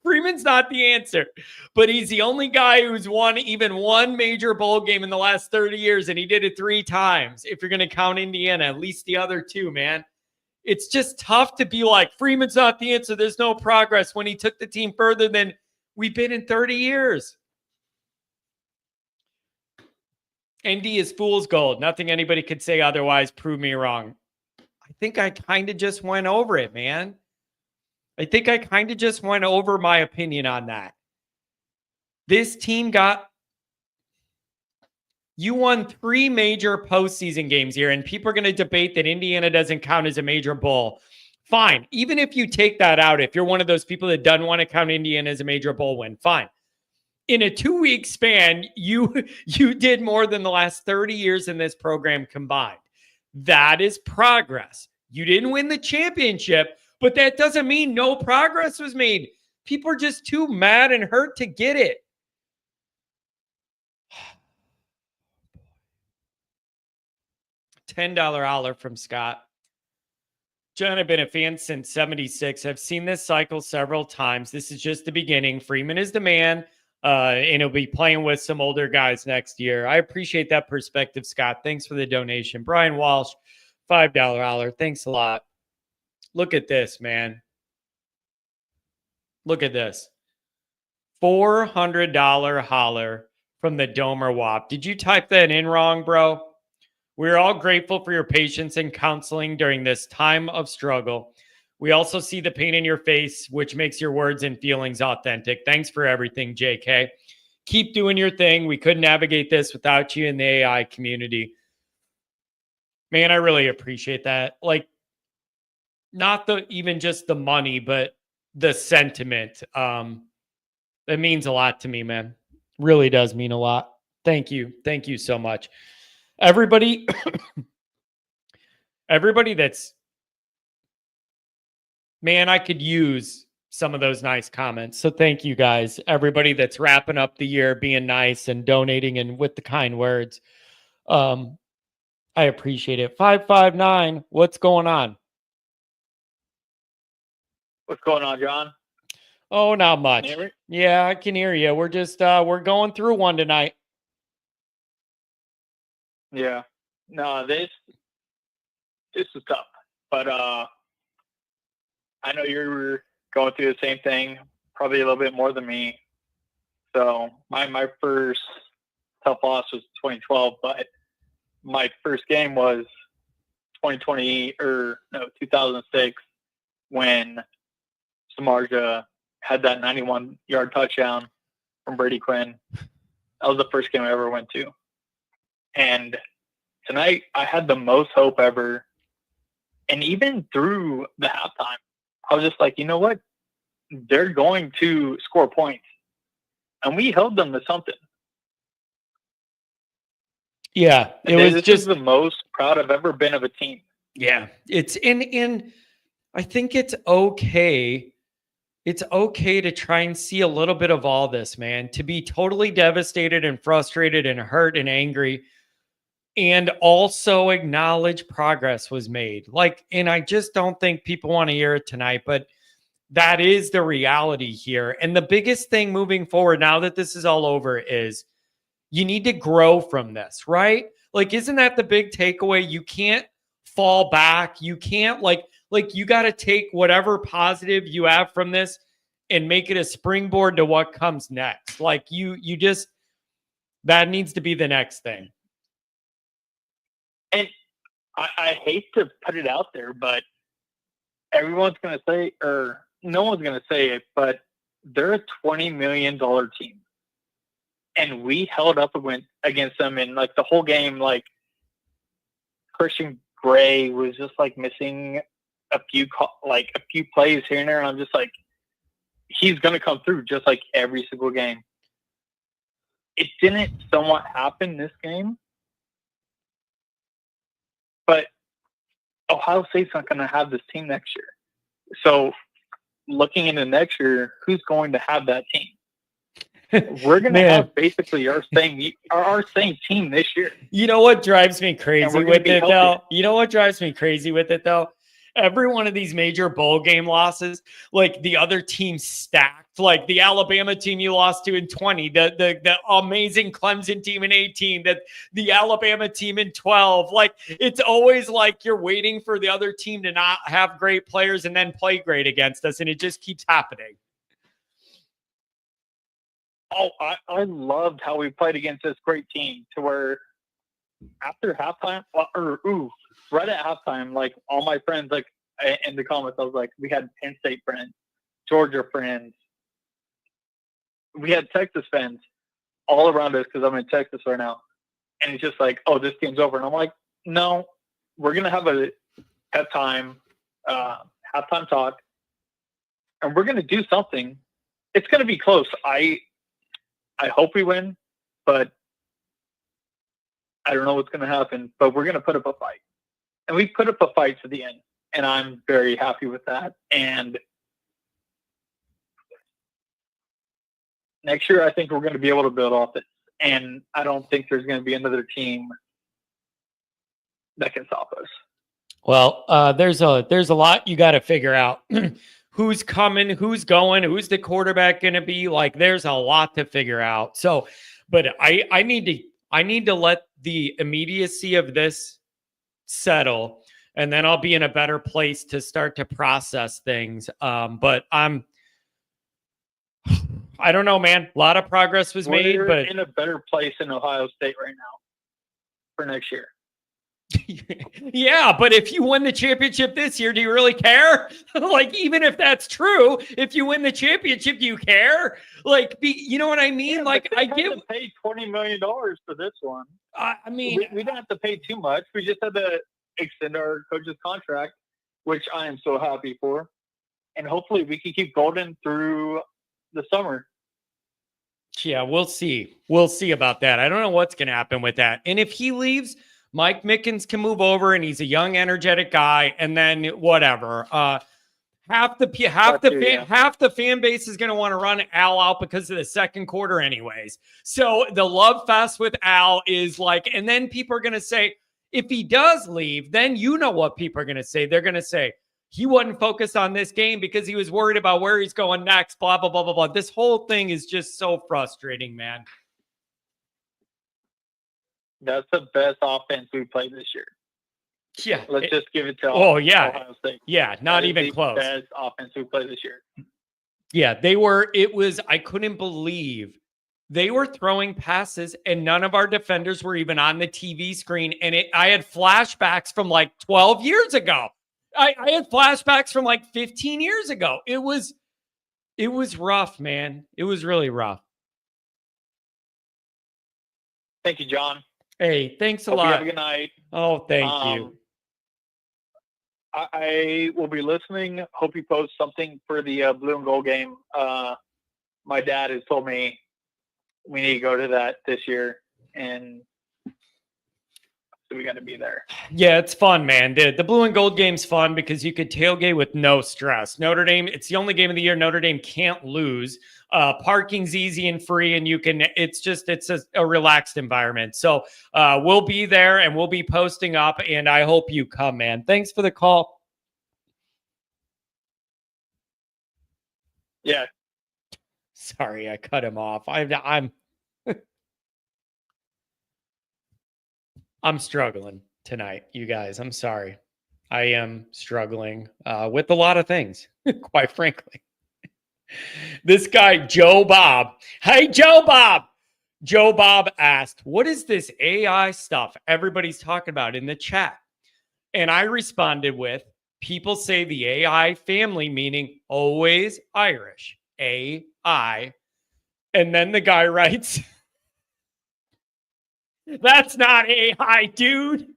A: Freeman's not the answer, but he's the only guy who's won even one major bowl game in the last 30 years, and he did it 3 times. If you're going to count Indiana, at least the other 2, man. It's just tough to be like, Freeman's not the answer. There's no progress when he took the team further than we've been in 30 years. ND is fool's gold. Nothing anybody could say otherwise. Prove me wrong. I think I kind of just went over it, man. I think I kind of just went over my opinion on that. This team you won 3 major postseason games here, and people are going to debate that Indiana doesn't count as a major bowl. Fine. Even if you take that out, if you're one of those people that doesn't want to count Indiana as a major bowl win, fine. In a 2-week span, you did more than the last 30 years in this program combined. That is progress. You didn't win the championship, but that doesn't mean no progress was made. People are just too mad and hurt to get it. $10 holler from Scott. John, I've been a fan since 76. I've seen this cycle several times. This is just the beginning. Freeman is the man, and he'll be playing with some older guys next year. I appreciate that perspective, Scott. Thanks for the donation. Brian Walsh, $5 holler. Thanks a lot. Look at this, man. Look at this. $400 holler from the Domer Wop. Did you type that in wrong, bro? We're all grateful for your patience and counseling during this time of struggle. We also see the pain in your face, which makes your words and feelings authentic. Thanks for everything, JK. Keep doing your thing. We couldn't navigate this without you in the AI community. Man, I really appreciate that. Like, not even just the money, but the sentiment. That means a lot to me, man. Really does mean a lot. Thank you. Thank you so much. Everybody, everybody that's, man, I could use some of those nice comments. So thank you guys. Everybody that's wrapping up the year, being nice and donating and with the kind words. I appreciate it. 559, what's going on?
K: What's going on, John?
A: Oh, not much.
K: Can you hear me?
A: Yeah, I can hear you. We're just we're going through one tonight.
K: Yeah. No, this is tough. But I know you're going through the same thing, probably a little bit more than me. So my first tough loss was 2012, but my first game was 2006 when Samardzija had that 91-yard touchdown from Brady Quinn. That was the first game I ever went to. And tonight I had the most hope ever. And even through the halftime, I was just like, you know what? They're going to score points. And we held them to something.
A: Yeah,
K: This is the most proud I've ever been of a team.
A: Yeah, it's in. I think it's okay. It's okay to try and see a little bit of all this, man. To be totally devastated and frustrated and hurt and angry, and also acknowledge progress was made. Like, and I just don't think people want to hear it tonight, but that is the reality here. And the biggest thing moving forward, now that this is all over, is you need to grow from this, right? Like, isn't that the big takeaway? You can't fall back. You can't like you got to take whatever positive you have from this and make it a springboard to what comes next. Like you just, that needs to be the next thing.
K: And I hate to put it out there, but everyone's going to say, or no one's going to say it, but they're a $20 million team. And we held up against them in like the whole game. Like Christian Gray was just like missing a few plays here and there. And I'm just like, he's going to come through just like every single game. It didn't somewhat happen this game, but Ohio State's not going to have this team next year. So looking into next year, who's going to have that team? We're going to have basically our same team this year.
A: You know what drives me crazy with it, though? You know what drives me crazy with it, though? Every one of these major bowl game losses, like the other team stacked, like the Alabama team you lost to in 20, the amazing Clemson team in 18, the Alabama team in 12. Like, it's always like you're waiting for the other team to not have great players and then play great against us, and it just keeps happening.
K: Oh, I loved how we played against this great team to where after halftime, right at halftime, like all my friends, like in the comments, I was like, we had Penn State friends, Georgia friends. We had Texas fans all around us because I'm in Texas right now. And it's just like, oh, this game's over. And I'm like, no, we're going to have a halftime talk, and we're going to do something. It's going to be close. I hope we win, but I don't know what's going to happen. But we're going to put up a fight. And we put up a fight to the end. And I'm very happy with that. And next year, I think we're going to be able to build off it. And I don't think there's going to be another team that can stop us.
A: Well, there's a lot you got to figure out. Who's coming, who's going, who's the quarterback going to be? Like, there's a lot to figure out. So, but I need to let the immediacy of this settle, and then I'll be in a better place to start to process things. But I don't know, man. A lot of progress was made, but
K: in a better place in Ohio State right now for next year.
A: Yeah, but if you win the championship this year, do you really care? Like, even if that's true, if you win the championship, do you care? Like, you know what I mean?
K: Yeah,
A: like, I get
K: to pay $20 million for this one.
A: I mean,
K: we don't have to pay too much. We just had to extend our coach's contract, which I am so happy for. And hopefully we can keep Golden through the summer.
A: Yeah, we'll see. We'll see about that. I don't know what's going to happen with that. And if he leaves, Mike Mickens can move over, and he's a young, energetic guy. And then whatever. Half the fan base is going to want to run Al out because of the second quarter, anyways. So the love fest with Al is like, and then people are going to say, if he does leave, then you know what people are going to say. They're going to say, he wasn't focused on this game because he was worried about where he's going next, blah, blah, blah, blah, blah. This whole thing is just so frustrating, man.
K: That's the best offense we played this year.
A: Yeah.
K: Let's just give it to
A: Ohio
K: State.
A: Yeah, not even close.
K: Best offense we played this year.
A: Yeah, I couldn't believe they were throwing passes and none of our defenders were even on the TV screen. And I had flashbacks from like 12 years ago. I had flashbacks from like 15 years ago. It was rough, man. It was really rough.
K: Thank you, John.
A: Hey, thanks a
K: Hope
A: lot.
K: you have a good night.
A: Oh, thank you.
K: I will be listening. Hope you post something for the blue and gold game. My dad has told me we need to go to that this year, and so we got to be there.
A: Yeah, it's fun, man. The blue and gold game's fun because you could tailgate with no stress. Notre Dame, it's the only game of the year Notre Dame can't lose. Parking's easy and free, and it's a relaxed environment. So we'll be there and we'll be posting up, and I hope you come, man. Thanks for the call.
K: Yeah.
A: Sorry, I cut him off. I'm I'm struggling tonight, you guys. I'm sorry. I am struggling with a lot of things, quite frankly. This guy, Joe Bob. Hey, Joe Bob. Joe Bob asked, what is this AI stuff everybody's talking about in the chat? And I responded with, people say the AI family, meaning always Irish, AI. And then the guy writes, that's not AI, dude.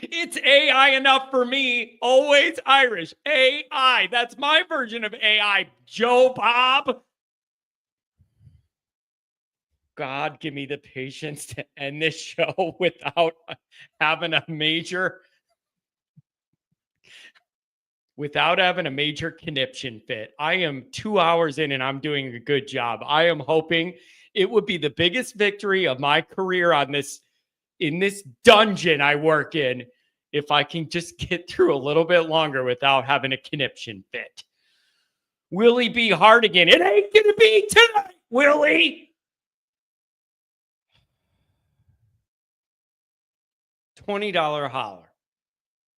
A: It's AI enough for me. Always Irish. AI. That's my version of AI. Joe Bob. God, give me the patience to end this show without having a major conniption fit. I am 2 hours in and I'm doing a good job. I am hoping it would be the biggest victory of my career in this dungeon I work in, if I can just get through a little bit longer without having a conniption fit. Will he be hard again? It ain't gonna be tonight, will he? $20 holler.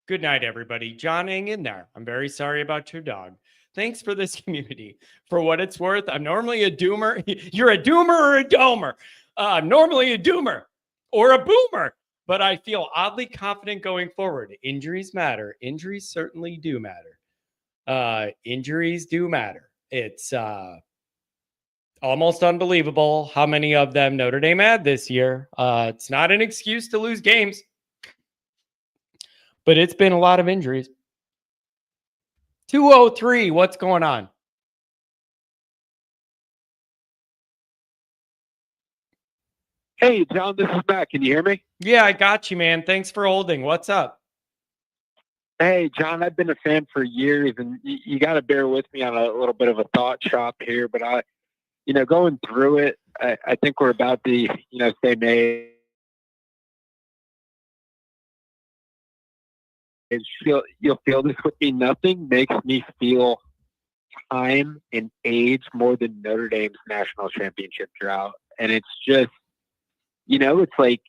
A: Good night, everybody. John, hang in there. I'm very sorry about your dog. Thanks for this community. For what it's worth, I'm normally a doomer. You're a doomer or a domer? I'm normally a doomer or a boomer, but I feel oddly confident going forward. Injuries matter. Injuries certainly do matter. Injuries do matter. It's almost unbelievable how many of them Notre Dame had this year. It's not an excuse to lose games, but it's been a lot of injuries. 203, what's going on?
H: Hey, John, this is Matt. Can you hear me?
A: Yeah, I got you, man. Thanks for holding. What's up?
H: Hey, John, I've been a fan for years, and you got to bear with me on a little bit of a thought shop here, but going through it, I think we're about the, same age. You'll feel this with me. Nothing makes me feel time and age more than Notre Dame's national championship drought. And it's just, it's like,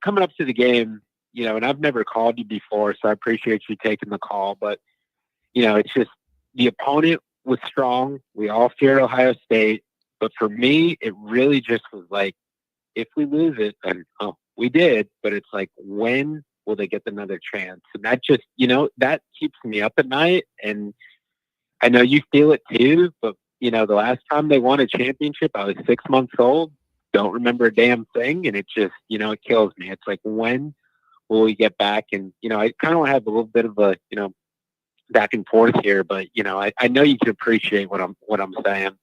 H: coming up to the game, and I've never called you before, so I appreciate you taking the call. But, it's just the opponent was strong. We all feared Ohio State. But for me, it really just was like, if we lose it, and we did, but it's like, when will they get another chance? And that just, that keeps me up at night. And I know you feel it too, but, the last time they won a championship, I was 6 months old.
I: don't remember a damn thing. And it just, it kills me. It's like, when will we get back? And, I kind of want to have a little bit of a, back and forth here, but, I know you can appreciate what I'm saying.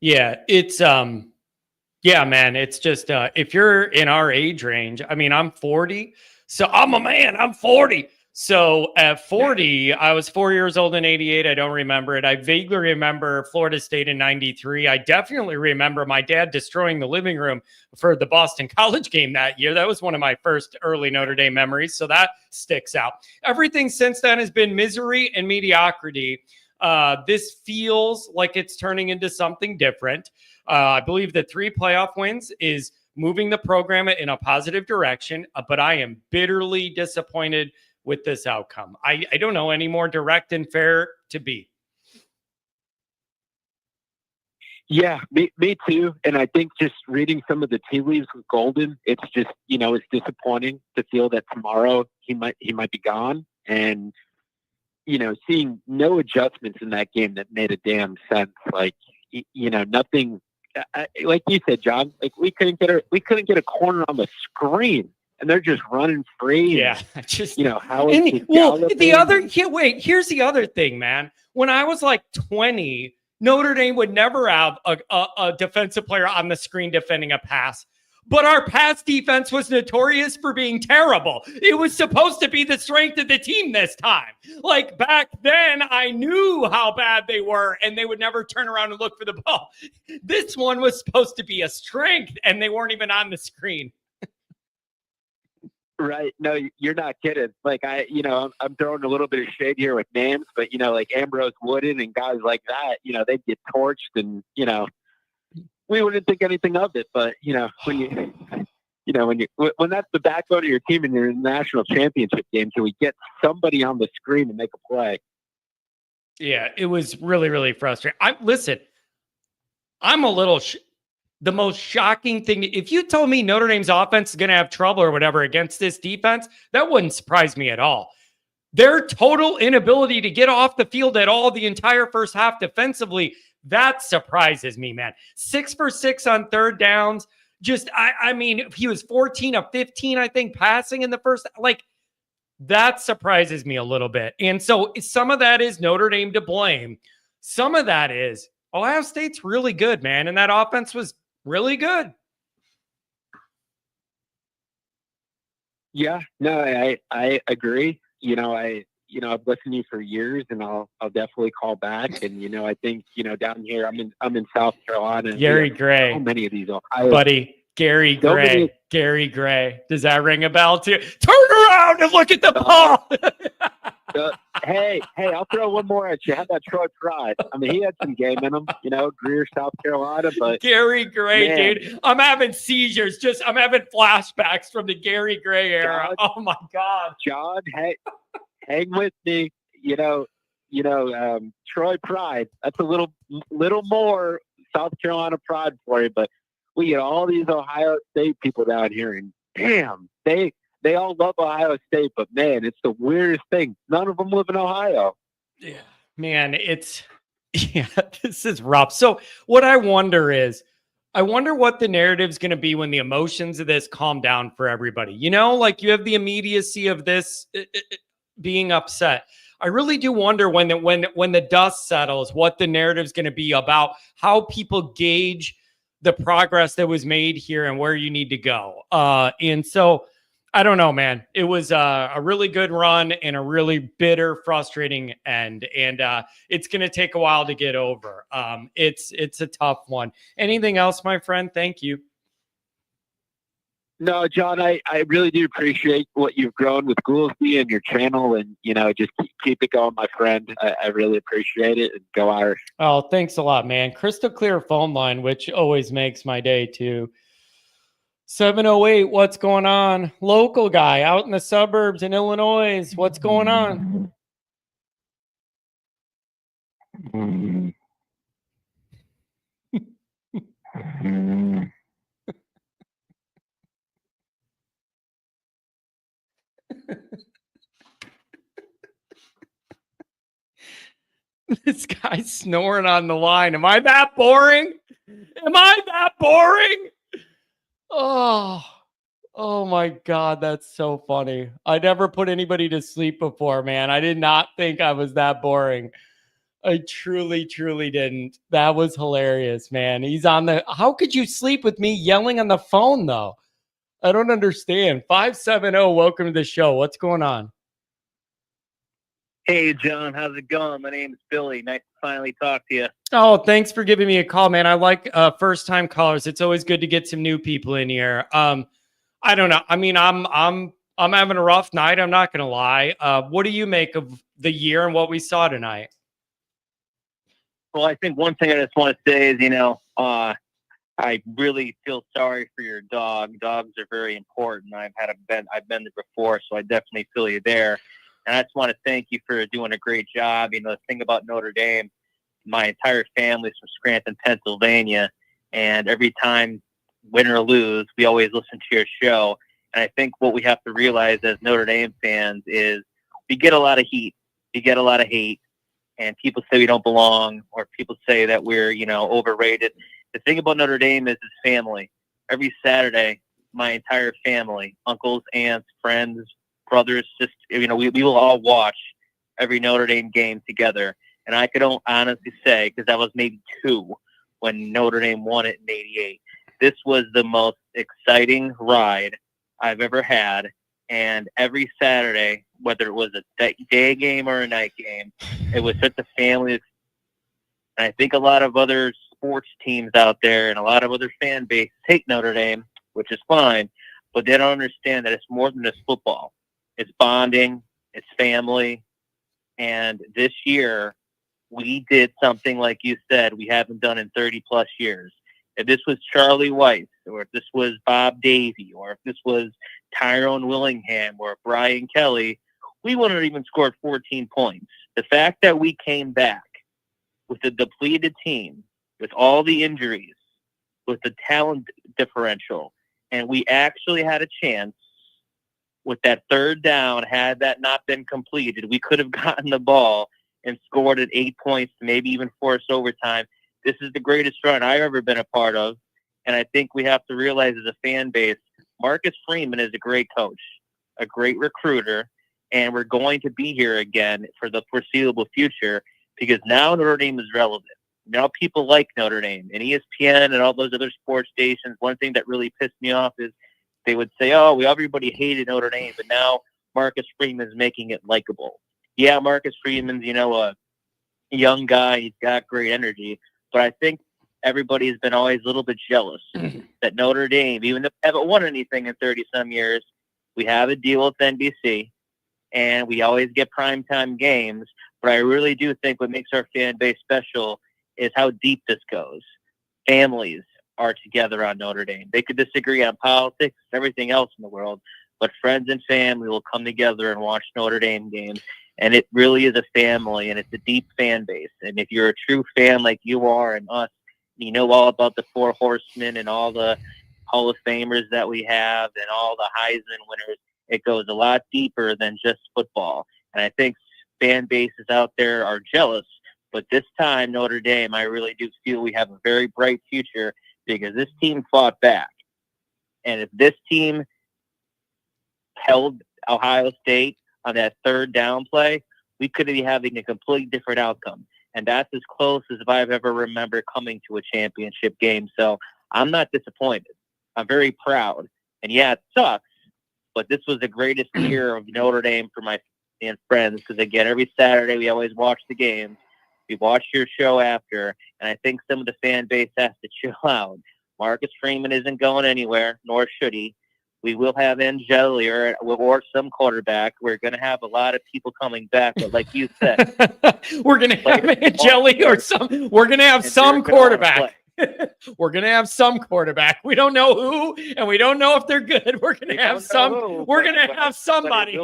A: Yeah, it's yeah, man, it's just if you're in our age range, I mean, I'm 40, so I'm a man, I'm 40. So at 40, I was 4 years old in 88. I don't remember it. I vaguely remember Florida State in 93. I definitely remember my dad destroying the living room for the Boston College game that year. That was one of my first early Notre Dame memories. So that sticks out. Everything since then has been misery and mediocrity. This feels like it's turning into something different. I believe the 3 playoff wins is moving the program in a positive direction, but I am bitterly disappointed with this outcome. I don't know any more direct and fair to be.
I: Yeah, me too. And I think just reading some of the tea leaves with Golden, it's just, it's disappointing to feel that tomorrow he might be gone. And, seeing no adjustments in that game that made a damn sense. Like, nothing, like you said, John, like we couldn't get a corner on the screen. And they're just running free.
A: Yeah, just
I: how.
A: Here's the other thing, man. When I was like 20, Notre Dame would never have a defensive player on the screen defending a pass. But our pass defense was notorious for being terrible. It was supposed to be the strength of the team this time. Like back then, I knew how bad they were, and they would never turn around and look for the ball. This one was supposed to be a strength, and they weren't even on the screen.
I: Right. No, you're not kidding. Like I'm throwing a little bit of shade here with names, but like Ambrose Wooden and guys like that, they'd get torched and, we wouldn't think anything of it. But, when that's the backbone of your team and you're in the national championship game, can we get somebody on the screen and make a play?
A: Yeah, it was really, really frustrating. I'm a little the most shocking thing, if you told me Notre Dame's offense is going to have trouble or whatever against this defense, that wouldn't surprise me at all. Their total inability to get off the field at all the entire first half defensively, that surprises me, man. 6 for 6 on third downs. Just, I mean, he was 14 of 15, I think, passing in the first, like, that surprises me a little bit. And so some of that is Notre Dame to blame. Some of that is Ohio State's really good, man. And that offense was really good.
I: Yeah, no, I agree. I've listened to you for years, and I'll definitely call back. And I think down here, I'm in South Carolina.
A: Gary Gray.
I: So many of these Ohio,
A: buddy. Gary Gray. Gary Gray. Does that ring a bell too? Turn around and look at the ball.
I: Hey, I'll throw one more at you. How about Troy Pride? I mean, he had some game in him, Greer, South Carolina, but
A: Gary Gray, dude. I'm having seizures. I'm having flashbacks from the Gary Gray era.
I: John,
A: oh my God.
I: John, hang with me. Troy Pride. That's a little more South Carolina pride for you, but we get all these Ohio State people down here, and damn, they all love Ohio State, but man, it's the weirdest thing. None of them live in Ohio.
A: Yeah, man, this is rough. So what I wonder what the narrative's going to be when the emotions of this calm down for everybody. Like you have the immediacy of this being upset. I really do wonder when the dust settles, what the narrative's going to be about, how people gauge the progress that was made here and where you need to go. And so I don't know, man. It was a really good run and a really bitter, frustrating end. And it's going to take a while to get over. It's a tough one. Anything else, my friend? Thank you.
I: No, John, I really do appreciate what you've grown with Goolsby and your channel, and just keep it going, my friend. I really appreciate it, and go Irish.
A: Oh, thanks a lot, man. Crystal clear phone line, which always makes my day too. 708, what's going on? Local guy out in the suburbs in Illinois. What's going on? This guy's snoring on the line. Am I that boring? Am I that boring? Oh my God, that's so funny. I never put anybody to sleep before, man. I did not think I was that boring. I truly, truly didn't. That was hilarious, man. He's on the. How could you sleep with me yelling on the phone, though? I don't understand. 570, welcome to the show. What's going on?
D: Hey, John, how's it going? My name is Billy. Nice to finally talk to you.
A: Oh, thanks for giving me a call, man. I like first-time callers. It's always good to get some new people in here. I don't know. I mean, I'm having a rough night. I'm not going to lie. What do you make of the year and what we saw tonight?
D: Well, I think one thing I just want to say is, I really feel sorry for your dog. Dogs are very important. I've been there before, so I definitely feel you there. And I just want to thank you for doing a great job. The thing about Notre Dame, my entire family's from Scranton, Pennsylvania, and every time, win or lose, we always listen to your show. And I think what we have to realize as Notre Dame fans is we get a lot of heat, we get a lot of hate, and people say we don't belong, or people say that we're, overrated. The thing about Notre Dame is it's family. Every Saturday, my entire family, uncles, aunts, friends, brothers, sisters, we will all watch every Notre Dame game together. And I could honestly say, because I was maybe 2 when Notre Dame won it in '88, this was the most exciting ride I've ever had. And every Saturday, whether it was a day game or a night game, it was such a family. And I think a lot of other sports teams out there and a lot of other fan bases hate Notre Dame, which is fine, but they don't understand that it's more than just football. It's bonding, it's family. And this year, we did something, like you said, we haven't done in 30-plus years. If this was Charlie Weiss, or if this was Bob Davie, or if this was Tyrone Willingham or Brian Kelly, we wouldn't have even scored 14 points. The fact that we came back with a depleted team, with all the injuries, with the talent differential, and we actually had a chance with that third down, had that not been completed, we could have gotten the ball and scored at 8 points, maybe even force overtime. This is the greatest run I've ever been a part of. And I think we have to realize as a fan base, Marcus Freeman is a great coach, a great recruiter, and we're going to be here again for the foreseeable future because now Notre Dame is relevant. Now people like Notre Dame, and ESPN and all those other sports stations. One thing that really pissed me off is they would say, everybody hated Notre Dame, but now Marcus Freeman is making it likable. Yeah, Marcus Freeman's, a young guy. He's got great energy. But I think everybody has been always a little bit jealous that Notre Dame, even if we haven't won anything in 30-some years, we have a deal with NBC, and we always get primetime games. But I really do think what makes our fan base special is how deep this goes. Families are together on Notre Dame. They could disagree on politics, everything else in the world, but friends and family will come together and watch Notre Dame games. And it really is a family, and it's a deep fan base. And if you're a true fan like you are and us, you know all about the Four Horsemen and all the Hall of Famers that we have and all the Heisman winners, it goes a lot deeper than just football. And I think fan bases out there are jealous. But this time, Notre Dame, I really do feel we have a very bright future because this team fought back. And if this team held Ohio State on that third down play, we could be having a completely different outcome. And that's as close as I've ever remembered coming to a championship game. So I'm not disappointed. I'm very proud. And yeah, it sucks, but this was the greatest year of Notre Dame for my and friends because, again, every Saturday we always watch the games. We watch your show after, and I think some of the fan base has to chill out. Marcus Freeman isn't going anywhere, nor should he. We will have Angeli or some quarterback. We're going to have a lot of people coming back, but like you said,
A: we're going to have Angeli or some. We're going to have some quarterback. We're going to have some quarterback. We don't know who, and we don't know if they're good. We're going to have some. We're going to have somebody.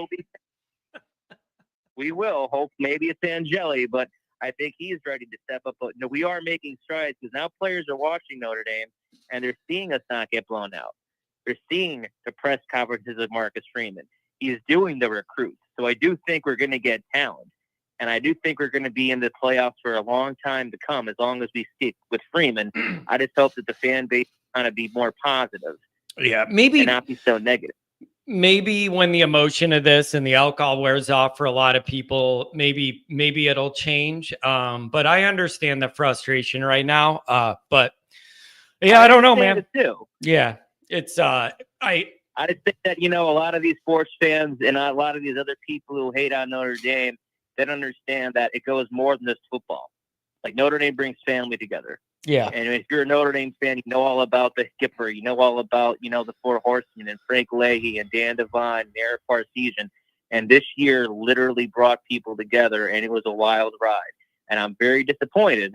D: We will hope maybe it's Angeli, but I think he's ready to step up. But no, we are making strides because now players are watching Notre Dame, and they're seeing us not get blown out. They're seeing the press conferences of Marcus Freeman. He's doing the recruits. So I do think we're going to get talent. And I do think we're going to be in the playoffs for a long time to come as long as we stick with Freeman. I just hope that the fan base kind of be more positive.
A: Yeah, maybe
I: and not be so negative.
A: Maybe when the emotion of this and the alcohol wears off for a lot of people, maybe it'll change. But I understand the frustration right now. But yeah, I don't know, man.
I: It too.
A: Yeah, it's
I: I think that, a lot of these sports fans and a lot of these other people who hate on Notre Dame, they don't understand that it goes more than just football. Like, Notre Dame brings family together.
A: Yeah.
I: And if you're a Notre Dame fan, you know all about the skipper. You know all about, the Four Horsemen and Frank Leahy and Dan Devine and Eric Parseghian. And this year literally brought people together, and it was a wild ride. And I'm very disappointed,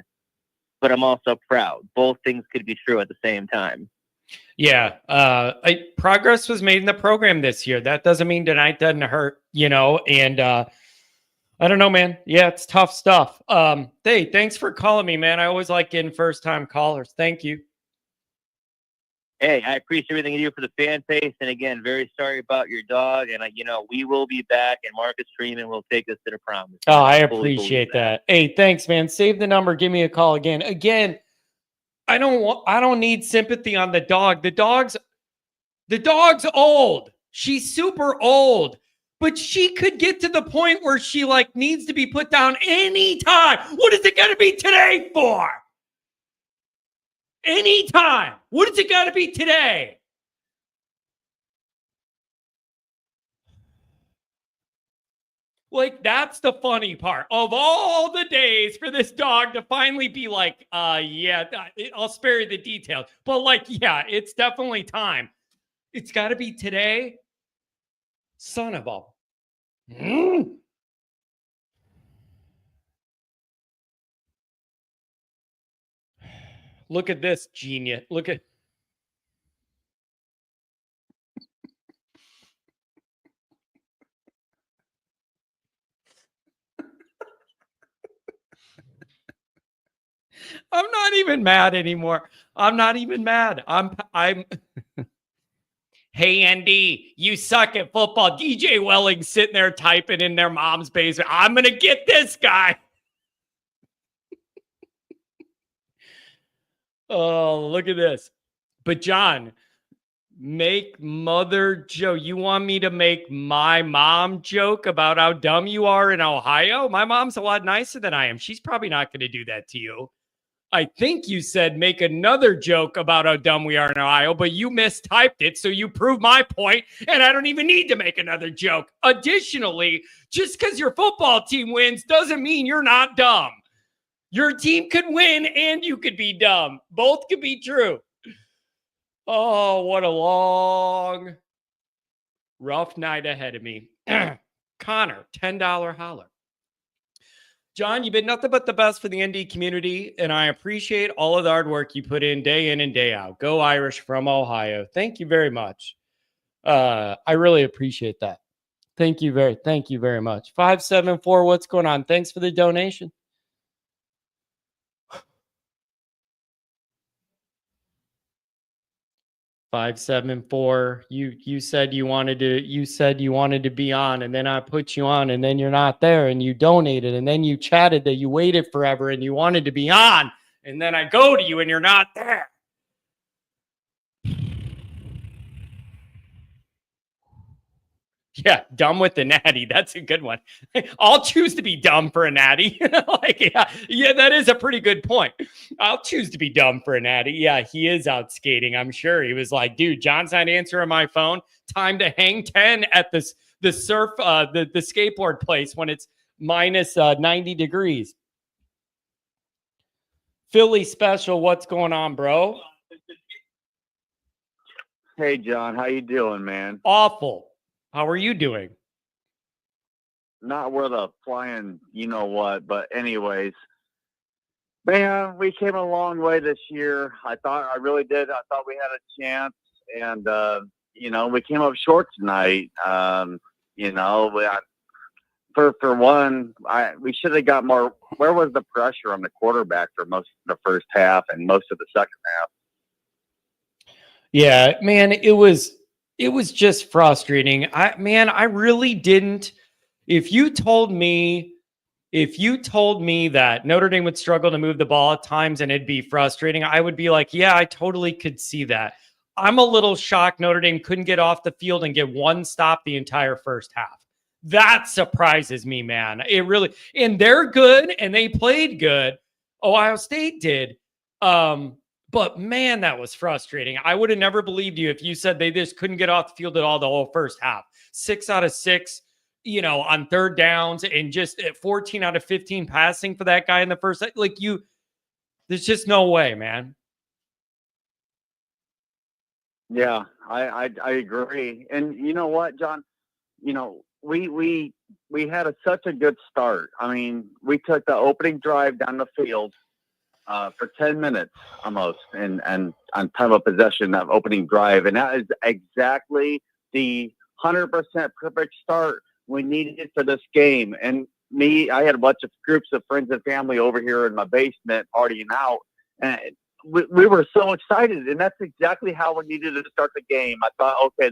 I: but I'm also proud. Both things could be true at the same time.
A: Yeah. Progress was made in the program this year. That doesn't mean tonight doesn't hurt, and I don't know, man. Yeah, it's tough stuff. Hey, thanks for calling me, man. I always like getting first-time callers. Thank you.
I: Hey, I appreciate everything you do for the fan base. And again, very sorry about your dog. And, we will be back, and Marcus Freeman will take us to the promise.
A: Oh, I appreciate that. Hey, thanks, man. Save the number. Give me a call again. Again, I don't need sympathy on the dog. The dog's old. She's super old. But she could get to the point where she needs to be put down anytime. What is it going to be today for? Anytime. What is it got to be today? That's the funny part. Of all the days for this dog to finally be yeah, I'll spare you the details. But yeah, it's definitely time. It's got to be today. Son of a... Look at this, genius. Look at... I'm not even mad anymore. I'm not even mad. I'm Hey, Andy, you suck at football. DJ Welling sitting there typing in their mom's basement. I'm going to get this guy. Oh, look at this. But John, make mother joke. You want me to make my mom joke about how dumb you are in Ohio? My mom's a lot nicer than I am. She's probably not going to do that to you. I think you said make another joke about how dumb we are in Ohio, but you mistyped it, so you prove my point, and I don't even need to make another joke. Additionally, just because your football team wins doesn't mean you're not dumb. Your team could win, and you could be dumb. Both could be true. Oh, what a long, rough night ahead of me. Connor, $10 holler. John, you've been nothing but the best for the ND community, and I appreciate all of the hard work you put in and day out. Go Irish from Ohio. Thank you very much. I really appreciate that. Thank you very much. 574, what's going on? Thanks for the donation. $574. You said you wanted to be on, and then I put you on, and then you're not there, and you donated, and then you chatted that you waited forever and you wanted to be on, and then I go to you and you're not there. Yeah, dumb with the natty. That's a good one. I'll choose to be dumb for a natty. Yeah, that is a pretty good point. I'll choose to be dumb for a natty. Yeah, he is out skating. I'm sure he was like, dude, John's not answering my phone. Time to hang 10 at the surf, the skateboard place when it's minus 90 degrees. Philly special. What's going on, bro?
H: Hey, John, how you doing, man?
A: Awful. How are you doing?
H: Not worth a flying, you know what, but anyways, man, we came a long way this year. I really did. I thought we had a chance, and we came up short tonight. For one, we should have got more. Where was the pressure on the quarterback for most of the first half and most of the second half?
A: Yeah, man, it was just frustrating. I really didn't. If you told me that Notre Dame would struggle to move the ball at times and it'd be frustrating, I would be like, yeah, I totally could see that. I'm a little shocked Notre Dame couldn't get off the field and get one stop the entire first half. That surprises me, man. It really, and they're good and they played good. Ohio State did. But man, that was frustrating. I would have never believed you if you said they just couldn't get off the field at all the whole first half. 6 out of 6, on third downs, and just at 14 out of 15 passing for that guy in the first. There's just no way, man.
H: Yeah, I agree. And you know what, John? We had such a good start. I mean, we took the opening drive down the field for 10 minutes almost, and on time of possession of opening drive, and that is exactly the 100% perfect start we needed for this game. And I had a bunch of groups of friends and family over here in my basement partying out, and we were so excited, and that's exactly how we needed to start the game. I thought, okay,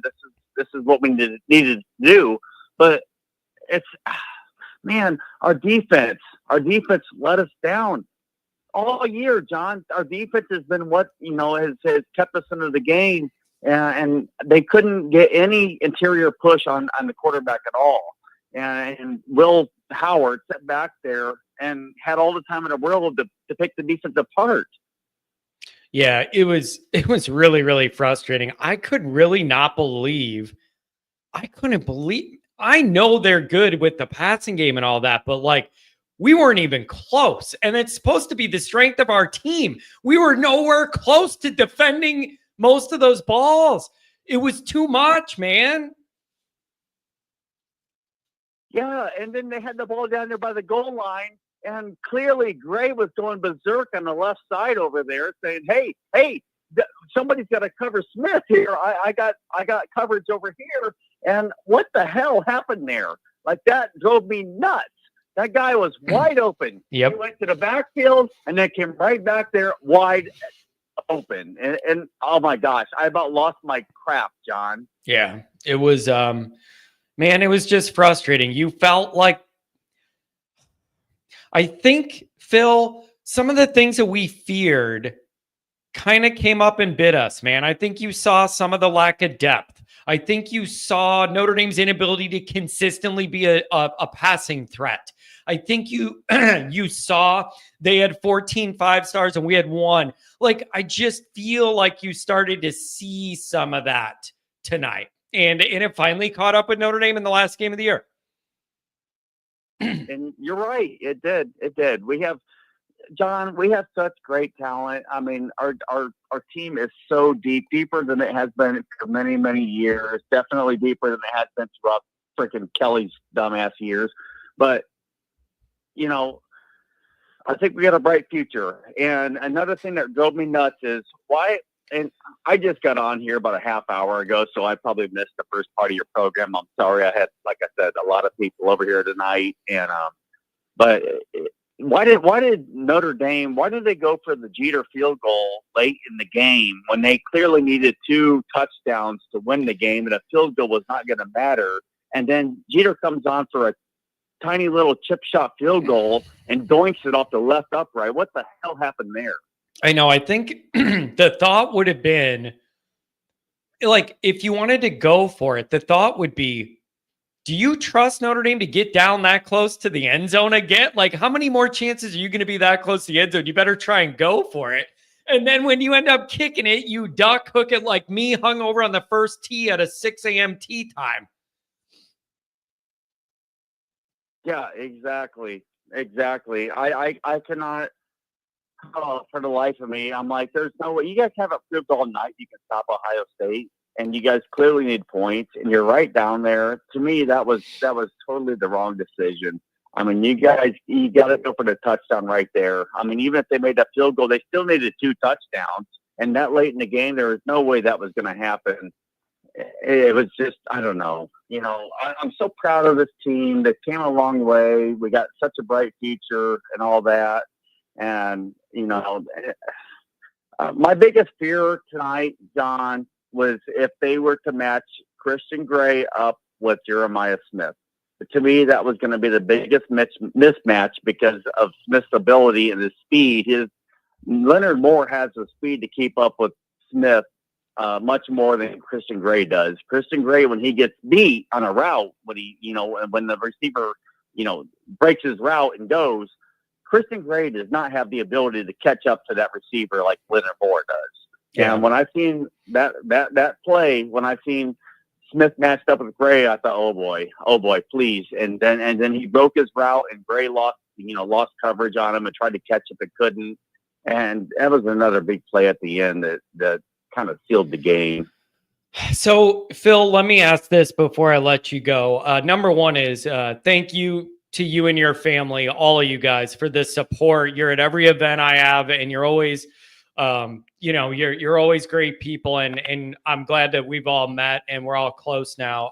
H: this is what we needed to do. But it's, man, our defense let us down all year, John. Our defense has been what has kept us into the game, and they couldn't get any interior push on the quarterback at all. And Will Howard sat back there and had all the time in the world to pick the defense apart.
A: Yeah, it was really, really frustrating. I couldn't believe. I know they're good with the passing game and all that, but we weren't even close. And it's supposed to be the strength of our team. We were nowhere close to defending most of those balls. It was too much, man.
H: Yeah, and then they had the ball down there by the goal line, and clearly Gray was going berserk on the left side over there, saying, "Hey, somebody's got to cover Smith here. I got coverage over here." And what the hell happened there? That drove me nuts. That guy was wide open.
A: Yep.
H: He went to the backfield and then came right back there wide open. And oh my gosh, I about lost my crap, John.
A: Yeah, it was, man, it was just frustrating. You felt like, I think, Phil, some of the things that we feared kind of came up and bit us, man. I think you saw some of the lack of depth. I think you saw Notre Dame's inability to consistently be a passing threat. I think you saw they had 14 5-stars and we had 1. I just feel like you started to see some of that tonight. And it finally caught up with Notre Dame in the last game of the year.
H: And you're right. It did. We have such great talent. I mean, our team is so deeper than it has been for many, many years. Definitely deeper than it has been throughout freaking Kelly's dumbass years. But, I think we got a bright future. And another thing that drove me nuts is why, and I just got on here about a half hour ago, so I probably missed the first part of your program. I'm sorry. I had, like I said, a lot of people over here tonight. And, but why did Notre Dame, why did they go for the Jeter field goal late in the game when they clearly needed 2 touchdowns to win the game, and a field goal was not going to matter? And then Jeter comes on for a tiny little chip shot field goal and doinks it off the left upright. What the hell happened there?
A: I know. I think the thought would have been, if you wanted to go for it, the thought would be, do you trust Notre Dame to get down that close to the end zone again? How many more chances are you going to be that close to the end zone? You better try and go for it. And then when you end up kicking it, you duck hook it like me hung over on the first tee at a 6 a.m. tee time.
H: Yeah, exactly. I cannot, for the life of me, I'm like, there's no way. You guys haven't proved all night you can stop Ohio State, and you guys clearly need points, and you're right down there. To me, that was totally the wrong decision. I mean, you got to go for the touchdown right there. I mean, even if they made that field goal, they still needed 2 touchdowns, and that late in the game, there was no way that was going to happen. It was just, I don't know. I'm so proud of this team. They came a long way. We got such a bright future and all that. And, my biggest fear tonight, John, was if they were to match Christian Gray up with Jeremiah Smith. To me, that was going to be the biggest mismatch because of Smith's ability and his speed. Leonard Moore has the speed to keep up with Smith much more than Christian Gray does. Christian Gray, when he gets beat on a route, when the receiver, breaks his route and goes, Christian Gray does not have the ability to catch up to that receiver like Leonard Moore does. Yeah. And when I seen that play, when I seen Smith matched up with Gray, I thought, oh boy, please. And then he broke his route, and Gray lost coverage on him and tried to catch up and couldn't. And that was another big play at the end that kind of sealed the game.
A: So, Phil, let me ask this before I let you go. Number one is thank you to you and your family, all of you guys, for the support. You're at every event I have, and you're always, you're always great people. And I'm glad that we've all met and we're all close now.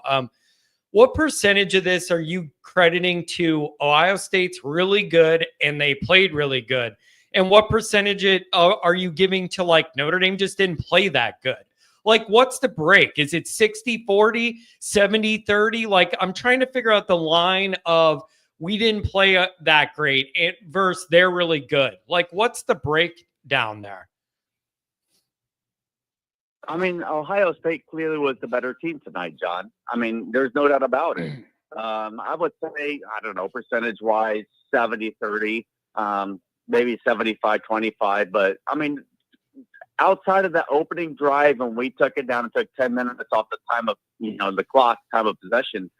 A: What percentage of this are you crediting to Ohio State's really good and they played really good? And what percentage are you giving to like Notre Dame just didn't play that good? Like, what's the break? Is it 60-40, 70-30? Like, I'm trying to figure out the line of we didn't play that great versus they're really good. Like, what's the breakdown there?
H: I mean, Ohio State clearly was the better team tonight, John. I mean, there's no doubt about it. I would say, I don't know, percentage-wise, 70-30. Maybe 75-25, but I mean, outside of that opening drive, when we took it down and took 10 minutes off the time of, the clock, time of possession,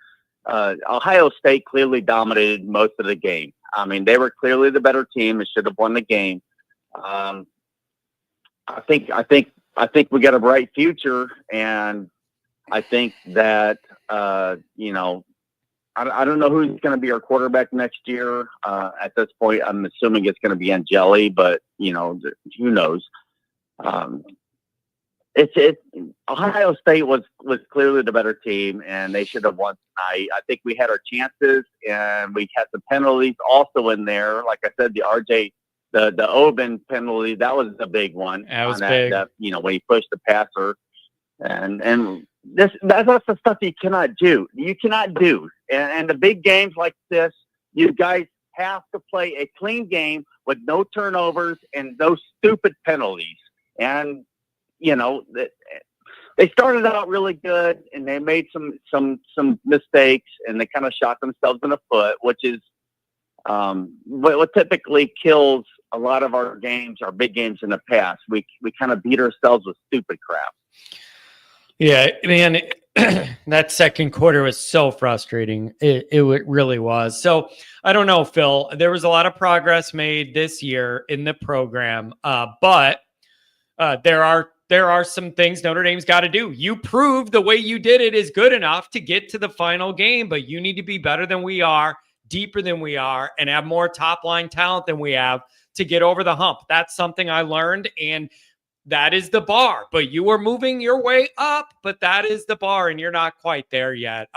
H: Ohio State clearly dominated most of the game. I mean, they were clearly the better team and should have won the game. I think we got a bright future, and I think that, I don't know who's going to be our quarterback next year. At this point, I'm assuming it's going to be Angeli, but who knows? Ohio State was clearly the better team, and they should have won tonight. I think we had our chances, and we had some penalties also in there. Like I said, the Oben penalty, that was a big one.
A: That was big.
H: When he pushed the passer, and that's the stuff you cannot do. You cannot do. And the big games like this, you guys have to play a clean game with no turnovers and no stupid penalties. And, they started out really good, and they made some mistakes, and they kind of shot themselves in the foot, which is what typically kills a lot of our games, our big games in the past. We kind of beat ourselves with stupid crap.
A: Yeah, man, that second quarter was so frustrating. It really was. So I don't know, Phil, there was a lot of progress made this year in the program, but there are some things Notre Dame's got to do. You proved the way you did it is good enough to get to the final game, but you need to be better than we are, deeper than we are, and have more top line talent than we have to get over the hump. That's something I learned, and that is the bar. But you are moving your way up, but that is the bar, and you're not quite there yet.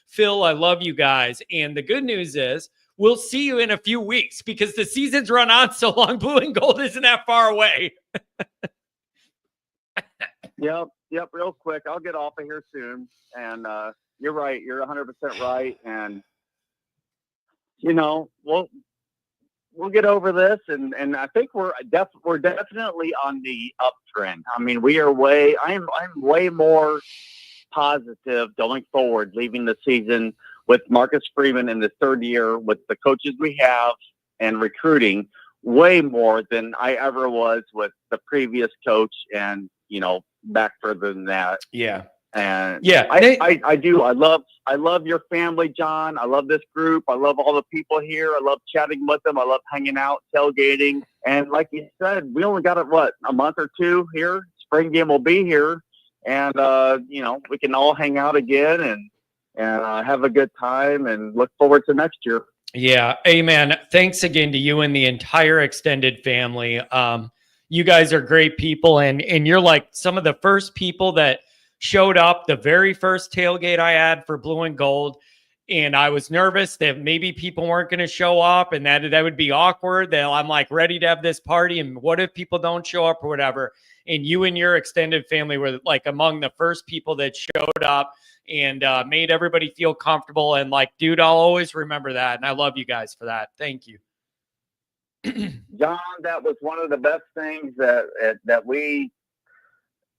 A: Phil, I love you guys, and the good news is we'll see you in a few weeks because the season's run on so long. Blue and gold isn't that far away.
H: Yep. Real quick, I'll get off of here soon. And you're right. You're 100% right. And we'll get over this. And I think we're definitely on the uptrend. I mean, I'm way more positive going forward, leaving the season with Marcus Freeman in the third year with the coaches we have and recruiting way more than I ever was with the previous coach and, back further than that.
A: Yeah.
H: And
A: yeah,
H: I do. I love your family, John. I love this group. I love all the people here. I love chatting with them. I love hanging out, tailgating. And like you said, we only got a month or two here. Spring game will be here. And, we can all hang out again and have a good time and look forward to next year.
A: Yeah. Amen. Thanks again to you and the entire extended family. You guys are great people, and you're like some of the first people that showed up the very first tailgate I had for Blue and Gold. And I was nervous that maybe people weren't going to show up and that would be awkward. That I'm like ready to have this party. And what if people don't show up or whatever? And you and your extended family were like among the first people that showed up and made everybody feel comfortable. And like, dude, I'll always remember that. And I love you guys for that. Thank you.
H: John, that was one of the best things that we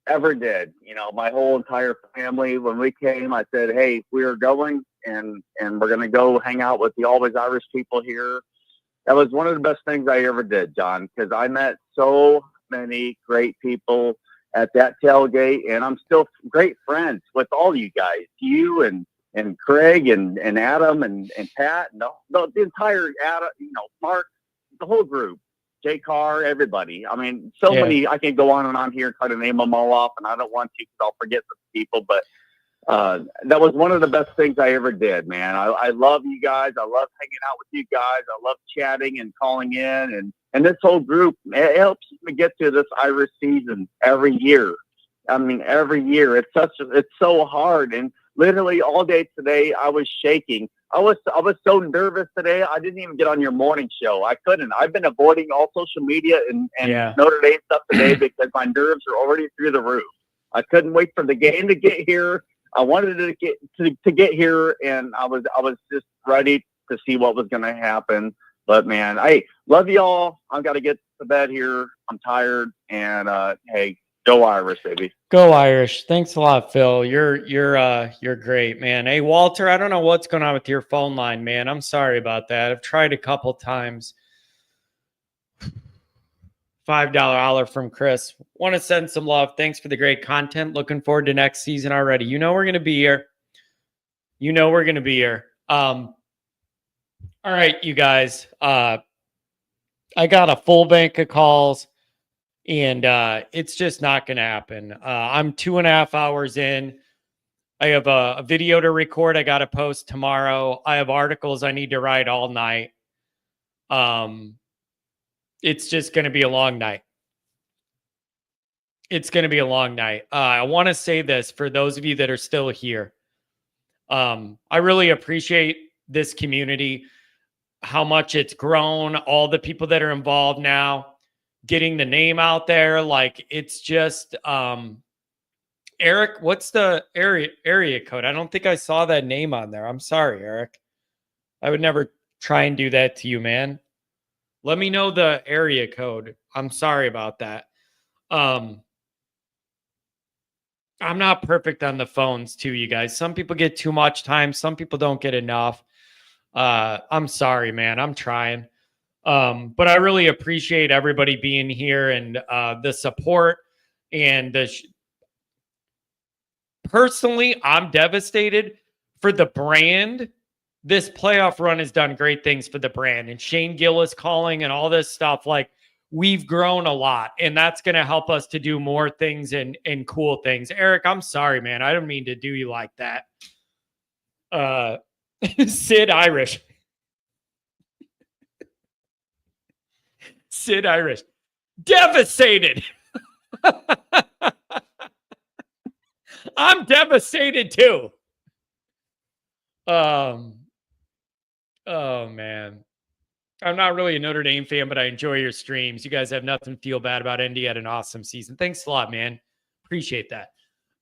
H: ever did. You know, my whole entire family, when we came, I said, hey, we are going and we're going to go hang out with the Always Irish people here. That was one of the best things I ever did, John, because I met so many great people at that tailgate, and I'm still great friends with all you guys, you and Craig and Adam and Pat and the entire Adam, you know, Mark, the whole group, Jay Carr, everybody. I mean, so many. I can go on and on here and try to name them all off, and I don't want to because I'll forget some people, but that was one of the best things I ever did, man. I love you guys. I love hanging out with you guys. I love chatting and calling in, and this whole group, it helps me get to this Irish season every year. I mean, every year. It's so hard, and literally all day today I was shaking. I was so nervous today. I didn't even get on your morning show. I couldn't. I've been avoiding all social media and Notre Dame stuff today because my nerves are already through the roof. I couldn't wait for the game to get here. I wanted to get here, and I was just ready to see what was going to happen. But man, I love y'all. I've got to get to bed here. I'm tired, and hey, go Irish, baby.
A: Go Irish. Thanks a lot, Phil. You're great, man. Hey, Walter, I don't know what's going on with your phone line, man. I'm sorry about that. I've tried a couple times. $5 holler from Chris. Want to send some love. Thanks for the great content. Looking forward to next season already. You know we're going to be here. All right, you guys. I got a full bank of calls, and it's just not going to happen. I'm 2.5 hours in. I have a video to record. I got to post tomorrow. I have articles I need to write all night. It's just going to be a long night. I want to say this for those of you that are still here. I really appreciate this community, how much it's grown, all the people that are involved now, getting the name out there. Like, it's just, Eric, what's the area code? I don't think I saw that name on there. I'm sorry, Eric. I would never try and do that to you, man. Let me know the area code. I'm sorry about that. I'm not perfect on the phones too, you guys. Some people get too much time. Some people don't get enough. I'm sorry, man. I'm trying. But I really appreciate everybody being here and the support. And personally, I'm devastated for the brand. This playoff run has done great things for the brand, and Shane Gillis calling and all this stuff. Like, we've grown a lot, and that's going to help us to do more things and cool things. Eric, I'm sorry, man. I don't mean to do you like that. Sid Irish. Sid Irish. Devastated. I'm devastated too. Oh, man. I'm not really a Notre Dame fan, but I enjoy your streams. You guys have nothing to feel bad about. Indy had an awesome season. Thanks a lot, man. Appreciate that.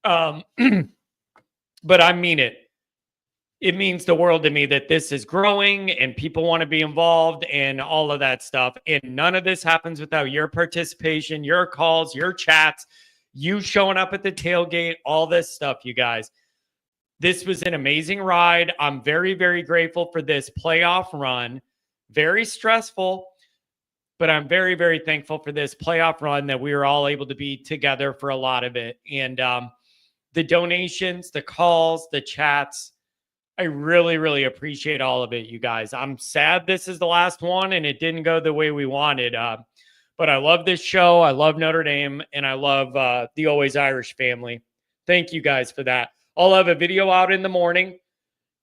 A: But I mean it. It means the world to me that this is growing and people want to be involved and all of that stuff. And none of this happens without your participation, your calls, your chats, you showing up at the tailgate, all this stuff, you guys. This was an amazing ride. I'm very, very grateful for this playoff run. Very stressful, but I'm very, very thankful for this playoff run that we were all able to be together for a lot of it. And the donations, the calls, the chats, I really, really appreciate all of it, you guys. I'm sad this is the last one and it didn't go the way we wanted. But I love this show. I love Notre Dame, and I love the Always Irish family. Thank you guys for that. I'll have a video out in the morning,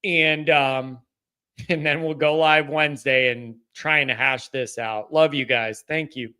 A: and then we'll go live Wednesday and try and hash this out. Love you guys. Thank you.